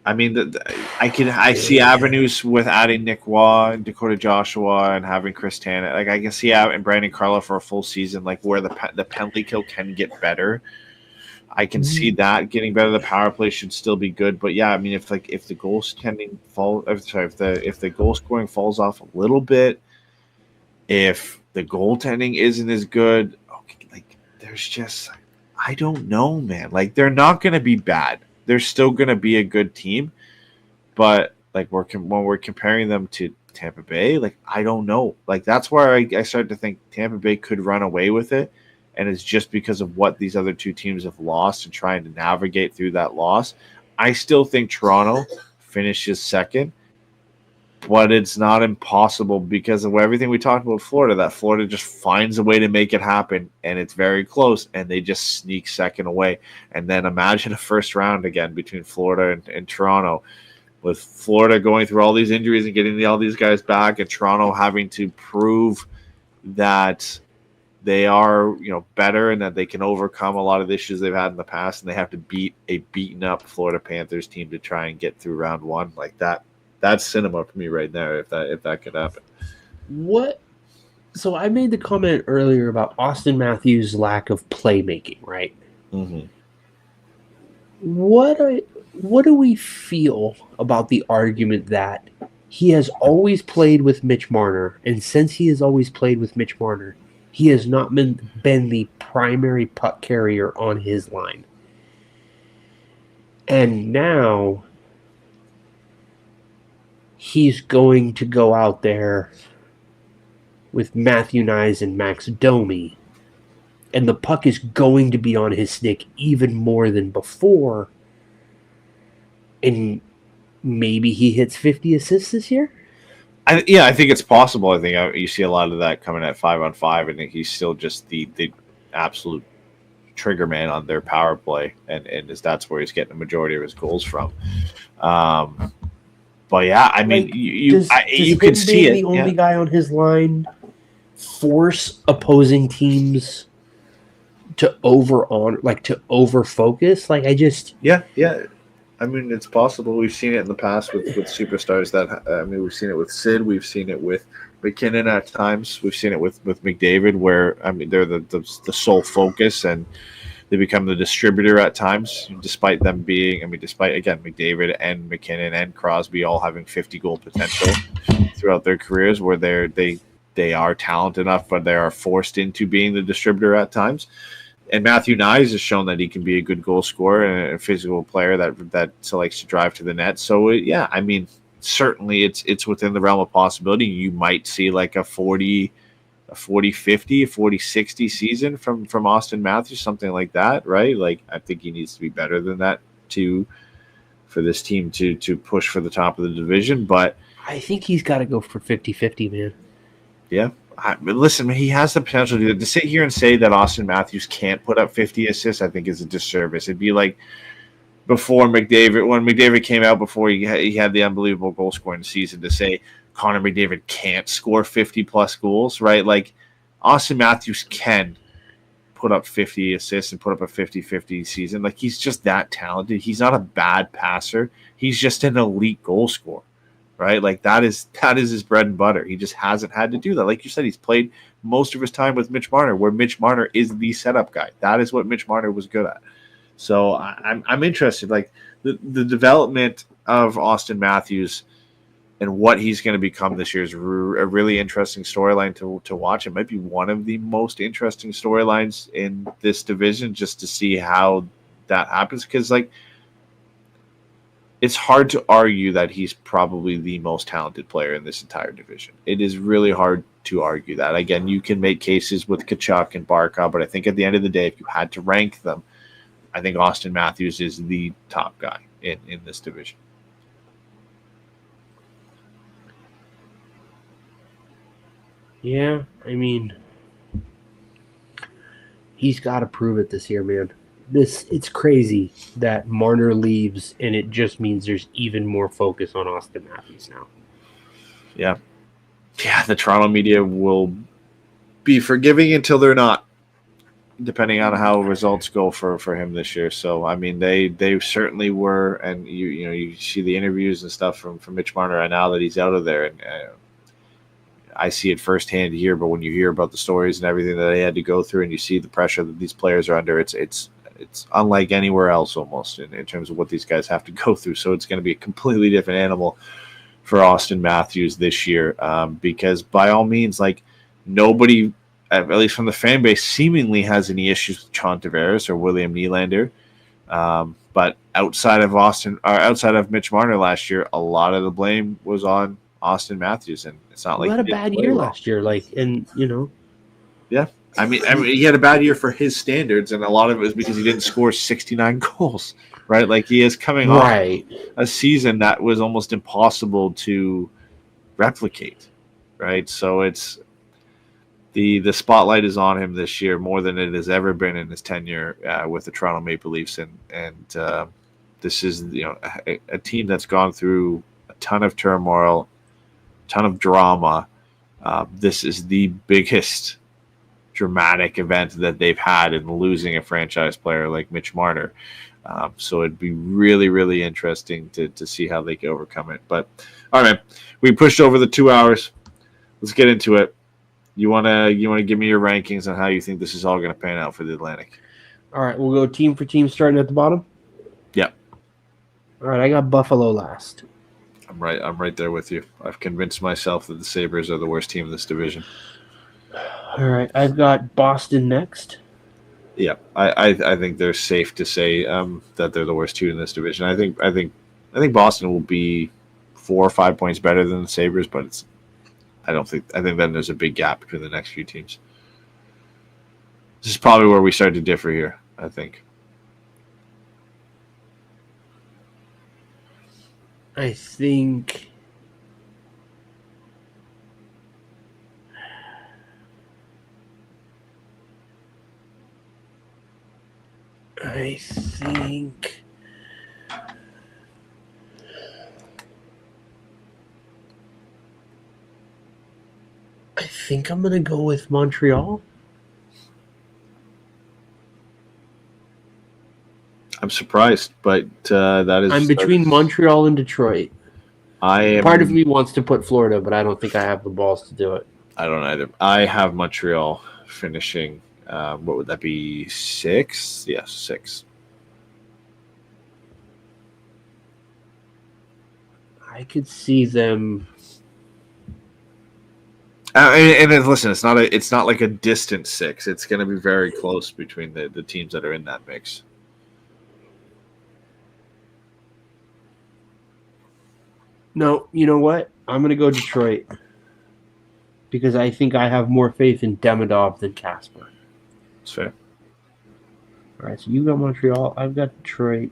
C: I mean, I see avenues with adding Nick Waugh and Dakota Joshua and having Chris Tannen. Like, I can see and Brandon Carlo for a full season, like where the penalty kill can get better. I can see that getting better. The power play should still be good, but yeah, I mean, if the goaltending if the goal scoring falls off a little bit, if the goaltending isn't as good, okay, like there's just I don't know, man. Like, they're not going to be bad. They're still going to be a good team, but like when we're comparing them to Tampa Bay, like I don't know. Like, that's where I started to think Tampa Bay could run away with it, and it's just because of what these other two teams have lost and trying to navigate through that loss. I still think Toronto finishes second, but it's not impossible because of everything we talked about Florida, that Florida just finds a way to make it happen, and it's very close, and they just sneak second away. And then imagine a first round again between Florida and Toronto, with Florida going through all these injuries and getting all these guys back, and Toronto having to prove that they are, better and that they can overcome a lot of the issues they've had in the past, and they have to beat a beaten-up Florida Panthers team to try and get through round one like that. That's cinema for me right there, if that could happen.
D: What? So I made the comment earlier about Austin Matthews' lack of playmaking, right?
C: Mm-hmm.
D: What do we feel about the argument that he has always played with Mitch Marner, and since he has always played with Mitch Marner, he has not been the primary puck carrier on his line? And now he's going to go out there with Matthew Knies and Max Domi, and the puck is going to be on his stick even more than before, and maybe he hits 50 assists this year?
C: I think it's possible. I think you see a lot of that coming at 5-on-5, and he's still just the absolute trigger man on their power play, and that's where he's getting the majority of his goals from. But yeah, I mean, you can see it.
D: The only guy on his line force opposing teams to over-focus. Like, I just
C: yeah. I mean, it's possible. We've seen it in the past with superstars. We've seen it with Sid. We've seen it with McKinnon at times. We've seen it with McDavid, where they're the sole focus and they become the distributor at times, despite them being, despite, again, McDavid and McKinnon and Crosby all having 50-goal potential throughout their careers, where they are talented enough, but they are forced into being the distributor at times. And Matthew Knies has shown that he can be a good goal scorer and a physical player that likes to drive to the net. So, yeah, certainly it's within the realm of possibility. You might see like a 40-50, a 40-60 season from Austin Matthews, something like that, right? Like, I think he needs to be better than that to for this team to push for the top of the division. But
D: I think he's got to go for 50-50, man.
C: Yeah. Listen, he has the potential to do that. To sit here and say that Austin Matthews can't put up 50 assists, I think is a disservice. It'd be like before McDavid, when McDavid came out before he had the unbelievable goal scoring season, to say Connor McDavid can't score 50-plus goals, right? Like, Austin Matthews can put up 50 assists and put up a 50-50 season. Like, he's just that talented. He's not a bad passer. He's just an elite goal scorer. Right, like that is his bread and butter. He just hasn't had to do that. Like you said, he's played most of his time with Mitch Marner, where Mitch Marner is the setup guy. That is what Mitch Marner was good at. So I'm interested. Like the development of Austin Matthews and what he's going to become this year is a really interesting storyline to watch. It might be one of the most interesting storylines in this division, just to see how that happens. Because like, it's hard to argue that he's probably the most talented player in this entire division. It is really hard to argue that. Again, you can make cases with Tkachuk and Barkov, but I think at the end of the day, if you had to rank them, I think Austin Matthews is the top guy in this division.
D: Yeah, I mean, he's got to prove it this year, man. It's crazy that Marner leaves, and it just means there's even more focus on Austin Matthews now.
C: Yeah, the Toronto media will be forgiving until they're not, depending on how results go for him this year. So, I mean, they certainly were, and you see the interviews and stuff from Mitch Marner right now that he's out of there, and I see it firsthand here. But when you hear about the stories and everything that they had to go through, and you see the pressure that these players are under, it's unlike anywhere else almost in terms of what these guys have to go through. So it's going to be a completely different animal for Austin Matthews this year, because by all means, like, nobody, at least from the fan base, seemingly has any issues with John Tavares or William Nylander. But outside of Mitch Marner last year, a lot of the blame was on Austin Matthews, and it's not like
D: he had a bad year last year. Yeah.
C: I mean, he had a bad year for his standards, and a lot of it was because he didn't score 69 goals, right? Like, he is coming off a season that was almost impossible to replicate, right? So it's the spotlight is on him this year more than it has ever been in his tenure with the Toronto Maple Leafs, and this is a team that's gone through a ton of turmoil, a ton of drama. This is the biggest dramatic event that they've had in losing a franchise player like Mitch Marner. So it'd be really, really interesting to see how they can overcome it. But all right, man, we pushed over the 2 hours. Let's get into it. You wanna give me your rankings on how you think this is all going to pan out for the Atlantic?
D: All right, we'll go team for team, starting at the bottom.
C: Yeah.
D: All right, I got Buffalo last.
C: I'm right there with you. I've convinced myself that the Sabres are the worst team in this division.
D: All right, I've got Boston next.
C: Yeah, I think they're safe to say that they're the worst team in this division. I think Boston will be 4 or 5 points better than the Sabres, but I think then there's a big gap between the next few teams. This is probably where we start to differ here, I think.
D: I think I'm going to go with Montreal.
C: I'm surprised, but that is.
D: I'm between Montreal and Detroit.
C: Part
D: of me wants to put Florida, but I don't think I have the balls to do it.
C: I don't either. I have Montreal finishing. What would that be? 6? Yes, 6.
D: I could see them.
C: And listen, it's not like a distant 6. It's going to be very close between the teams that are in that mix.
D: No, you know what? I'm going to go Detroit because I think I have more faith in Demidov than Casper.
C: That's fair.
D: All right, so you got Montreal. I've got Detroit.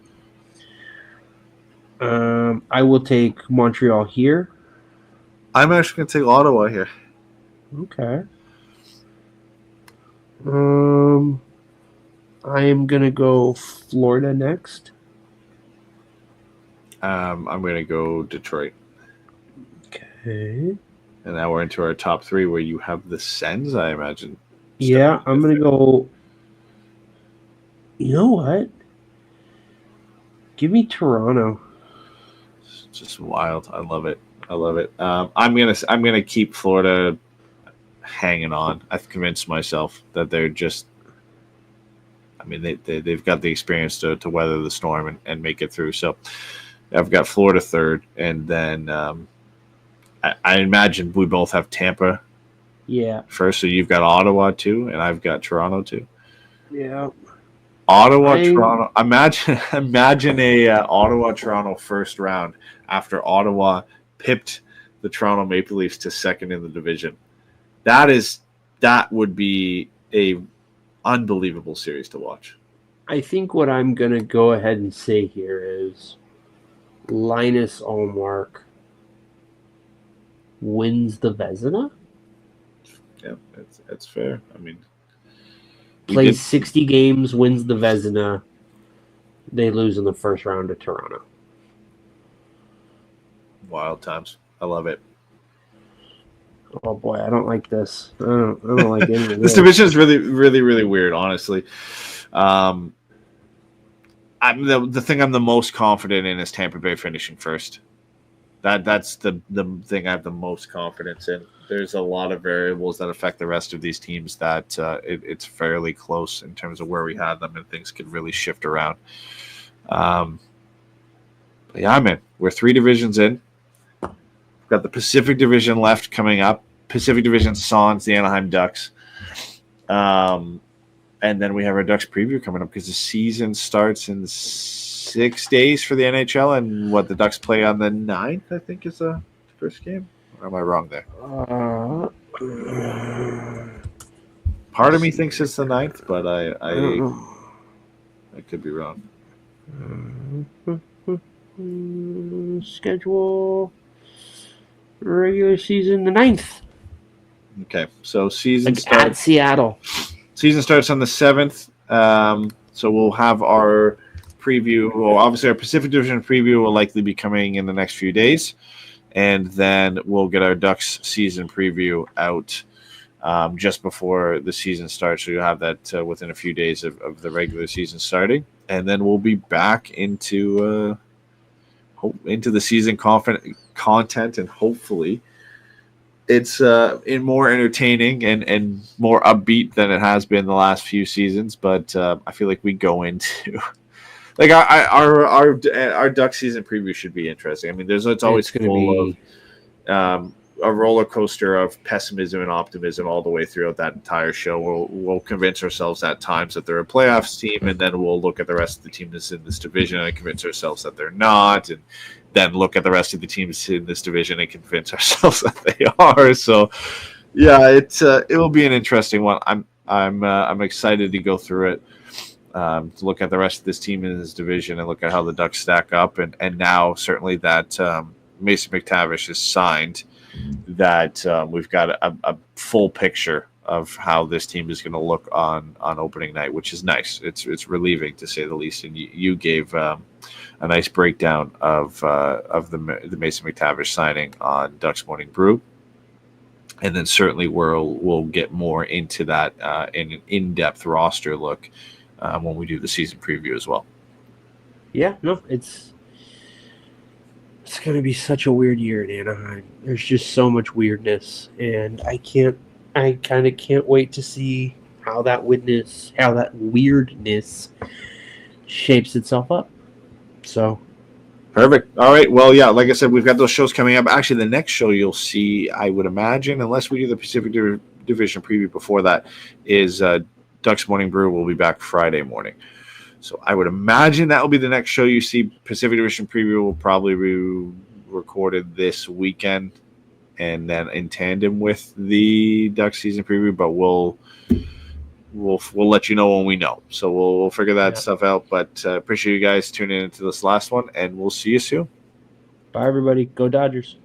D: I will take Montreal here.
C: I'm actually going to take Ottawa here.
D: Okay. I am going to go Florida next.
C: I'm going to go Detroit.
D: Okay.
C: And now we're into our top three where you have the Sens, I imagine.
D: Yeah, I'm going to go. You know what? Give me Toronto.
C: It's just wild. I love it. I'm gonna keep Florida hanging on. I've convinced myself that they're just. I mean, they've got the experience to weather the storm and make it through. So I've got Florida third, and then I imagine we both have Tampa.
D: Yeah.
C: First, so you've got Ottawa too, and I've got Toronto too.
D: Yeah.
C: Toronto. Imagine a Ottawa Toronto first round after Ottawa pipped the Toronto Maple Leafs to second in the division. That would be a unbelievable series to watch.
D: I think what I'm gonna go ahead and say here is Linus Ullmark wins the Vezina.
C: Yeah, that's fair. I mean,
D: plays 60 games, wins the Vezina. They lose in the first round to Toronto.
C: Wild times. I love it.
D: Oh boy, I don't like this. I don't like any of this.
C: This division is really, really, really weird, honestly. The thing I'm the most confident in is Tampa Bay finishing first. That's the thing I have the most confidence in. There's a lot of variables that affect the rest of these teams that it's fairly close in terms of where we had them, and things could really shift around. But yeah, I'm in. We're 3 divisions in. We've got the Pacific Division left coming up. Pacific Division Sans, the Anaheim Ducks. And then we have our Ducks preview coming up because the season starts in 6 days for the NHL, and the Ducks play on the 9th, I think, is the first game. Or am I wrong there? Part of me thinks it's the 9th, but I could be wrong.
D: Schedule regular season the 9th.
C: Okay, so season
D: starts at Seattle.
C: Season starts on the 7th. So we'll have our preview. Well, obviously our Pacific Division preview will likely be coming in the next few days. And then we'll get our Ducks season preview out just before the season starts. So you'll have that within a few days of the regular season starting. And then we'll be back into the season content, and hopefully it's in more entertaining and more upbeat than it has been the last few seasons. But I feel like we go into like our Duck season preview should be interesting. I mean, it's always full of a roller coaster of pessimism and optimism all the way throughout that entire show. We'll convince ourselves at times that they're a playoffs team, and then we'll look at the rest of the teams in this division and convince ourselves that they're not, and then look at the rest of the teams in this division and convince ourselves that they are. So, yeah, it will be an interesting one. I'm excited to go through it, to look at the rest of this team in this division and look at how the Ducks stack up, and now certainly that Mason McTavish is signed, that we've got a full picture of how this team is going to look on opening night, which is nice. It's relieving, to say the least. And you gave a nice breakdown of the Mason McTavish signing on Ducks Morning Brew, and then certainly we'll get more into that in an in-depth roster look when we do the season preview as well.
D: Yeah, no, it's going to be such a weird year in Anaheim. There's just so much weirdness, and I kind of can't wait to see how that weirdness shapes itself up. So,
C: perfect. All right. Well, yeah, like I said, we've got those shows coming up. Actually, the next show you'll see, I would imagine, unless we do the Pacific Division preview before that, is Ducks Morning Brew will be back Friday morning. So I would imagine that will be the next show you see. Pacific Division preview will probably be recorded this weekend, and then in tandem with the Ducks season preview. But we'll let you know when we know. So we'll figure that stuff out. But appreciate you guys tuning into this last one, and we'll see you soon.
D: Bye, everybody. Go Dodgers.